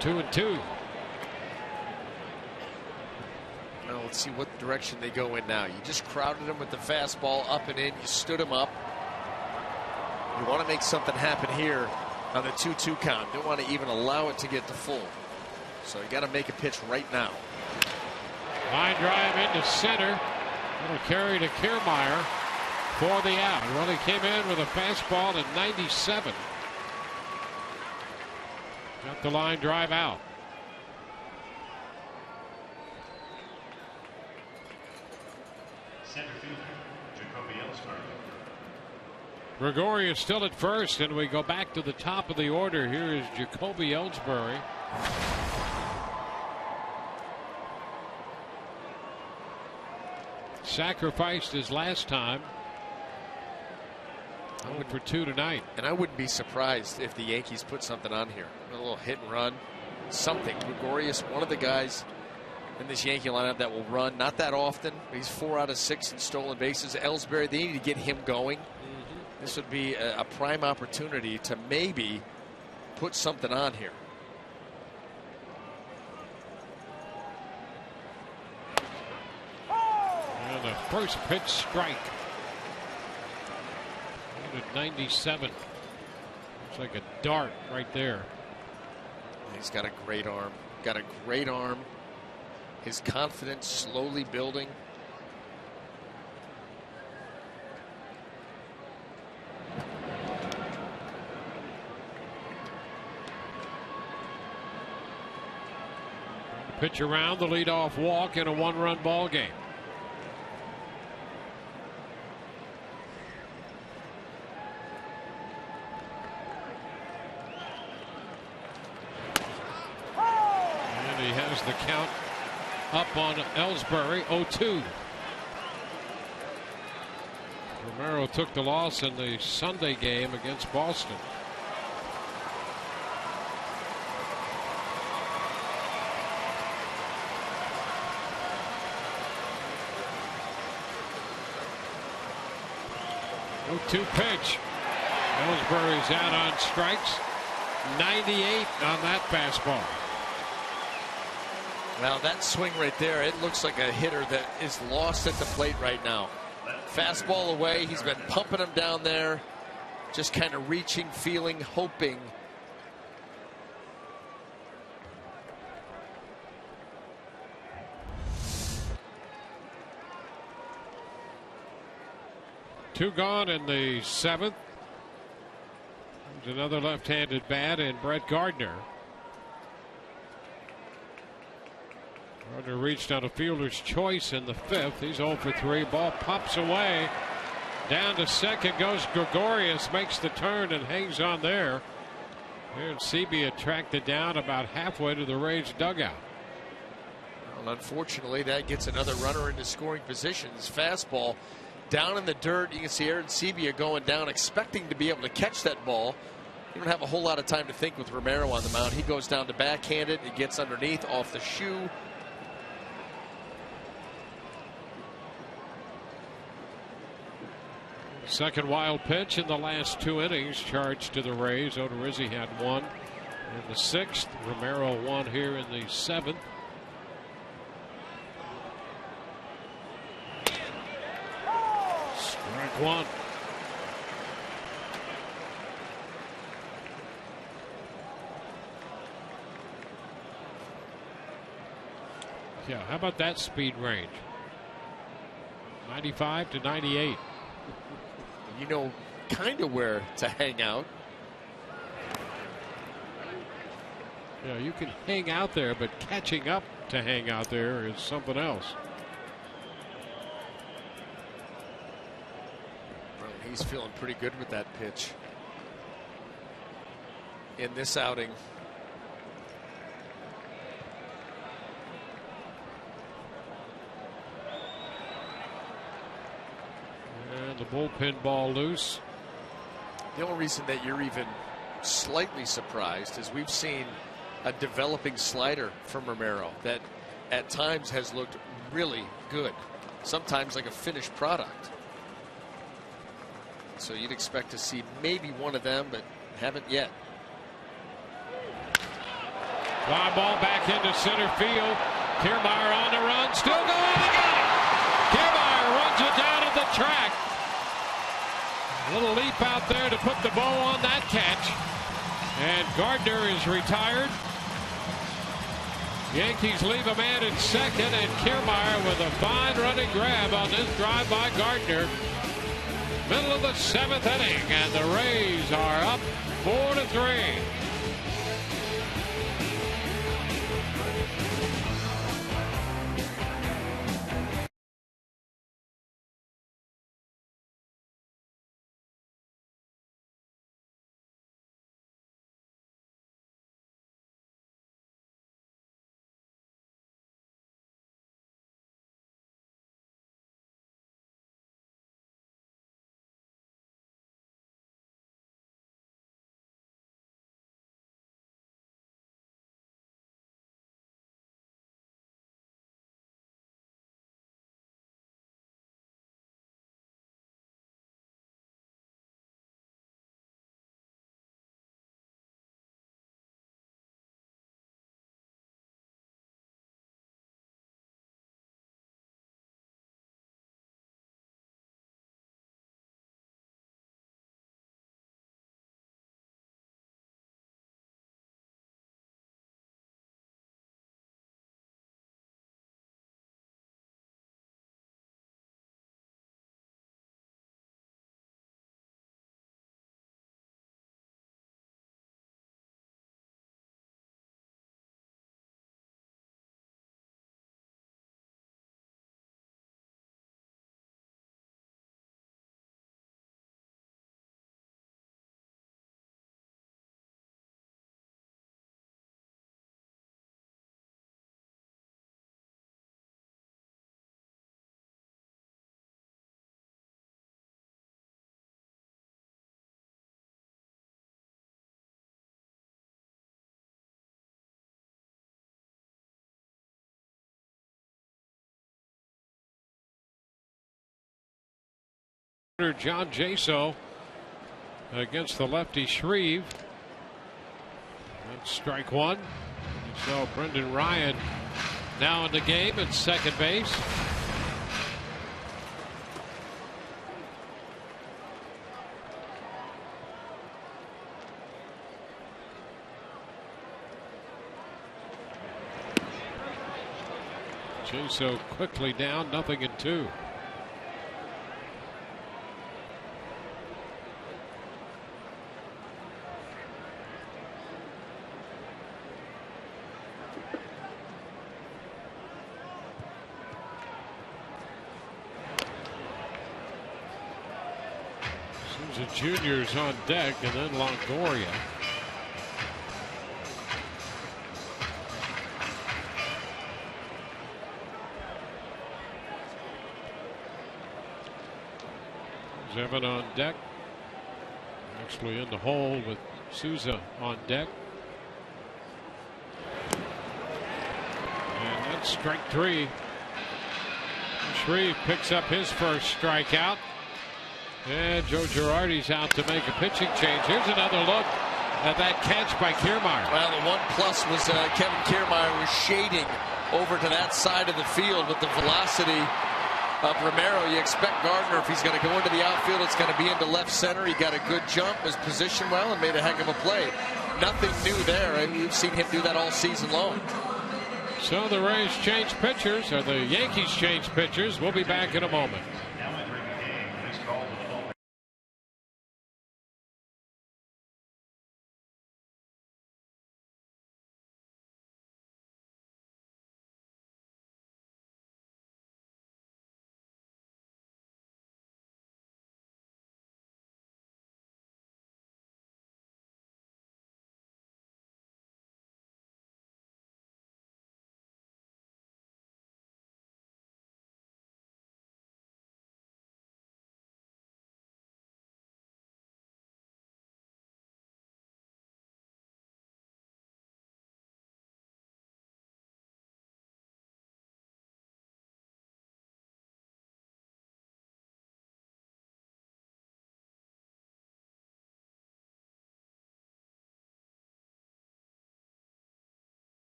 Speaker 4: Two and two.
Speaker 5: Now let's see what direction they go in now. You just crowded him with the fastball up and in. You stood him up. You want to make something happen here on the 2-2 count. Don't want to even allow it to get to full. So you got to make a pitch right now.
Speaker 4: Line drive into center. It'll carry to Kiermaier for the out. Well, he came in with a fastball at 97. Got the line drive out. Gregorius still at first, and we go back to the top of the order. Here is Jacoby Ellsbury. Sacrificed his last time. I went for 2 tonight.
Speaker 5: And I wouldn't be surprised if the Yankees put something on here. A little hit and run. Something. Gregorius, one of the guys in this Yankee lineup that will run. Not that often. He's 4 out of 6 in stolen bases. Ellsbury, they need to get him going. This would be a prime opportunity to maybe put something on here.
Speaker 4: And the first pitch strike. 97. Looks like a dart right there.
Speaker 5: He's got a great arm. Got a great arm. His confidence slowly building.
Speaker 4: Pitch around, the leadoff walk in a one-run ball game. And he has the count up on Ellsbury, 0-2. Romero took the loss in the Sunday game against Boston. Two pitch. Ellsbury's out on strikes. 98 on that fastball.
Speaker 5: Now that swing right there, it looks like a hitter that is lost at the plate right now. Fastball away. He's been pumping him down there. Just kind of reaching, feeling, hoping.
Speaker 4: Two gone in the seventh. There's another left-handed bat in Brett Gardner. Gardner reached on a fielder's choice in the fifth. He's 0 for 3. Ball pops away. Down to second goes Gregorius. Makes the turn and hangs on there. And Sebia tracked it down about halfway to the Rays dugout.
Speaker 5: Well, unfortunately, that gets another runner into scoring position. His fastball down in the dirt. You can see Aaron Sebia going down, expecting to be able to catch that ball. You don't have a whole lot of time to think with Romero on the mound. He goes down to backhand it. It gets underneath off the shoe.
Speaker 4: Second wild pitch in the last 2 innings charged to the Rays. Odorizzi had one in the 6th. Romero one here in the 7th. Strike one. Yeah, how about that speed range? 95 to 98.
Speaker 5: You know kind of where to hang out.
Speaker 4: Yeah, you can hang out there, but catching up to hang out there is something else.
Speaker 5: Well, he's feeling pretty good with that pitch in this outing.
Speaker 4: And the bullpen ball loose.
Speaker 5: The only reason that you're even slightly surprised is we've seen a developing slider from Romero that at times has looked really good, sometimes like a finished product. So you'd expect to see maybe one of them, but haven't yet.
Speaker 4: Fly ball back into center field. Kiermaier on the run, still going. Kiermaier runs it down at the track. A little leap out there to put the bow on that catch. And Gardner is retired. Yankees leave a man in second, and Kiermaier with a fine running grab on this drive by Gardner. Middle of the 7th inning, and the Rays are up 4-3. John Jaso against the lefty Shreve. That's strike one. So Brendan Ryan now in the game at second base. Jaso quickly down, 0-2. Souza Jr.'s on deck, and then Longoria. Evan on deck. Actually in the hole with Souza on deck. And that's strike three. Shreve picks up his first strikeout. And Joe Girardi's out to make a pitching change. Here's another look at that catch by Kiermaier.
Speaker 5: Well, the 1+ was Kevin Kiermaier was shading over to that side of the field with the velocity of Romero. You expect Gardner, if he's going to go into the outfield, it's going to be into left center. He got a good jump, was positioned well, and made a heck of a play. Nothing new there, and we've seen him do that all season long.
Speaker 4: So the Rays change pitchers, or the Yankees change pitchers. We'll be back in a moment.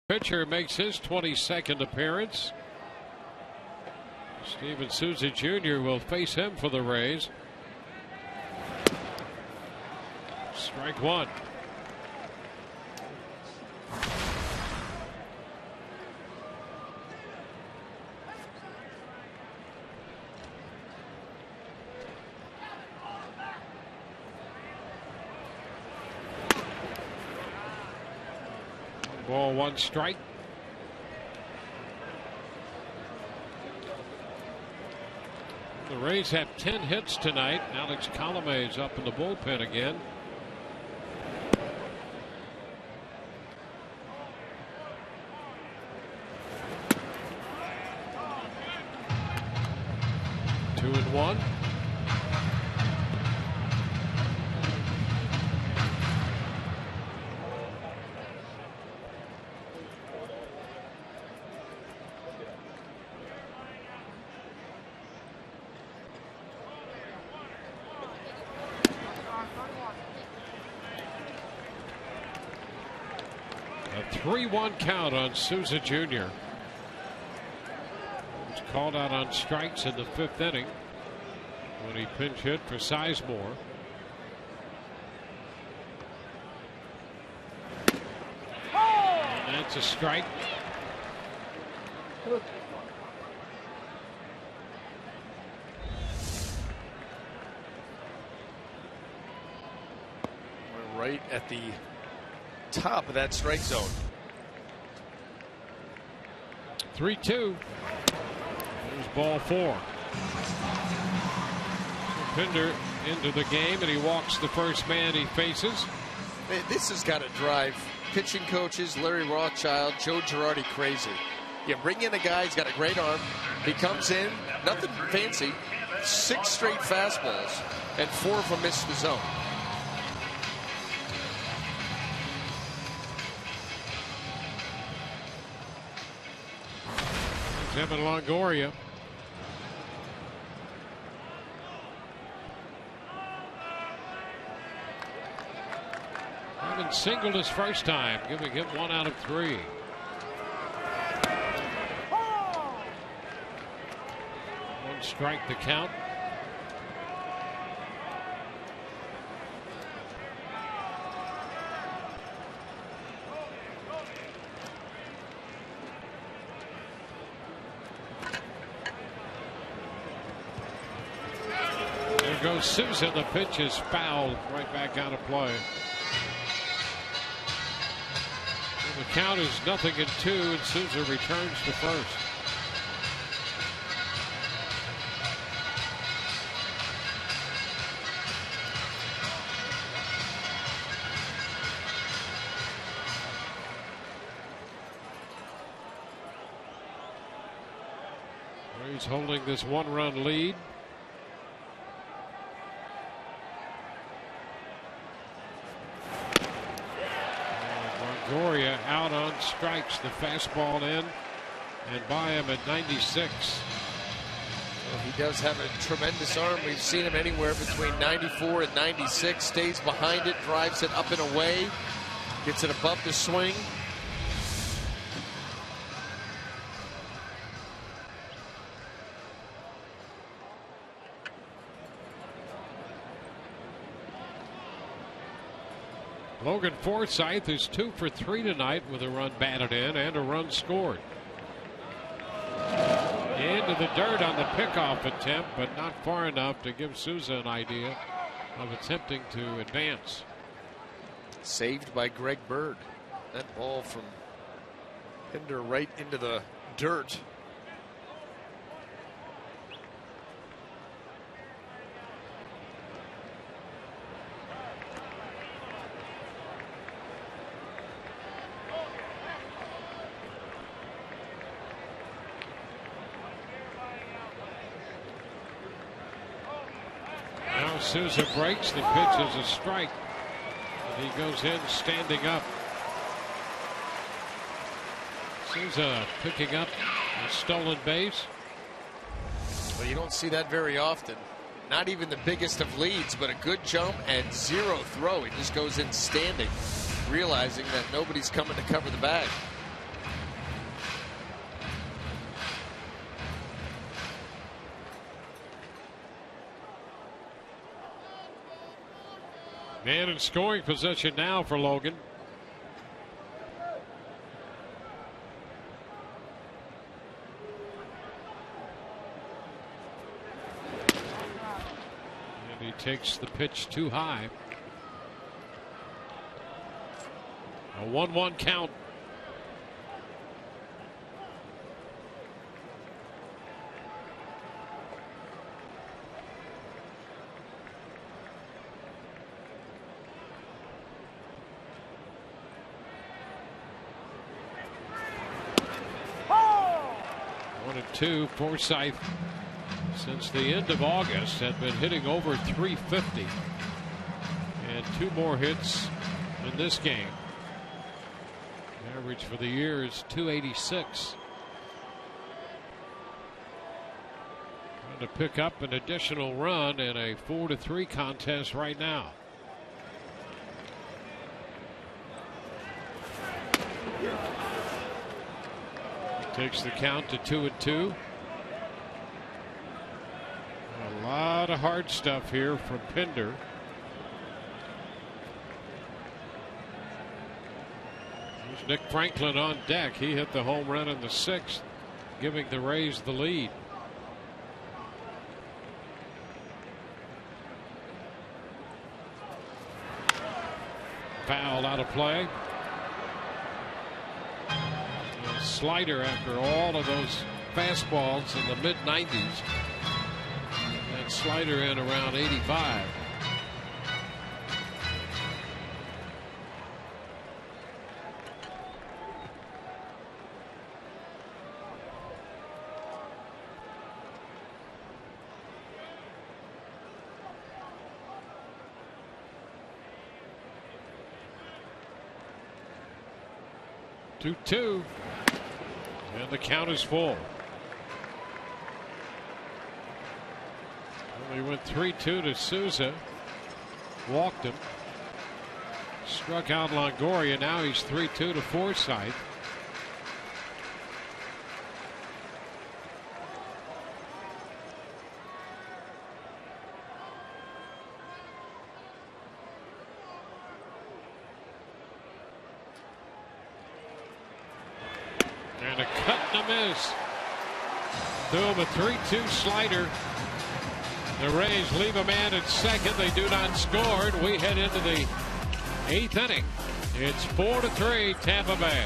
Speaker 4: Pitcher makes his 22nd appearance. Steven Souza Jr. will face him for the Rays. Strike one. Ball, one strike. The Rays have 10 hits tonight. Alex Colomé is up in the bullpen again. Two and one. A 3-1 count on Souza Jr. Was called out on strikes in the 5th inning when he pinch hit for Sizemore. And that's a strike.
Speaker 5: We're right at the top of that strike zone.
Speaker 4: 3-2. There's ball 4. Pinder into the game, and he walks the first man he faces.
Speaker 5: This has got to drive pitching coaches, Larry Rothschild, Joe Girardi crazy. You bring in a guy, he's got a great arm. He comes in, nothing fancy, 6 straight fastballs, and 4 of them miss the zone.
Speaker 4: Evan Longoria. Evan singled his first time, giving him 1 out of 3. One strike the count. Goes Souza. The pitch is fouled right back out of play. And the count is 0-2, and Souza returns to first. He's holding this 1-run lead. Longoria out on strikes, the fastball in and by him at 96.
Speaker 5: Well, he does have a tremendous arm. We've seen him anywhere between 94 and 96. Stays behind it, drives it up and away, gets it above the swing.
Speaker 4: Logan Forsythe is 2 for 3 tonight with a run batted in and a run scored. Into the dirt on the pickoff attempt, but not far enough to give Souza an idea of attempting to advance.
Speaker 5: Saved by Greg Bird. That ball from Pinder right into the dirt.
Speaker 4: Souza breaks. The pitch is a strike. And he goes in standing up. Souza picking up a stolen base.
Speaker 5: Well, you don't see that very often. Not even the biggest of leads, but a good jump and 0 throw. He just goes in standing, realizing that nobody's coming to cover the bag.
Speaker 4: Man in scoring position now for Logan. And he takes the pitch too high. A 1-1 count. Forsythe, since the end of August, had been hitting over 350, and 2 more hits in this game. The average for the year is 286. Trying to pick up an additional run in a 4-3 contest right now. Takes the count to 2-2. A lot of hard stuff here from Pinder. There's Nick Franklin on deck. He hit the home run in the 6th. giving the Rays the lead. Foul out of play. A slider after all of those fastballs in the mid-90s. That slider in around 85. Two, and the count is full. Well, he went 3-2 to Souza, walked him, struck out Longoria. Now he's 3-2 to Forsythe. And a cut and a miss. Threw him a 3-2 slider. The Rays leave a man at second. They do not score. And we head into the 8th inning. It's 4-3 Tampa Bay.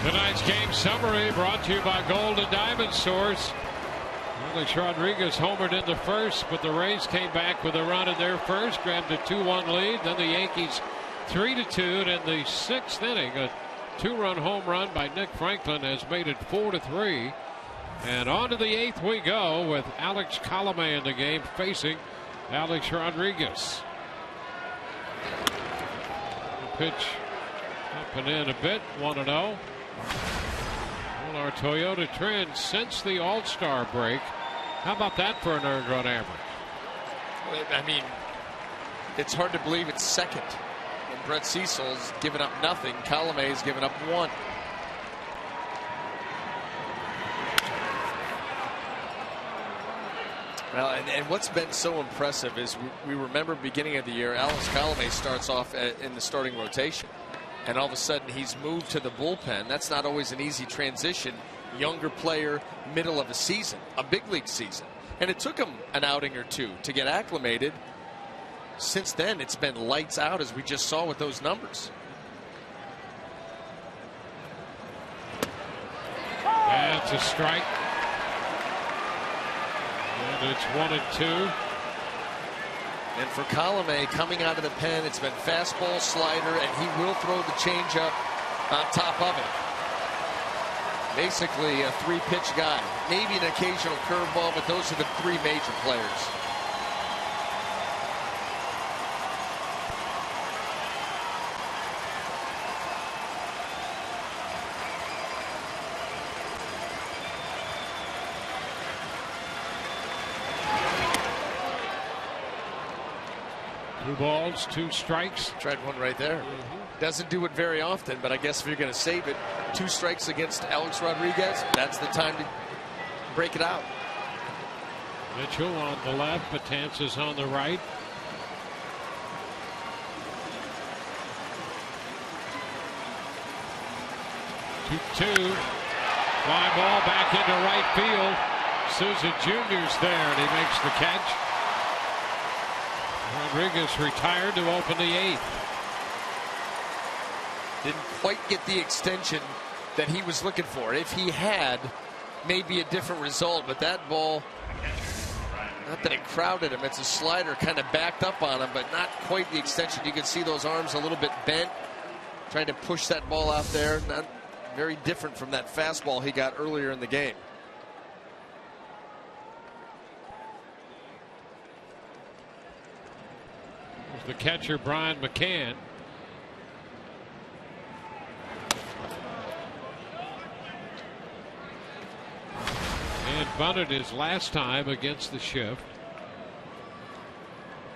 Speaker 4: Tonight's game summary brought to you by Gold and Diamond Source. Alex Rodriguez homered in the first, but the Rays came back with a run in their first, grabbed a 2-1 lead. Then the Yankees 3-2, and in the 6th inning, a 2-run home run by Nick Franklin has made it 4-3. And on to the 8th we go with Alex Colomé in the game facing Alex Rodriguez. The pitch up and in a bit, 1-0. Well, our Toyota trend since the All-Star break. How about that for an earned run average?
Speaker 5: I mean, it's hard to believe it's second. When Brett Cecil's given up nothing, Colomé's given up 1. Well, and what's been so impressive is we remember beginning of the year, Alex Colomé starts off in the starting rotation. And all of a sudden he's moved to the bullpen. That's not always an easy transition. Younger player, middle of a season, a big league season. And it took him an outing or two to get acclimated. Since then, it's been lights out, as we just saw with those numbers.
Speaker 4: That's a strike. And it's 1-2.
Speaker 5: And for Colomé, coming out of the pen, it's been fastball, slider, and he will throw the changeup on top of it. Basically a 3-pitch guy. Maybe an occasional curveball, but those are the 3 major players.
Speaker 4: Two balls, 2 strikes.
Speaker 5: Tried one right there. Doesn't do it very often, but I guess if you're going to save it, 2 strikes against Alex Rodriguez, that's the time to break it out.
Speaker 4: Mitchell on the left, Betances on the right. Two. Fly ball back into right field. Souza Jr.'s there, and he makes the catch. Rodriguez retired to open the 8th.
Speaker 5: Didn't quite get the extension that he was looking for. If he had, maybe a different result, but that ball, not that it crowded him, it's a slider, kind of backed up on him, but not quite the extension. You can see those arms a little bit bent, trying to push that ball out there. Not very different from that fastball he got earlier in the game.
Speaker 4: The catcher, Brian McCann. And bunted his last time against the shift.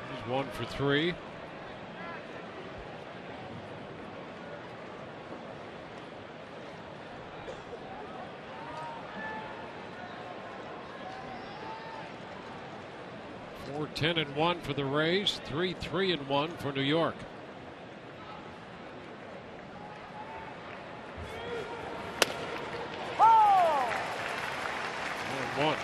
Speaker 4: He's 1 for 3. We're 10-1 for the Rays, 3-3-1 for New York. And 1.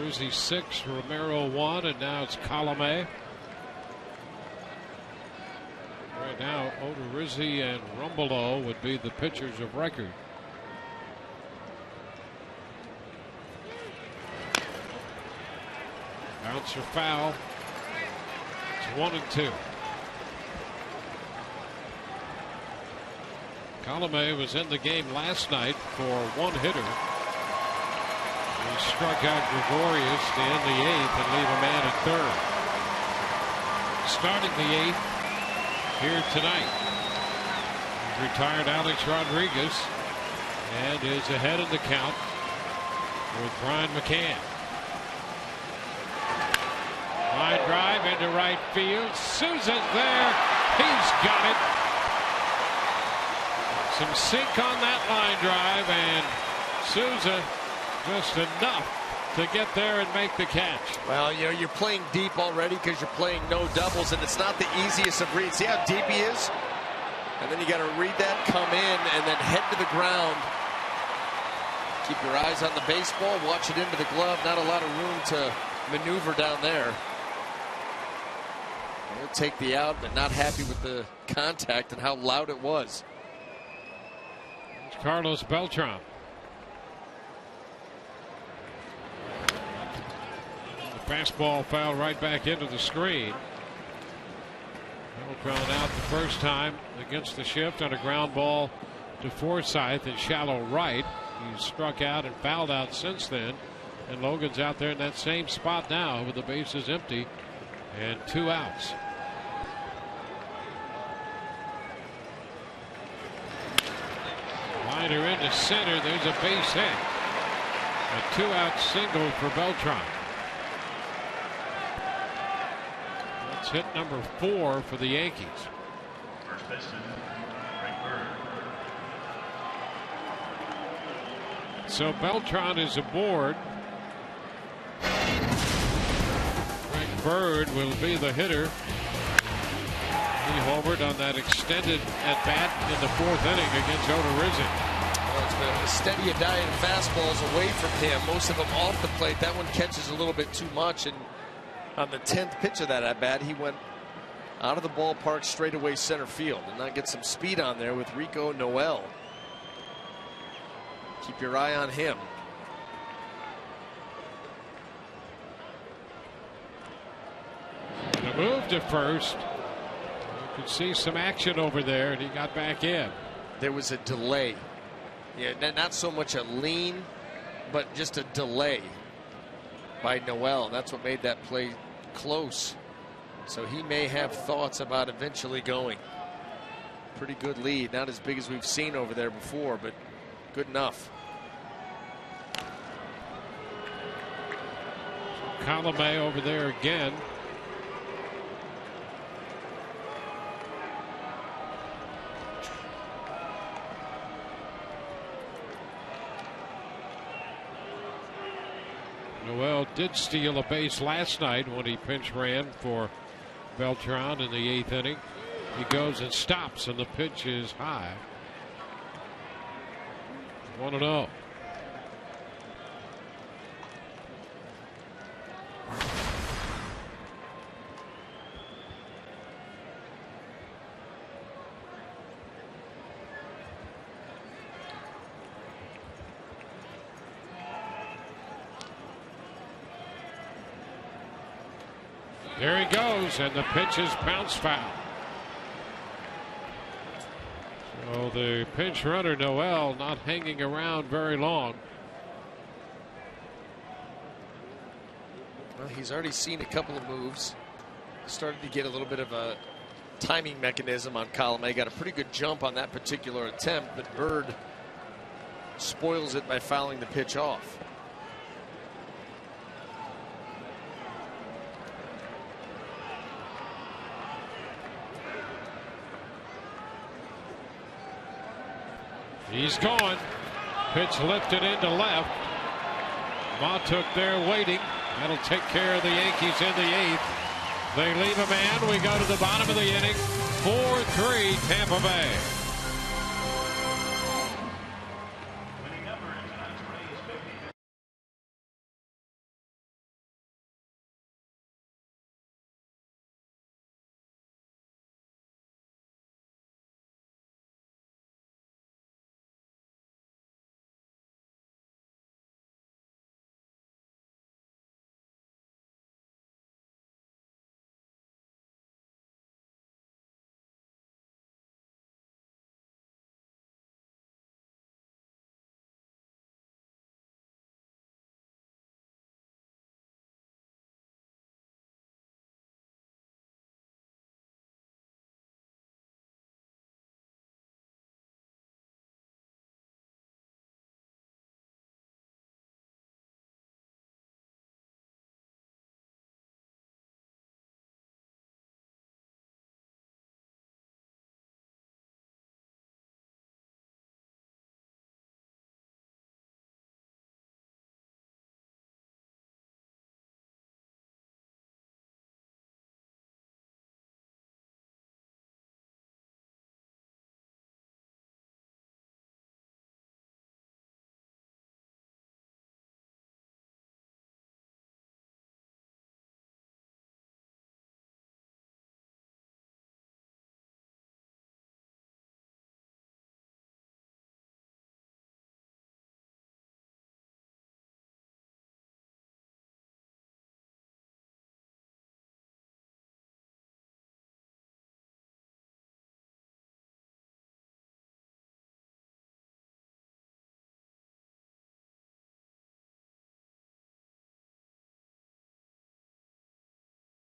Speaker 4: Rizzi 6, Romero 1, and now it's Colomé. Right now, Odorizzi and Rumbelow would be the pitchers of record. Bouncer foul. It's 1-2. Colomé was in the game last night for 1 hitter. He struck out Gregorius to end the 8th and leave a man at 3rd. Starting the 8th here tonight, retired Alex Rodriguez and is ahead in the count with Brian McCann. Line drive into right field. Souza's there. He's got it. Some sink on that line drive, and Souza just enough to get there and make the catch.
Speaker 5: Well, you know, you're playing deep already because you're playing no doubles, and it's not the easiest of reads. See how deep he is? And then you got to read that, come in, and then head to the ground. Keep your eyes on the baseball, watch it into the glove. Not a lot of room to maneuver down there. He'll take the out, but not happy with the contact and how loud it was.
Speaker 4: It's Carlos Beltran. Fastball foul right back into the screen. Beltran out the first time against the shift on a ground ball to Forsythe in shallow right. He's struck out and fouled out since then. And Logan's out there in that same spot now with the bases empty and 2 outs. Liner into center. There's a base hit. A 2-out single for Beltran. Hit number 4 for the Yankees. So Beltran is aboard. Frank Bird will be the hitter. He homered on that extended at bat in the 4th inning against Odorizzi.
Speaker 5: Well, it's been a steady a diet of fastballs away from him, most of them off the plate. That one catches a little bit too much, and on the 10th pitch of that at bat, he went out of the ballpark straight away center field. And now get some speed on there with Rico Noel. Keep your eye on him.
Speaker 4: A move to first. You could see some action over there, and he got back in.
Speaker 5: There was a delay. Yeah, not so much a lean, but just a delay by Noel. That's what made that play close. So he may have thoughts about eventually going. Pretty good lead. Not as big as we've seen over there before, but good enough.
Speaker 4: Colomé over there again. Noel did steal a base last night when he pinch ran for Beltran in the 8th inning. He goes and stops, and the pitch is high. 1-0. There he goes, and the pitch is bounce foul. So the pinch runner Noel not hanging around very long.
Speaker 5: Well, he's already seen a couple of moves. Started to get a little bit of a timing mechanism on Colomé. Got a pretty good jump on that particular attempt, but Bird spoils it by fouling the pitch off.
Speaker 4: He's gone. Pitch lifted into left. Montook there waiting. That'll take care of the Yankees in the 8th. They leave a man. We go to the bottom of the inning. 4-3 Tampa Bay.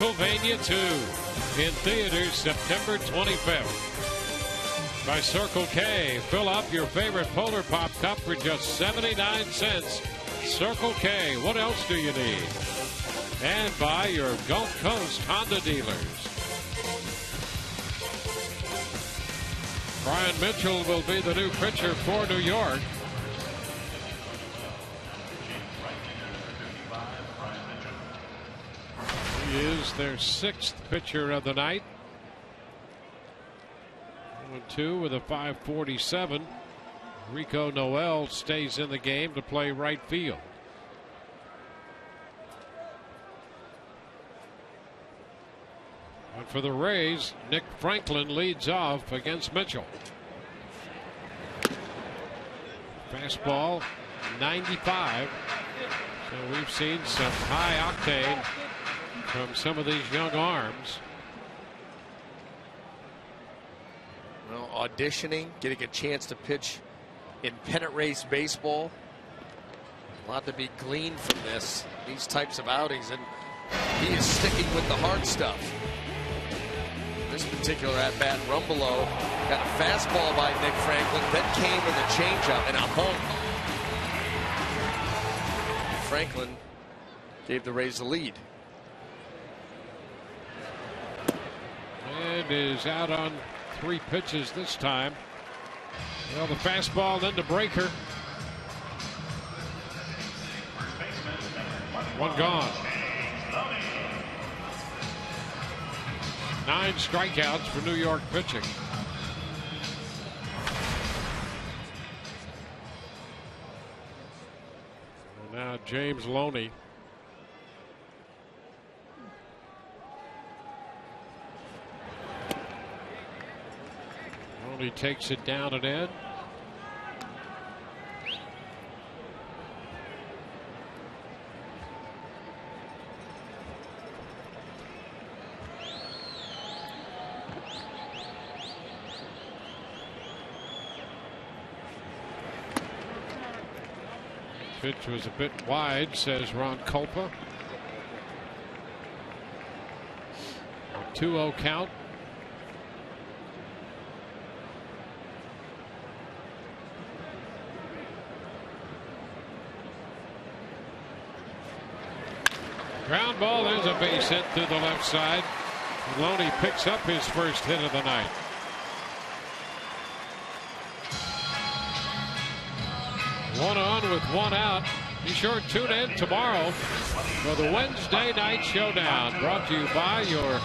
Speaker 4: Pennsylvania 2 in theaters September 25th. By Circle K, fill up your favorite Polar Pop cup for just 79 cents. Circle K, what else do you need? And by your Gulf Coast Honda dealers. Brian Mitchell will be the new pitcher for New York. He is their 6th pitcher of the night. 1-2 with a .547. Rico Noel stays in the game to play right field. And for the Rays, Nick Franklin leads off against Mitchell. Fastball 95. So we've seen some high octane from some of these young arms.
Speaker 5: Well, auditioning, getting a chance to pitch in pennant race baseball. A lot to be gleaned from these types of outings, and he is sticking with the hard stuff. This particular at bat, Rumbelow got a fastball by Nick Franklin, then came with a changeup and a home. Franklin gave the Rays the lead.
Speaker 4: And is out on 3 pitches this time. Well, the fastball, then the breaker. 1 gone. 9 strikeouts for New York pitching. Now James Loney. Loney takes it down and in. Pitch was a bit wide, says Ron Culpa. A 2-0 count. Ground ball, there's a base hit through the left side. Loney picks up his first hit of the night. One on with 1 out. Be sure to tune in tomorrow for the Wednesday Night Showdown, brought to you by your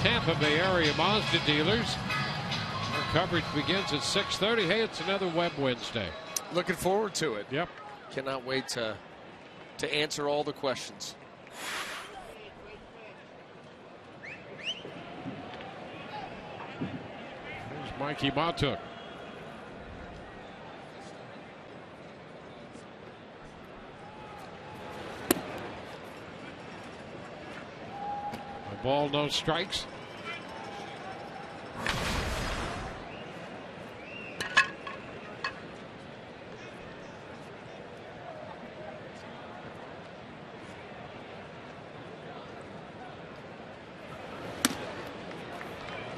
Speaker 4: Tampa Bay area Mazda dealers. Our coverage begins at 6:30. Hey, it's another Web Wednesday.
Speaker 5: Looking forward to it.
Speaker 4: Yep.
Speaker 5: Cannot wait to answer all the questions.
Speaker 4: There's Mikey Matuk. Ball, no strikes.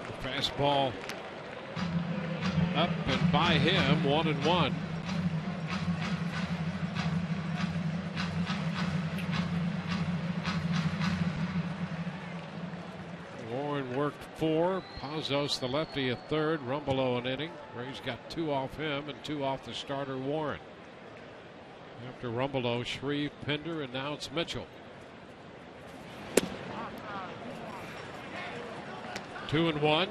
Speaker 4: The fastball up and by him, 1-1. Worked 4. Pazos, the lefty, a third. Rumbelow an inning. Rays got 2 off him and 2 off the starter Warren. After Rumbelow, Shreve, Pinder, and now it's Mitchell. 2-1.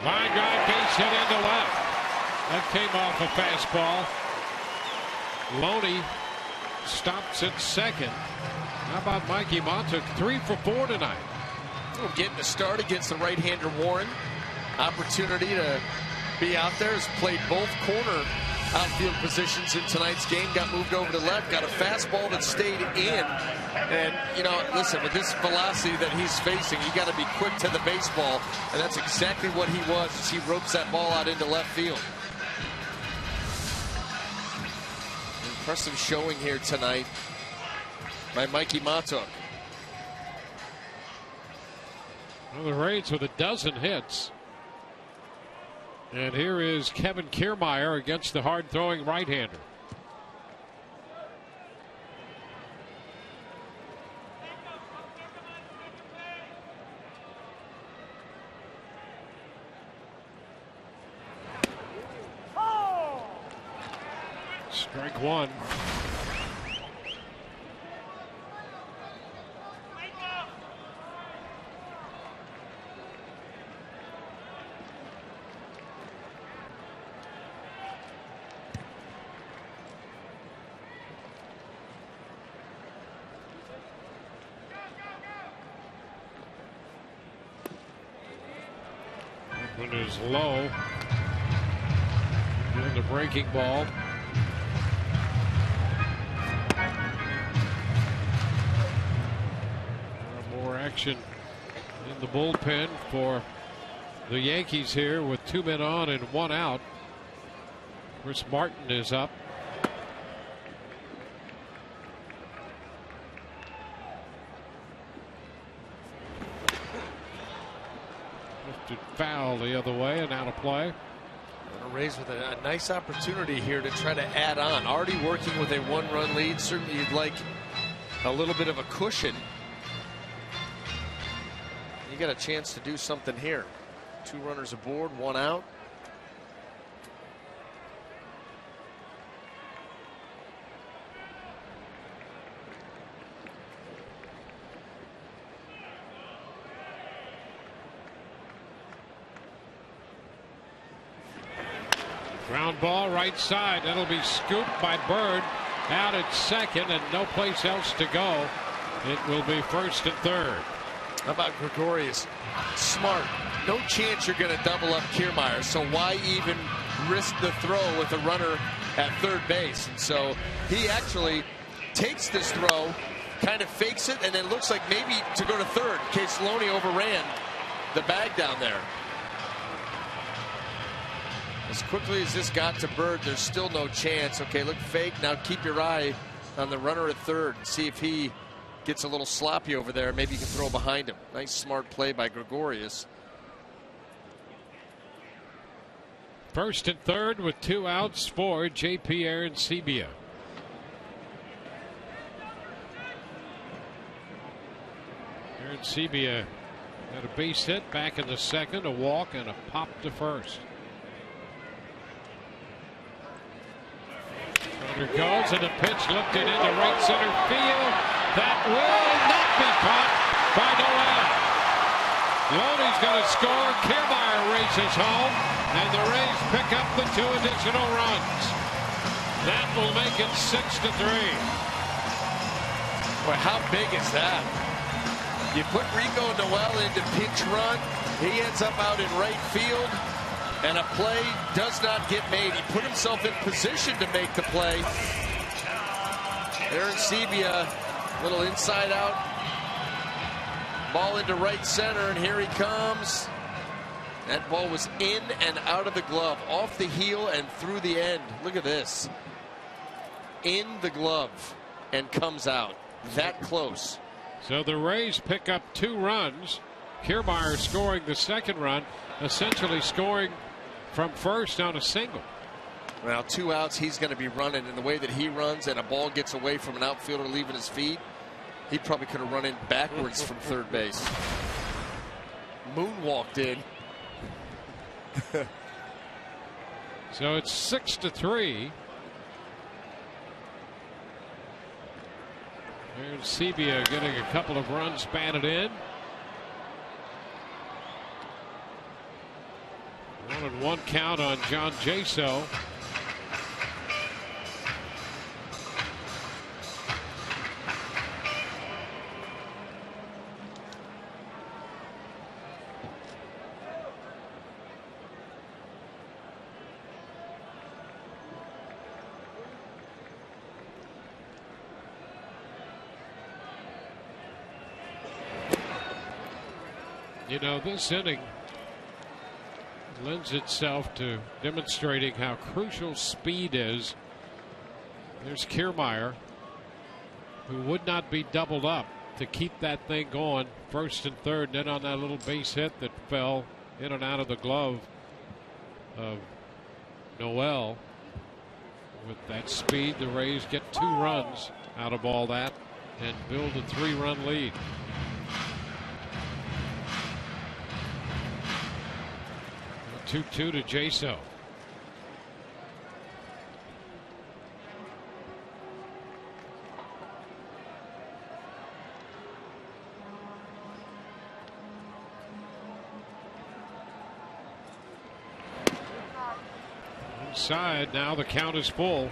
Speaker 4: Line drive, base hit into left. That came off a fastball. Loney stops at second. How about Mikey Matuk? 3 for 4 tonight.
Speaker 5: Well, getting a start against the right-hander Warren. Opportunity to be out there. Has played both corner outfield positions in tonight's game. Got moved over to left. Got a fastball that stayed in. And, you know, listen, with this velocity that he's facing, you got to be quick to the baseball. And that's exactly what he was as he ropes that ball out into left field. Impressive showing here tonight by Mikey Matuk.
Speaker 4: Well, the Rays with a dozen hits. And here is Kevin Kiermaier against the hard-throwing right-hander. Strike one. Oakland is low. Doing the breaking ball. More action in the bullpen for the Yankees here with 2 men on and 1 out. Chris Martin is up. Lifted foul the other way and out of play.
Speaker 5: Rays with a nice opportunity here to try to add on. Already working with a 1-run lead. Certainly you'd like a little bit of a cushion. You got a chance to do something here. 2 runners aboard, 1 out.
Speaker 4: Ground ball right side. That'll be scooped by Bird out at second and no place else to go. It will be first and third.
Speaker 5: How about Gregorius? Smart. No chance you're going to double up Kiermaier. So why even risk the throw with a runner at third base? And so he actually takes this throw, kind of fakes it, and then looks like maybe to go to third in case Loney overran the bag down there. As quickly as this got to Bird, there's still no chance. Okay, look fake. Now keep your eye on the runner at third and see if he gets a little sloppy over there. Maybe you can throw behind him. Nice smart play by Gregorius.
Speaker 4: First and third with 2 outs for J.P. Arencibia. Arencibia had a base hit back in the second, a walk, and a pop to first. Runner goes, and the pitch lifted into right center field. That will not be caught by Noel. Loney's going to score. Kiermaier races home, and the Rays pick up the 2 additional runs. That will make it 6-3.
Speaker 5: Boy, how big is that? You put Rico Noel into pinch run. He ends up out in right field. And a play does not get made. He put himself in position to make the play. Arencibia, little inside out. Ball into right center, and here he comes. That ball was in and out of the glove, off the heel and through the end. Look at this. In the glove and comes out. That close.
Speaker 4: So the Rays pick up 2 runs. Kiermaier scoring the second run, essentially scoring from first on a single.
Speaker 5: Well, 2 outs, he's going to be running in the way that he runs, and a ball gets away from an outfielder leaving his feet. He probably could have run in backwards from third base. Moonwalked in.
Speaker 4: So it's 6-3. Arencibia getting a couple of runs batted in. 1-1 count on John Jaso. You know, this inning lends itself to demonstrating how crucial speed is. There's Kiermaier, who would not be doubled up to keep that thing going. First and third, then on that little base hit that fell in and out of the glove of Noel. With that speed, the Rays get 2 runs out of all that and build a 3-run lead. Now 2-2 to Jaso. outside. Now the count is full.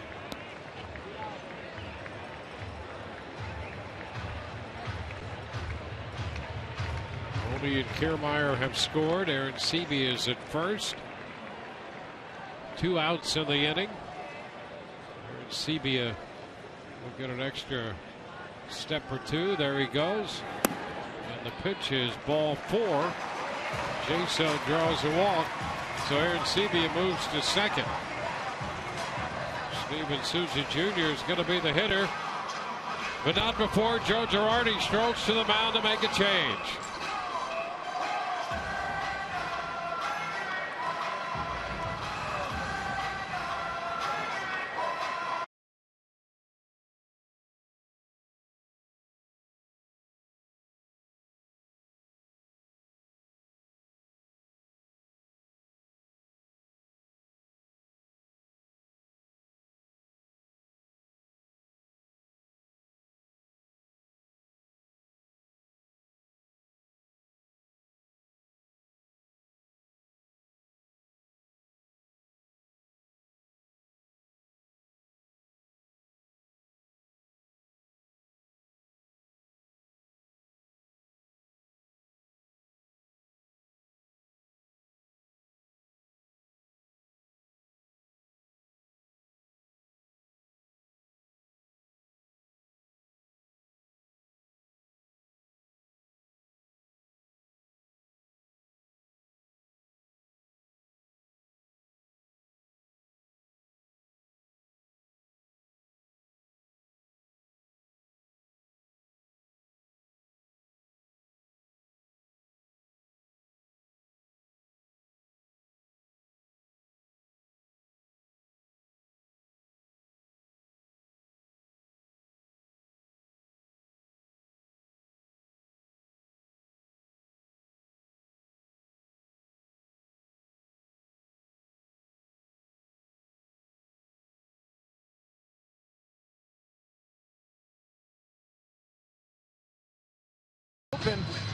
Speaker 4: Only and Kiermaier have scored. Aaron Seavey is at first. 2 outs in the inning. Aaron Seavey will get an extra step or 2. There he goes. And the pitch is ball 4. Jaso draws a walk. So Aaron Seavey moves to second. Steven Souza Jr. is going to be the hitter. But not before Joe Girardi strolls to the mound to make a change.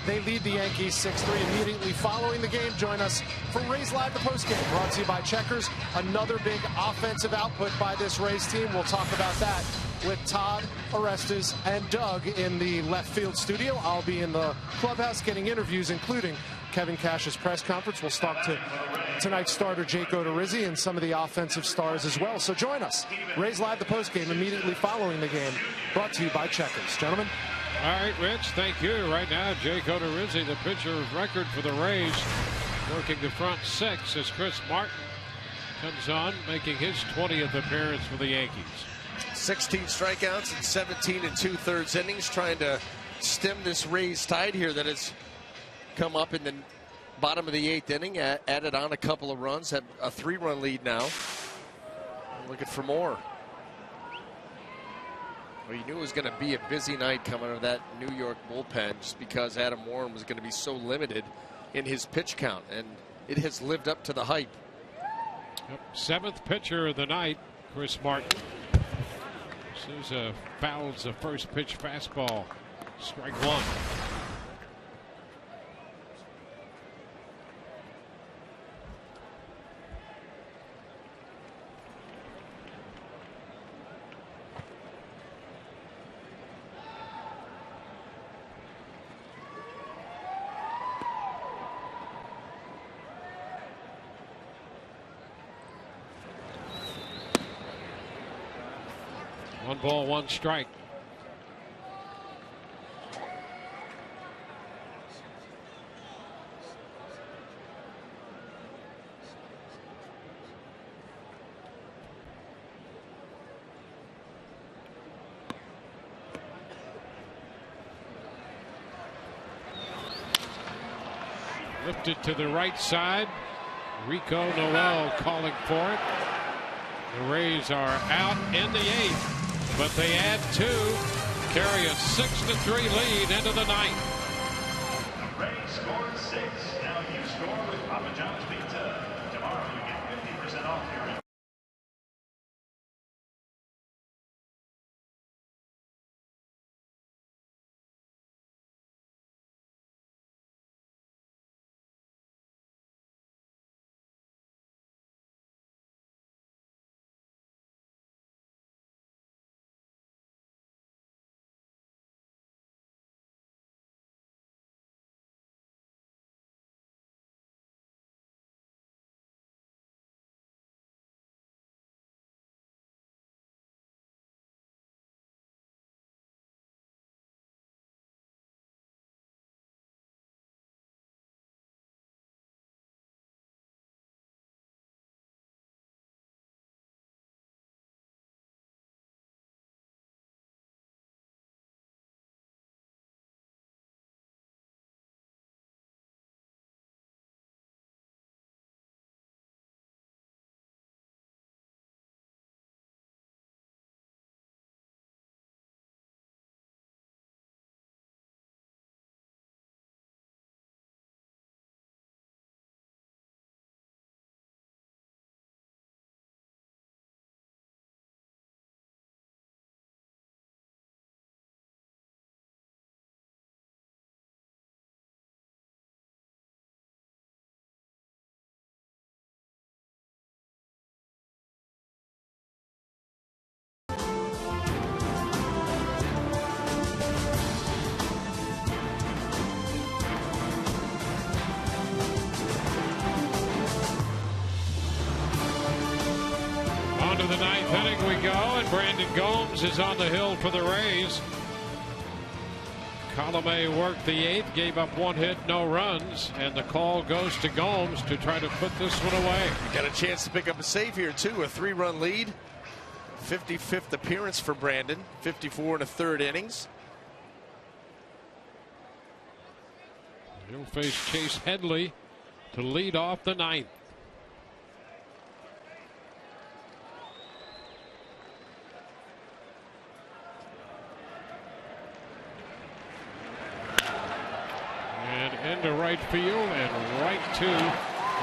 Speaker 7: They lead the Yankees 6-3 immediately following the game. Join us for Rays Live, the postgame, brought to you by Checkers. Another big offensive output by this Rays team. We'll talk about that with Todd, Orestes, and Doug in the left field studio. I'll be in the clubhouse getting interviews, including Kevin Cash's press conference. We'll talk to tonight's starter Jake Odorizzi and some of the offensive stars as well. So join us. Rays Live, the postgame, immediately following the game, brought to you by Checkers. Gentlemen.
Speaker 4: All right, Rich, thank you. Right now, Jake Odorizzi, the pitcher of record for the Rays, working the front 6 as Chris Martin comes on, making his 20th appearance for the Yankees.
Speaker 5: 16 strikeouts and 17 2/3 innings, trying to stem this Rays tide here that has come up in the bottom of the 8th inning, added on a couple of runs, have a 3-run lead now. Looking for more. Well, you knew it was going to be a busy night coming out of that New York bullpen just because Adam Warren was going to be so limited in his pitch count, and it has lived up to the hype.
Speaker 4: Yep. 7th pitcher of the night, Chris Martin. Souza fouls the first pitch fastball. Strike 1. One ball, one strike. Lifted to the right side. Rico Noel calling for it. The Rays are out in the 8th. But they add 2, carry a 6-3 lead into the 9th.
Speaker 8: The Rays scored 6. Now you score with Papa John's Pizza. Tomorrow you get 50% off your
Speaker 4: On to the ninth inning we go, and Brandon Gomes is on the hill for the Rays. Colomé worked the eighth, gave up 1 hit, no runs, and the call goes to Gomes to try to put this one away.
Speaker 5: Got a chance to pick up a save here, too. A 3-run lead. 55th appearance for Brandon. 54 and a third innings.
Speaker 4: He'll face Chase Headley to lead off the ninth. And into right field and right to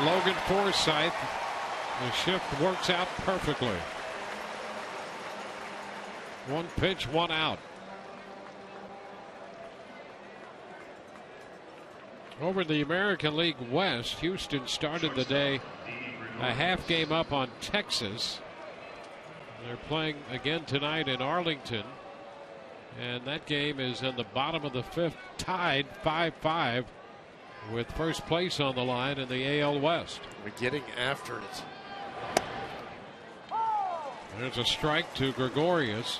Speaker 4: Logan Forsythe. The shift works out perfectly. 1 pitch, 1 out. Over the American League West, Houston started the day a half game up on Texas. They're playing again tonight in Arlington. And that game is in the bottom of the 5th, tied 5-5 with first place on the line in the AL West.
Speaker 5: We're getting after it.
Speaker 4: There's a strike to Gregorius.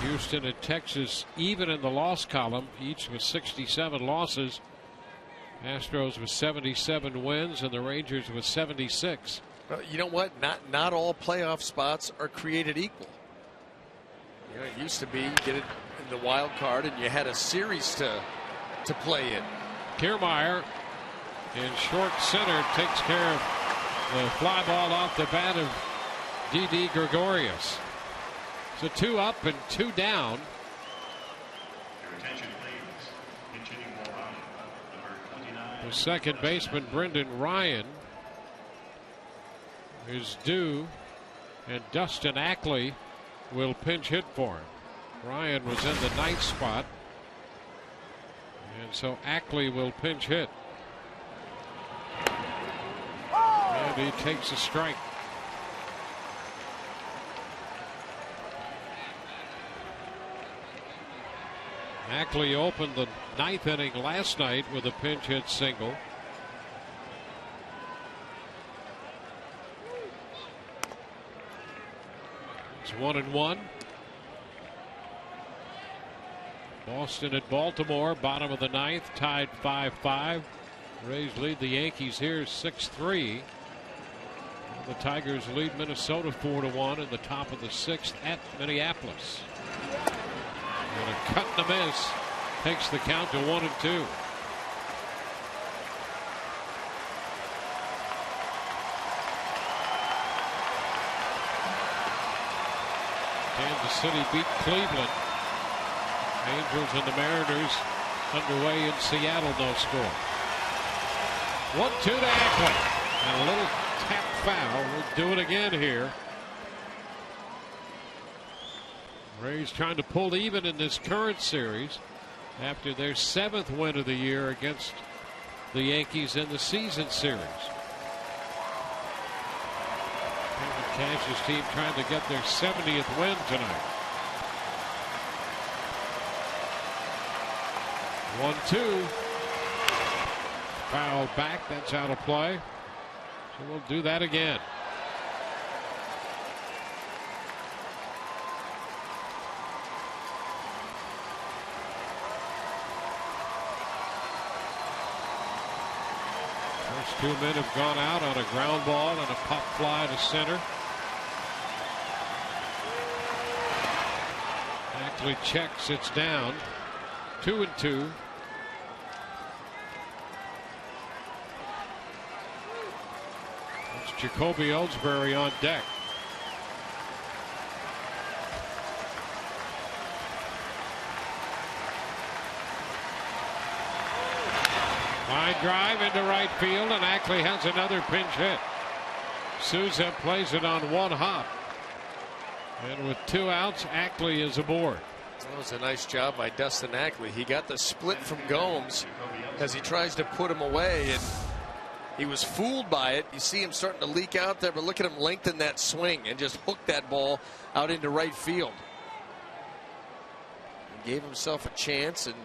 Speaker 4: Houston and Texas even in the loss column, each with 67 losses. Astros with 77 wins and the Rangers with 76.
Speaker 5: Well, you know what? Not all playoff spots are created equal. You know, it used to be you get it in the wild card and you had a series to play in.
Speaker 4: Kiermaier in short center takes care of the fly ball off the bat of Didi Gregorius. So 2 up and 2 down.
Speaker 8: Your attention, please. Continuing line, number 29.
Speaker 4: The second baseman Brendan Ryan is due, and Dustin Ackley will pinch hit for him. Ryan was in the ninth spot, and so Ackley will pinch hit. And he takes a strike. Ackley opened the ninth inning last night with a pinch hit single. It's 1-1. Boston at Baltimore, bottom of the ninth, tied 5-5. Rays lead the Yankees here 6-3. The Tigers lead Minnesota 4-1 in the top of the 6th at Minneapolis. And a cut and a miss takes the count to 1-2. Kansas City beat Cleveland. Angels and the Mariners underway in Seattle, no score. 1-2 to Ackley. And a little tap foul. We'll do it again here. Rays trying to pull even in this current series after their 7th win of the year against the Yankees in the season series. Kevin Cash's team trying to get their 70th win tonight. 1-2. Foul back. That's out of play. So we'll do that again. First 2 men have gone out on a ground ball and a pop fly to center. Ackley checks, it's down. 2-2. It's Jacoby Ellsbury on deck. Line drive into right field, and Ackley has another pinch hit. Souza plays it on 1 hop. And with 2 outs, Ackley is aboard.
Speaker 5: That was a nice job by Dustin Ackley. He got the split from Gomes as he tries to put him away, and he was fooled by it. You see him starting to leak out there, but look at him lengthen that swing and just hook that ball out into right field. He gave himself a chance and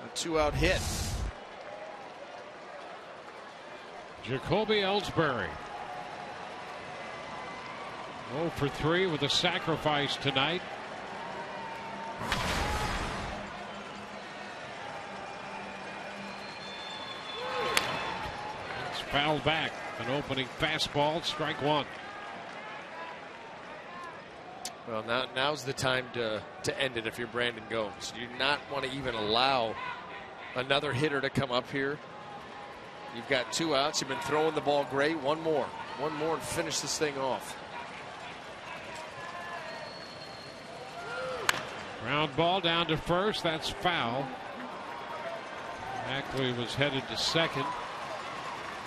Speaker 5: a 2-out hit.
Speaker 4: Jacoby Ellsbury. 0 for 3 with a sacrifice tonight. It's fouled back. An opening fastball, strike one.
Speaker 5: Well, now's the time to end it if you're Brandon Gomes. You do not want to even allow another hitter to come up here. You've got 2 outs. You've been throwing the ball great. One more and finish this thing off.
Speaker 4: Ground ball down to first. That's foul. Ackley was headed to second.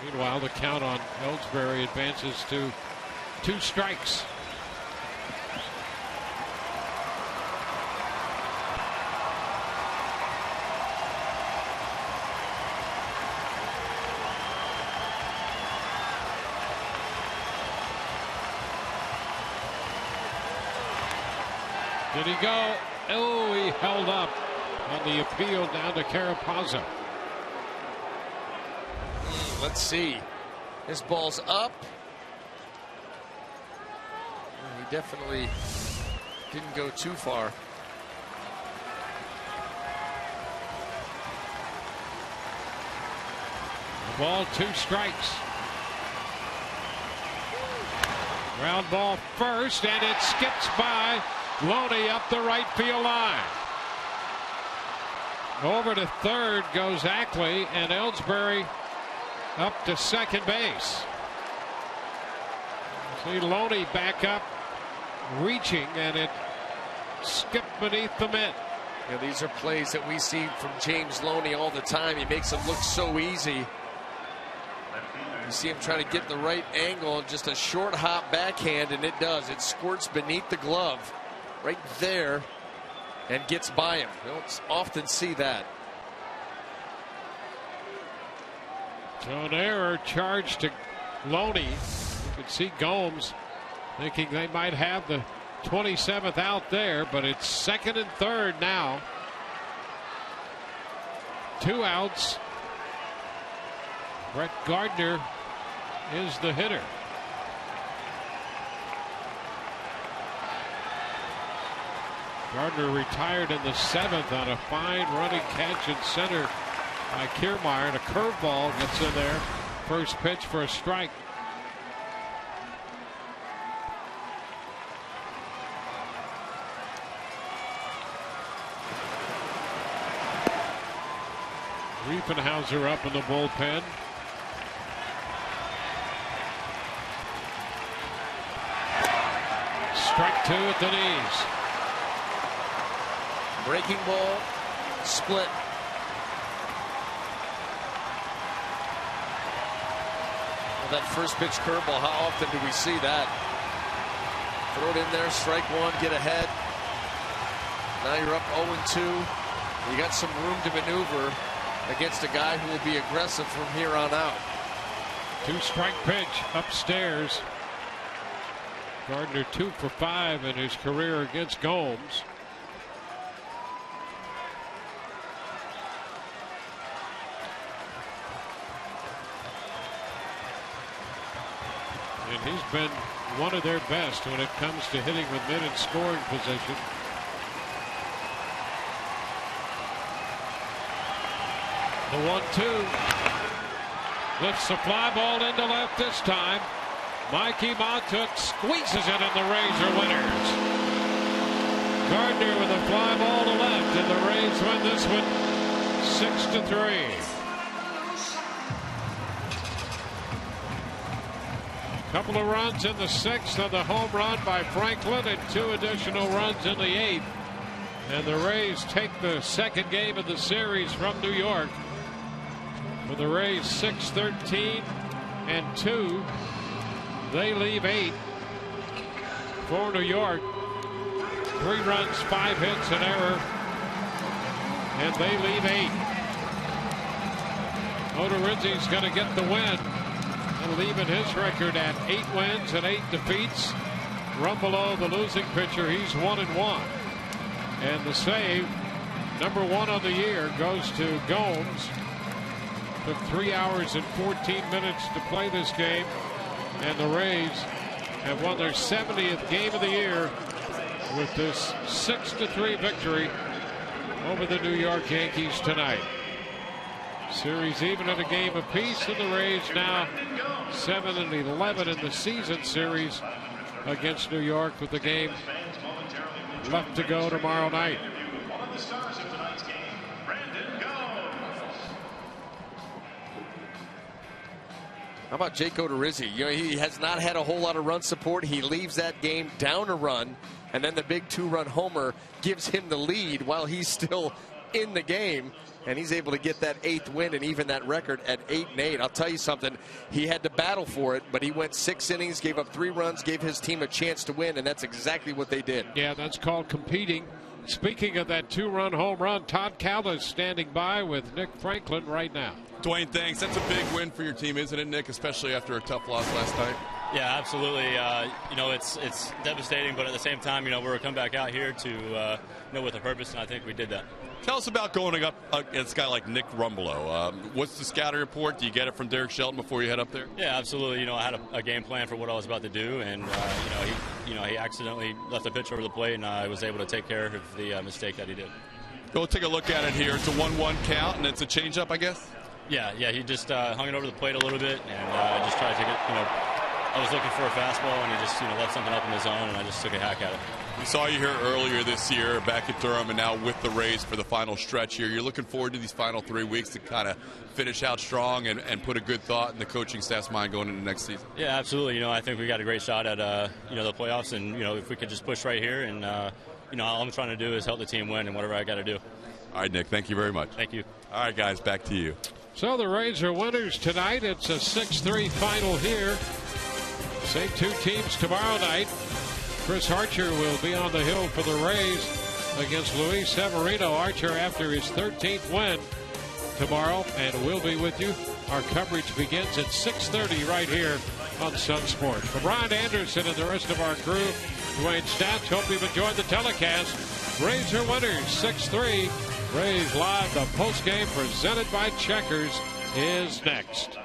Speaker 4: Meanwhile, the count on Ellsbury advances to 2 strikes. Did he go? Oh, he held up on the appeal down to Carapazza.
Speaker 5: Let's see. This ball's up. He definitely didn't go too far.
Speaker 4: The ball, 2 strikes. Ground ball first, and it skips by Loney up the right field line. Over to third goes Ackley, and Ellsbury up to second base. See Loney back up, reaching, and it skipped beneath the mitt.
Speaker 5: You know, these are plays that we see from James Loney all the time. He makes them look so easy. You see him trying to get the right angle, and just a short hop backhand, and it does. It squirts beneath the glove right there and gets by him. You don't often see that.
Speaker 4: So an error charged to Loney. You could see Gomes thinking they might have the 27th out there, but it's second and third now. 2 outs. Brett Gardner is the hitter. Gardner retired in the 7th on a fine running catch in center by Kiermaier, and a curveball gets in there. First pitch for a strike. Riefenhauser up in the bullpen. Strike 2 at the knees.
Speaker 5: Breaking ball, split. Well, that first pitch curveball, how often do we see that? Throw it in there, strike 1, get ahead. Now you're up 0-2. You got some room to maneuver against a guy who will be aggressive from here on out.
Speaker 4: 2-strike pitch upstairs. Gardner 2 for 5 in his career against Gomes. And he's been one of their best when it comes to hitting with men in scoring position. The 1-2. Lifts the fly ball into left this time. Mikey Montook squeezes it, and the Rays are winners. Gardner with a fly ball to left, and the Rays win this one 6-3. Couple of runs in the 6th on the home run by Franklin, and 2 additional runs in the 8th. And the Rays take the second game of the series from New York. For the Rays 6-13 and 2. They leave 8 for New York. 3 runs, 5 hits, an error, and they leave 8. Odorizzi's going to get the win, and leaving his record at 8 wins and 8 defeats. Run below the losing pitcher. He's 1-1, and the save, number 1 on the year, goes to Gomes. Took 3 hours and 14 minutes to play this game, and the Rays have won their 70th game of the year with this 6-3 victory over the New York Yankees tonight. Series even at a game apiece, and the Rays now 7-11 in the season series against New York, with the game left to go tomorrow night.
Speaker 5: How about Jake Odorizzi? You know, he has not had a whole lot of run support. He leaves that game down a run, and then the big 2-run homer gives him the lead while he's still in the game, and he's able to get that 8th win and even that record at 8-8. I'll tell you something, he had to battle for it, but he went 6 innings, gave up 3 runs, gave his team a chance to win, and that's exactly what they did.
Speaker 4: Yeah, that's called competing. Speaking of that 2-run home run, Todd Callis standing by with Nick Franklin right now.
Speaker 1: Dwayne, thanks. That's a big win for your team, isn't it, Nick, especially after a tough loss last night?
Speaker 9: Yeah, absolutely. You know, it's devastating, but at the same time, you know, we're coming back out here to, you know, with a purpose, and I think we did that.
Speaker 1: Tell us about going up against a guy like Nick Rumbelow. What's the scouting report? Do you get it from Derek Shelton before you head up there?
Speaker 9: Yeah, absolutely. You know, I had a game plan for what I was about to do, and he accidentally left the pitch over the plate, and I was able to take care of the mistake that he did.
Speaker 1: Go take a look at it here. It's a 1-1 count, and it's a changeup, I guess.
Speaker 9: Yeah. He just hung it over the plate a little bit, and I just tried to get, you know, I was looking for a fastball, and he just, you know, left something up in the zone, and I just took a hack at it.
Speaker 1: We saw you here earlier this year back at Durham, and now with the Rays for the final stretch here. You're looking forward to these final 3 weeks to kind of finish out strong and put a good thought in the coaching staff's mind going into next season.
Speaker 9: Yeah, absolutely. You know, I think we got a great shot at you know, the playoffs, and you know, if we could just push right here, and you know, all I'm trying to do is help the team win, and whatever I got to do.
Speaker 1: All right, Nick. Thank you very much.
Speaker 9: Thank you.
Speaker 1: All right, guys. Back to you.
Speaker 4: So the Rays are winners tonight. It's a 6-3 final here. Same 2 teams tomorrow night. Chris Archer will be on the hill for the Rays against Luis Severino. Archer after his 13th win tomorrow, and we'll be with you. Our coverage begins at 6:30 right here on Sun Sports. For Brian Anderson and the rest of our crew, Dwayne Stats, hope you've enjoyed the telecast. Rays are winners 6-3. Rays Live, the postgame presented by Checkers, is next.